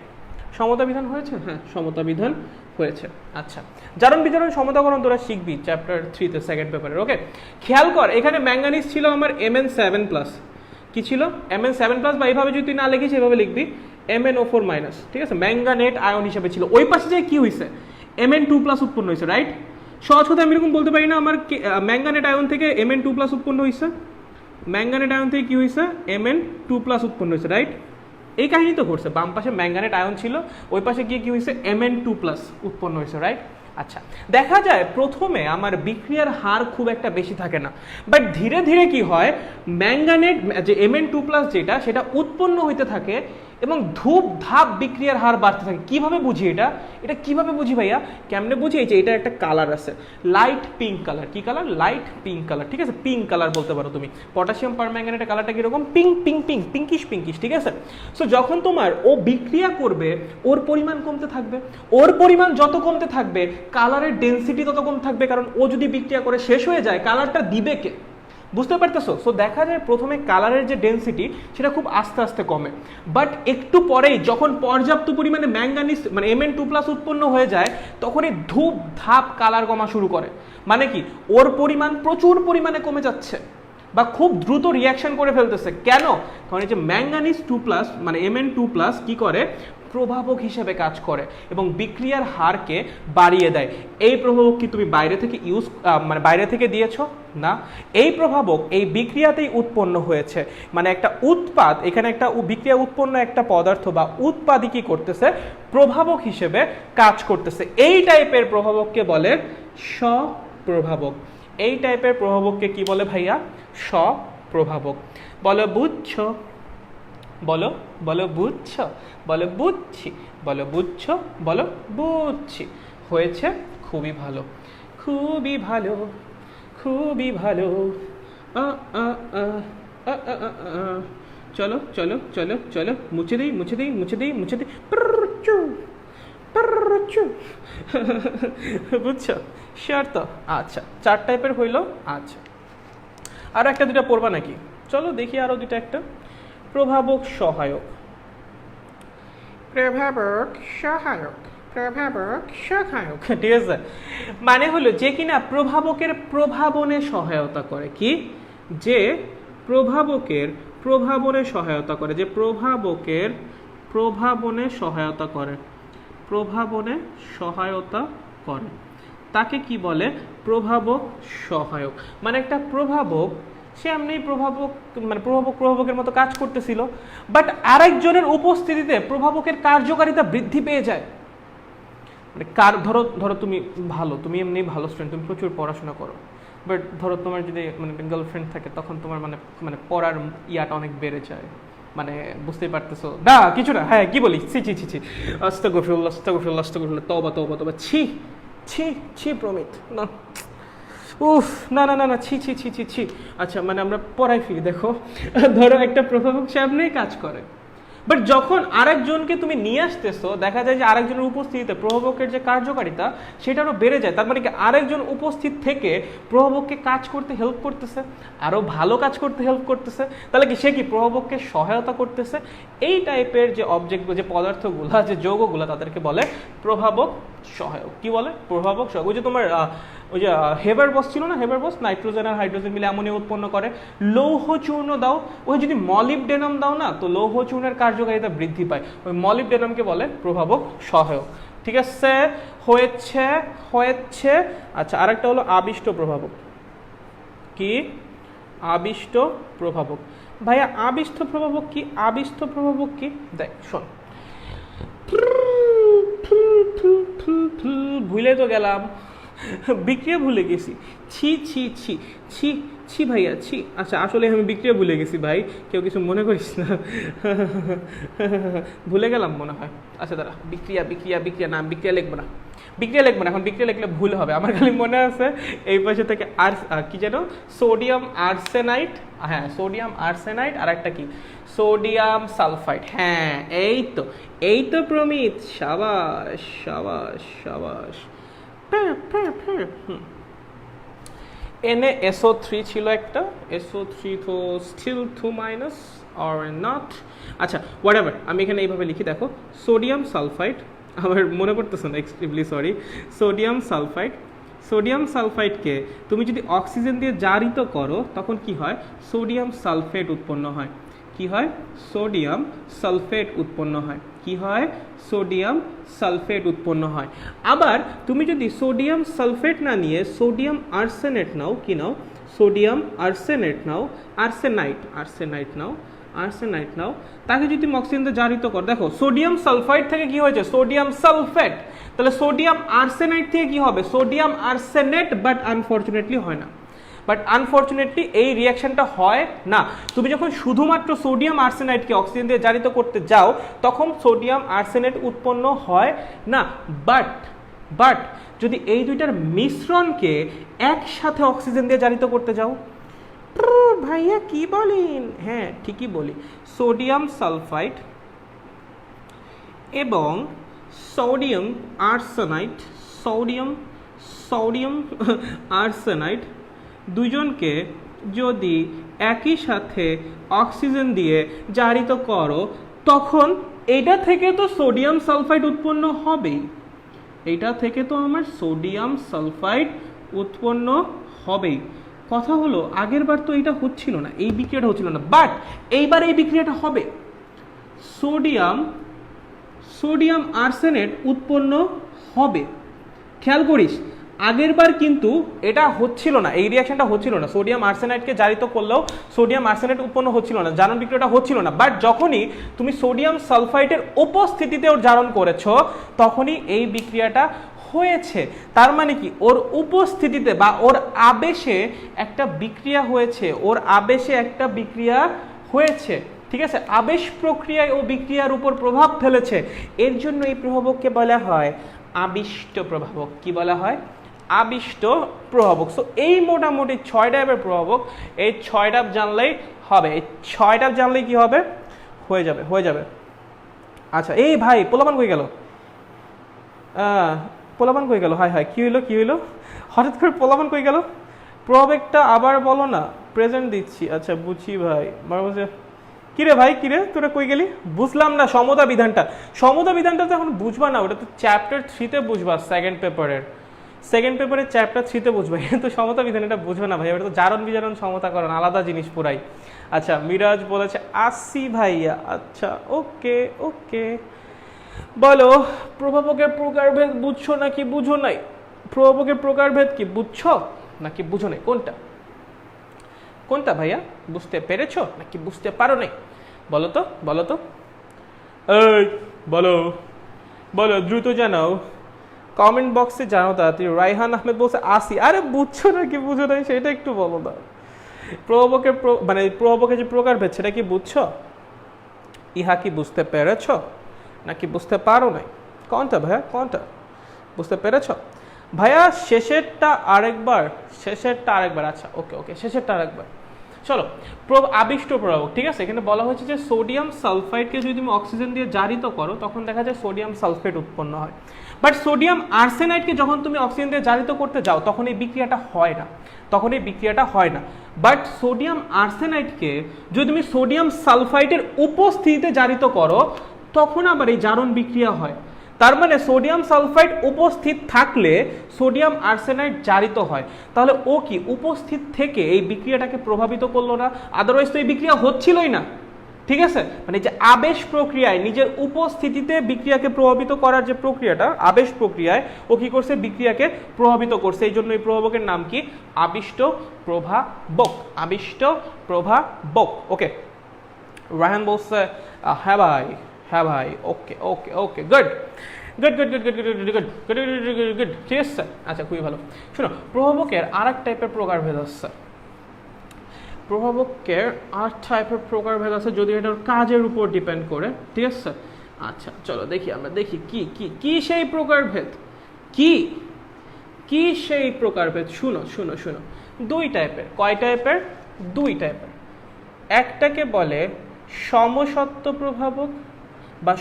সমতা বিধান হয়েছে, হ্যাঁ সমতা বিধান হয়েছে। আচ্ছা, জারণ বিজারণ সমতাকরণ তোরা শিখবি চ্যাপ্টার 3-তে, সেকেন্ড পেপারের। ওকে, খেয়াল কর, এখানে ম্যাঙ্গানিজ ছিল আমার Mn7+, কি ছিল? Mn7+, বা এইভাবে যদি তুই না লিখিস এভাবে লিখবি MnO4-, ঠিক আছে, ম্যাঙ্গানেট আয়ন হিসেবে ছিল। ওই পাশে যে কি হয়েছে, Mn2+ উৎপন্ন হয়েছে, রাইট। সহজ কথা আমি এরকম বলতে পারি না, আমার ম্যাঙ্গানেট আয়ন থেকে Mn2+ উৎপন্ন হয়েছে, ম্যাঙ্গানেট আয়ন থেকে কি হয়েছে, Mn2+ উৎপন্ন হয়েছে, রাইট। এই কাহিনী তো ঘটছে, বাম পাশে ম্যাঙ্গানেট আয়ন ছিল, ওই পাশে গিয়ে কি হয়েছে, Mn2+ উৎপন্ন হয়েছে, রাইট। আচ্ছা, দেখা যায় প্রথমে আমার বিক্রিয়ার হার খুব একটা বেশি থাকে না, বাট ধীরে ধীরে কি হয়, ম্যাঙ্গানেট যে Mn2+ যেটা, সেটা উৎপন্ন হইতে থাকে এবং ধূপ ধাপ বিক্রিয়ার হার বাড়তে থাকে। কিভাবে বুঝি এটা? এটা কিভাবে বুঝি ভাইয়া? কেমনে বুঝি? এই যে এটা একটা কালার আছে, লাইট পিঙ্ক কালার। কি কালার? লাইট পিঙ্ক কালার, ঠিক আছে, পিঙ্ক কালার বলতে পারো তুমি। পটাশিয়াম পারম্যাঙ্গানেটের কালারটা কিরকম? Pink pink pink, pinkish pinkish, ঠিক আছে। সো যখন তোমার ও বিক্রিয়া করবে, ওর পরিমাণ কমতে থাকবে, ওর পরিমাণ যত কমতে থাকবে কালারের ডেনসিটি তত কম থাকবে, কারণ ও যদি বিক্রিয়া করে শেষ হয়ে যায় কালারটা দিবে কে? বুঝতে পারতেছো? সো দেখা যায় প্রথমে কালারের যে ডেনসিটি সেটা খুব আস্তে আস্তে কমে, বাট একটু পরেই যখন পর্যাপ্ত পরিমাণে ম্যাঙ্গানিজ মানে Mn2+ উৎপন্ন হয়ে যায়, তখনই ধূপ ধাপ কালার কমা শুরু করে। মানে কি, ওর পরিমাণ প্রচুর পরিমাণে কমে যাচ্ছে বা খুব দ্রুত রিয়াকশন করে ফেলতেছে। কেন? কারণ এই যে ম্যাঙ্গানিজ 2+ মানে Mn2+ কি করে, প্রভাবক হিসেবে কাজ করে এবং বিক্রিয়ার হারকে বাড়িয়ে দেয়। এই প্রভাবক কি তুমি বাইরে থেকে মানে বাইরে থেকে দিয়েছো? না, এই প্রভাবক এই বিক্রিয়াতেই উৎপন্ন হয়েছে। মানে একটা উৎপাদ, এখানে একটা বিক্রিয়া উৎপন্ন একটা পদার্থ বা উৎপাদই কি করতেছে, প্রভাবক হিসেবে কাজ করতেছে। এই টাইপের প্রভাবককে বলে স্বপ্রভাবক। এই টাইপের প্রভাবককে কি বলে ভাইয়া? স্বপ্রভাবক। বলো বুঝছো? বলো বলো বুঝছো? বলো বুঝছি, বলো বুঝছো, বলো বুঝছি। হয়েছে, খুবই ভালো, খুবই ভালো, খুবই ভালো। চলো চলো চলো চলো, মুছে দিই মুছে দিই মুছে দিই মুছে দিই, বুঝছো? শিওর তো? আচ্ছা, 4 টাইপের হইলো। আচ্ছা, আরও একটা দুটা পড়বা নাকি? চলো দেখি আরও দুটা। একটা প্রভাবক সহায়ক, প্রভাবক সহায়ক, প্রভাবক সহায়ক, ঠিক আছে? মানে হলো যে কিনা প্রভাবকের প্রভাবনে সহায়তা করে। কি? যে প্রভাবকের প্রভাবনে সহায়তা করে, যে প্রভাবকের প্রভাবনে সহায়তা করে, প্রভাবনে সহায়তা করে, তাকে কি বলে? প্রভাবক সহায়ক। মানে একটা প্রভাবক সে এমনি প্রভাবক, মানে প্রভাবকের মতো কাজ করতেছিল, বাট আরেকজনের উপস্থিতিতে প্রভাবকের কার্যকারিতা বৃদ্ধি পেয়ে যায়। মানে ধরো ধরো তুমি ভালো, তুমি এমনি ভালো স্টুডেন্ট, তুমি প্রচুর পড়াশোনা করো, বাট ধরো তোমার যদি মানে গার্লফ্রেন্ড থাকে, তখন তোমার মানে পড়ার ইয়াটা অনেক বেড়ে যায়। মানে বুঝতেই পারতেছো না কিছু না? হ্যাঁ, কি বলি, ছি ছি ছি ছি, আস্তাগফিরুল্লাহ আস্তাগফিরুল্লাহ আস্তাগফিরুল্লাহ, তওবা তওবা তওবা, ছি ছি ছি প্রমিত, না উফ, না না না না, ছি ছি ছি ছি ছি। আচ্ছা, মানে আমরা পড়াই ফিরি। দেখো, ধরো একটা প্রভাবক সামনেই কাজ করে, বাট যখন আরেকজনকে তুমি নিয়ে আসতেছো, দেখা যায় যে আরেকজনের উপস্থিতিতে প্রভাবকের যে কার্যকারিতা সেটা আরও বেড়ে যায়। তার মানে কি আরেকজন উপস্থিত থেকে প্রভাবককে কাজ করতে হেল্প করতেছে, আরও ভালো কাজ করতে হেল্প করতেছে। তাহলে কি সে কি প্রভাবককে সহায়তা করতেছে? এই টাইপের যে অবজেক্টগুলো, যে পদার্থগুলো, যে যৌগগুলো, তাদেরকে বলে প্রভাবক সহায়ক। কি বলে? প্রভাবক সহায়ক। ওই যে তোমার ওই যে হেবার বস ছিল না, হেবার বস, নাইট্রোজেন আর হাইড্রোজেন মিলে অ্যামোনিয়া উৎপন্ন করে। লৌহ চূর্ণ দাও, ওই যদি মলিবডেনাম দাও না, তো লৌহ চূর্ণের কার্যকারিতা বৃদ্ধি পায়। ওই মলিবডেনামকে বলে প্রভাবক সহায়ক। ঠিক আছে, হয়েছে হয়েছে। আচ্ছা, আরেকটা হলো আবিষ্ট প্রভাবক। কি? আবিষ্ট প্রভাবক। ভাইয়া আবিষ্ট প্রভাবক কি? আবিষ্ট প্রভাবক কি? দেখ শোন, ভুলে তো গেলাম, বিক্রিয়া ভুলে গেছি, ছি ছি ছি ছি ছি ভাইয়া ছি। আচ্ছা, আসলে আমি বিক্রিয়া ভুলে গেছি ভাই, কেউ কিছু মনে করিস না, ভুলে গেলাম মনে হয়। আচ্ছা দাঁড়া, বিক্রিয়া বিক্রিয়া বিক্রিয়া, না বিক্রিয়া লিখবো না, বিক্রিয়া লিখবো না এখন, বিক্রিয়া লিখলে ভুল হবে। আমার খালি মনে আছে এই পাশে থেকে আর কি যেন, সোডিয়াম আর্সেনাইট, হ্যাঁ সোডিয়াম আর্সেনাইট, আর একটা কি সোডিয়াম সালফাইড। হ্যাঁ এই তো, এই তো প্রমিত, সাবাস সাবাস সাবাস। NaSO3 ছিল একটা, SO3 তো স্টিল 2- or not। আচ্ছা হোয়াটএভার, আমি এখানে এইভাবে লিখি, দেখো সোডিয়াম সালফাইড, আমার মনে পড়তেছে না, extremely sorry, sodium sulphide. Sodium সালফাইডকে তুমি যদি অক্সিজেন দিয়ে জারিত করো, তখন কি হয়? সোডিয়াম সালফেট উৎপন্ন হয়। কি হয়? সোডিয়াম সালফেট উৎপন্ন হয়। কি হয়? সোডিয়াম সালফেট উৎপন্ন হয়। আবার তুমি যদি সোডিয়াম সালফেট না নিয়ে সোডিয়াম আর্সেনেট নাও, কি নাও? সোডিয়াম আর্সেনেট নাও, আর্সেনাইট, আর্সেনাইট নাও, আর্সেনাইট নাও, তাকে যদি তুমি অক্সিজেন দিয়ে জারিত করো, দেখো সোডিয়াম সালফাইড থেকে কি হয়েছে? Sodium sulphate. তাহলে সোডিয়াম আর্সেনাইট থেকে কি হবে? Sodium arsenate. বাট আনফরচুনেটলি হয় না, বাট আনফরচুনেটলি এই রিয়াকশনটা হয় না। তুমি যখন শুধুমাত্র সোডিয়াম আর্সেনাইটকে অক্সিজেন দিয়ে জারিত করতে যাও, তখন সোডিয়াম আর্সেনেট উৎপন্ন হয় না। বাট যদি এই দুইটার মিশ্রণকে একসাথে অক্সিজেন দিয়ে জারিত করতে যাও, ভাইয়া কি বলেন? হ্যাঁ ঠিকই বলি, সোডিয়াম সালফাইড এবং সোডিয়াম আর্সেনাইট, সোডিয়াম আর্সেনাইট দুজনকে যদি একই সাথে অক্সিজেন দিয়ে জারিত করো, তখন এটা থেকে তো সোডিয়াম সালফাইড উৎপন্ন হবেই, এটা থেকে তো আমার সোডিয়াম সালফাইড উৎপন্ন হবেই। কথা হলো আগের বার তো এটা হচ্ছিল না, এই বিক্রিয়াটা হচ্ছিল না, বাট এইবার এই বিক্রিয়াটা হবে। সোডিয়াম আর্সেনেট উৎপন্ন হবে। খেয়াল করিস, আগের বার কিন্তু এটা হচ্ছিল না, এই রিয়াকশনটা হচ্ছিল না, সোডিয়াম আর্সেনাইটকে জারিত করলেও সোডিয়াম আর্সেনাইট উৎপন্ন হচ্ছিল না, জারণ বিক্রিয়াটা হচ্ছিল না। বাট যখনই তুমি সোডিয়াম সালফাইডের উপস্থিতিতে ওর জারণ করেছো, তখনই এই বিক্রিয়াটা হয়েছে। তার মানে কি, ওর উপস্থিতিতে বা ওর আবেশে একটা বিক্রিয়া হয়েছে, ওর আবেশে একটা বিক্রিয়া হয়েছে। ঠিক আছে, আবেশ প্রক্রিয়ায় ও বিক্রিয়ার উপর প্রভাব ফেলেছে, এর জন্য এই প্রভাবককে বলা হয় আবিষ্ট প্রভাবক। কি বলা হয়? আবিষ্ট প্রভাবক। সো এই মোটামুটি 6 টাইপের প্রভাবক, এই 6টা জানলেই হবে, এই 6টা জানলেই কি হবে, হয়ে যাবে। আচ্ছা এই ভাই পোলাপান কই গেল, পোলাপান কই গেল, হাই কি হইলো হঠাৎ করে পোলাপান কই গেল, প্রভাবকটা আবার বলো না, প্রেজেন্ট দিচ্ছি। আচ্ছা বুঝি ভাই, কিরে ভাই কিরে তোরা কই গেলি, বুঝলাম না সমতা বিধানটা তো এখন বুঝবা না, ওটা তো চ্যাপ্টার 3-তে বুঝবা, সেকেন্ড পেপারের চ্যাপ্টার 3-তে বুঝবা, কিন্তু সমতা বিধান এটা বুঝবে না ভাই, ওটা তো জারণ বিজারণ সমতাকরণ আলাদা জিনিস পুরাই। আচ্ছা মিরাজ বলেছে আসি ভাইয়া, আচ্ছা ওকে বলো প্রভাবকের প্রকারভেদ বুঝছো নাকি বুঝো নাই, প্রভাবকের প্রকারভেদ কি বুঝছো নাকি বুঝো নাই, কোনটা ভাইয়া, বুঝতে পেরেছো নাকি বুঝতে পারো নাই, বলো তো এই বলো দ্রুত জানাও, কমেন্ট বক্সে জানাও তাড়াতাড়ি। রাইহান আহমেদ বলছে আসি, আরে বুঝছো নাকি বুঝো নাই সেটা একটু বলো না, প্রভাবকের যে প্রকারভেদ সেটা কি বুঝছো, ইহা কি বুঝতে পেরেছো নাকি বুঝতে পারো নাই, কোনটা ভাইয়া, কোনটা বুঝতে পেরেছো ভাইয়া, শেষেরটা আরেকবার, আচ্ছা ওকে শেষেরটা আরেকবার। চলো আবিষ্ট প্রভাবক, ঠিক আছে, এখানে বলা হয়েছে যে সোডিয়াম সালফাইডকে যদি তুমি অক্সিজেন দিয়ে জারিত করো তখন দেখা যায় সোডিয়াম সালফেট উৎপন্ন হয়, বাট সোডিয়াম আর্সেনাইডকে যখন তুমি অক্সিজেন দিয়ে জারিত করতে যাও তখন এই বিক্রিয়াটা হয় না, বাট সোডিয়াম আর্সেনাইডকে যদি তুমি সোডিয়াম সালফাইডের উপস্থিতিতে জারিত করো তখন আবার এই জারণ বিক্রিয়া হয়। তার মানে সোডিয়াম সালফাইড উপস্থিত থাকলে সোডিয়াম আর্সেনাইড জারিত হয়, তাহলে ও কি উপস্থিত থেকে এই বিক্রিয়াটাকে প্রভাবিত করলো না, আদারওয়াইজ তো এই বিক্রিয়া হচ্ছিলই না, ঠিক আছে, মানে যে আবেশ প্রক্রিয়ায় নিজের উপস্থিতিতে বিক্রিয়াকে প্রভাবিত করার যে প্রক্রিয়াটা, আবেশ প্রক্রিয়ায় ও কি করছে, বিক্রিয়াকে প্রভাবিত করছে, এই জন্য এই প্রভাবকের নাম কি, আবিষ্ট প্রভাবক। ওকে রায়হান বলছে হ্যাঁ ভাই ওকে গুড, ঠিক আছে। আচ্ছা খুবই ভালো, শোনো প্রভাবকের আরেক টাইপের প্রকারভেদ আছে, যদি এটার কাজের উপর ডিপেন্ড করে, ঠিক আছে। আচ্ছা চলো আমরা দেখি কি সেই প্রকারভেদ, কি সেই প্রকারভেদ, শুনো 2 টাইপের, কয় টাইপের, 2 টাইপের, একটাকে বলে সমসত্ব প্রভাবক বা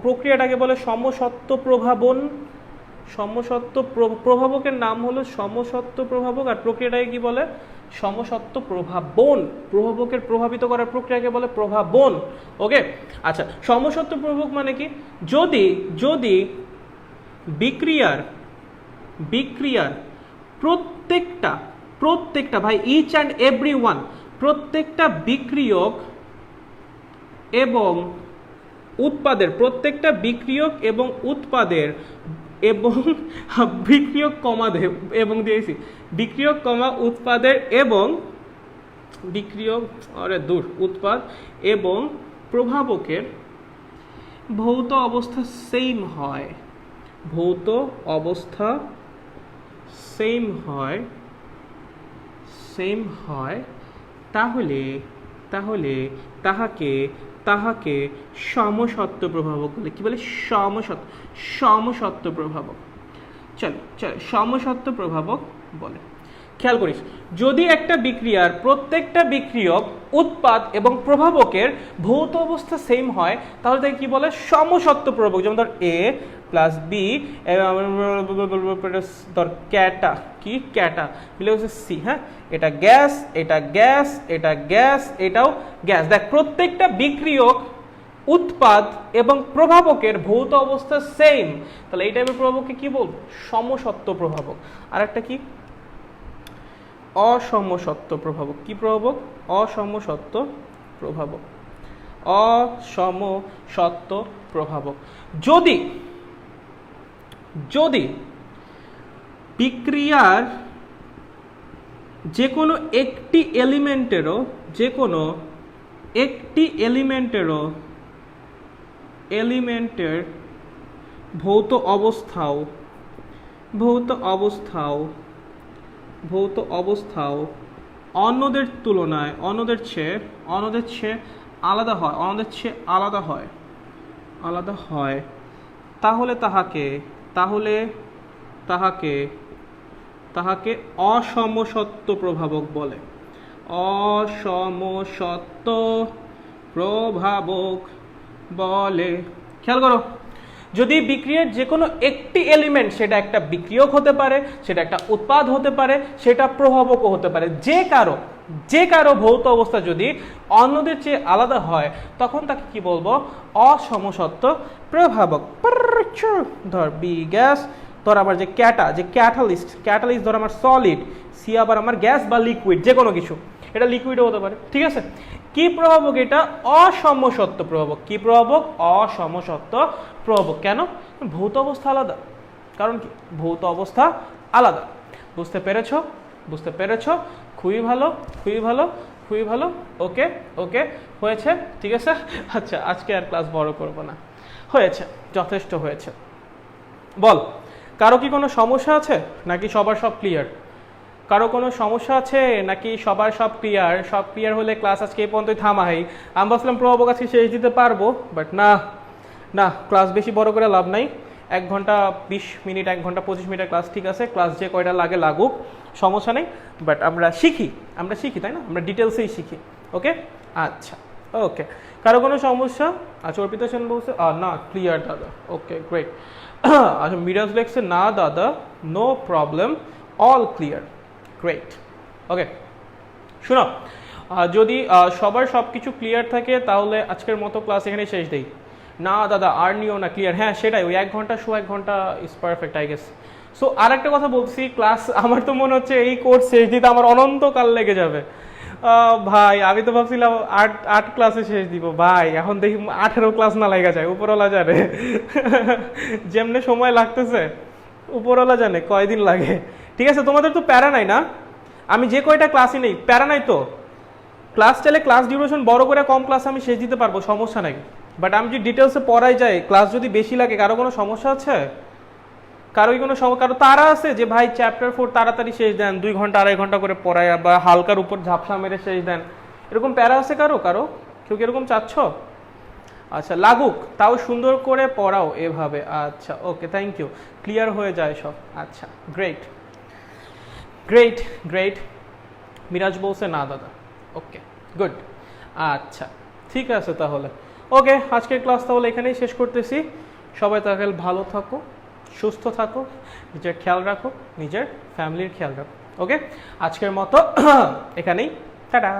প্রক্রিয়াটাকে বলে সমসত্ব প্রভাবন, প্রভাবকের নাম হলো সমসত্ব প্রভাবক, আর প্রক্রিয়াটাকে কি বলে, সমসত্ব প্রভাবন, প্রভাবকের প্রভাবিত করার প্রক্রিয়াকে বলে প্রভাবন। ওকে আচ্ছা, সমসত্ব প্রভাবক মানে কি, যদি বিক্রিয়ার প্রত্যেকটা ভাই ইচ অ্যান্ড এভরি ওয়ান, প্রত্যেকটা বিক্রিয়ক এবং উৎপাদের, এবং বিক্রিয়ক কমা উৎপাদের এবং উৎপাদ এবং প্রভাবকের ভৌত অবস্থা সেম হয়, তাহলে তাহাকে সমসত্ব প্রভাবক বলে। কি বলে, সমসত্ব প্রভাবক। চল সমসত্ব প্রভাবক বলে। খেয়াল করিস, যদি একটা বিক্রিয়ার প্রত্যেকটা বিক্রিয়ক, উৎপাদ এবং প্রভাবকের ভৌত অবস্থা সেম হয় তাহলে তাকে কি বলে, সমসত্ব প্রভাবক। যেমন ধর এ প্লাস বি, ধর ক্যাটা মিলে হচ্ছে সি, হ্যাঁ, এটা গ্যাস, এটাও গ্যাস। দেখ প্রত্যেকটা বিক্রিয়ক, উৎপাদ এবং প্রভাবকের ভৌত অবস্থা সেম, তাহলে এই টাইপের প্রভাবককে কি বলবো, সমসত্ব প্রভাবক। আর একটা কি, অসমসত্ব প্রভাবক। কি প্রভাবক, অসমসত্ব প্রভাবক। যদি বিক্রিয়ার যে কোনো একটি এলিমেন্টের ভৌত অবস্থাও অন্যদের তুলনায়, অন্যদের চেয়ে আলাদা হয়, তাহলে তাহাকে তাহাকে অসমসত্ব প্রভাবক বলে। অসমসত্ব প্রভাবক বলে। খেয়াল করো, যদি বিক্রিয়ার যে কোনো একটি এলিমেন্ট, সেটা একটা বিক্রিয়ক হতে পারে, সেটা একটা উৎপাদ হতে পারে, সেটা প্রভাবকও হতে পারে, যে কারো ভৌত অবস্থা যদি অন্যদের চেয়ে আলাদা হয়, তখন তাকে কি বলবো? অসমসত্ব প্রভাবক। ধর বি গ্যাস, ধর আবার যে ক্যাটালিস্ট ধর আমার সলিড, সি আবার আমার গ্যাস বা লিকুইড, যে কোনো কিছু, এটা লিকুইডও হতে পারে, ঠিক আছে? কি প্রভাবক এটা? অসমসত্ব প্রভাবক। কি প্রভাবক? অসমসত্ব প্রভাবক। কেন? ভৌত অবস্থা আলাদা। কারণ কি? ভৌত অবস্থা আলাদা। বুঝতে পেরেছো? খুবই ভালো। ওকে হয়েছে, ঠিক আছে? আচ্ছা, আজকে আর ক্লাস বড় করব না, হয়েছে, যথেষ্ট হয়েছে। বল, কারো কি কোনো সমস্যা আছে নাকি সবার সব ক্লিয়ার? কারো কোনো সমস্যা আছে নাকি সবার সব ক্লিয়ার? সব ক্লিয়ার হলে ক্লাস আজকে এই পর্যন্তই থামাই। আমি ভাবছিলাম প্রভাবক আজকে শেষ দিতে পারবো, বাট না, ক্লাস বেশি বড় করে লাভ নাই। 1 ঘন্টা 20 মিনিট, 1 ঘন্টা 25 মিনিটের ক্লাস, ঠিক আছে? ক্লাস যে কয়টা লাগে লাগুক, সমস্যা নেই। বাট আমরা শিখি, তাই না? আমরা ডিটেলসেই শিখি। ওকে, আচ্ছা, ওকে। কারো কোনো সমস্যা? আচ্ছা, অর্পিতা সেন বলছে না, ক্লিয়ার দাদা। Okay, great. আচ্ছা, মিরাজ লেখছে না দাদা, no problem, all clear. Great. Okay, শোনো, যদি সবার সব কিছু ক্লিয়ার থাকে তাহলে আজকের মতো ক্লাস এখানে শেষ দেই। না দাদা, আর নিও না, ক্লিয়ার। হ্যাঁ, সেটাই, ওই 1 ঘন্টা 1 ঘন্টা is perfect, I guess. So আর একটা কথা বলছি, ক্লাস আমার তো মনে হচ্ছে এই কোর্স শেষ দিতে আমার অনন্তকাল লেগে যাবে। ভাই, আমি তো ভাবছিলাম 8 ক্লাসে শেষ দিব ভাই, এখন দেখি 18 ক্লাস না লাগা যায়। উপরওয়ালা জানে যেমনে সময় লাগতেছে, উপরওয়ালা জানে কয়দিন লাগে। ঠিক আছে, তোমাদের তো প্যারা নাই না? আমি যে কয়টা ক্লাসই নেই, প্যারা নাই তো। ক্লাস চাইলে ক্লাস ডিউরেশন বড় করে কম ক্লাস আমি শেষ দিতে পারবো, সমস্যা নাই। বাট আমি যদি ডিটেলসে পড়াই যাই, ক্লাস যদি বেশি লাগে, কারো কোনো সমস্যা আছে? কারো তারা আছে যে ভাই চ্যাপ্টার 4 তাড়াতাড়ি শেষ দেন, 2 ঘন্টা 2.5 ঘন্টা করে পড়ায়, বা হালকার উপর ঝাপসা মেরে শেষ দেন, এরকম প্যারা আছে কারো? কেউ কি এরকম চাচ্ছ? আচ্ছা, লাগুক, তাও সুন্দর করে পড়াও এভাবে। আচ্ছা, ওকে, থ্যাংক ইউ। ক্লিয়ার হয়ে যায় সব। আচ্ছা, গ্রেট। মিরাজ বলছে না দাদা। ওকে, গুড। আচ্ছা, ঠিক আছে তাহলে। ওকে, আজকের ক্লাস তাহলে এখানেই শেষ করতেছি। সবাই তাহলে ভালো থাকো, সুস্থ থাকো, নিজের খেয়াল রাখো, নিজের ফ্যামিলির খেয়াল রাখো। ওকে, আজকের মতো এখানেই, টাটা।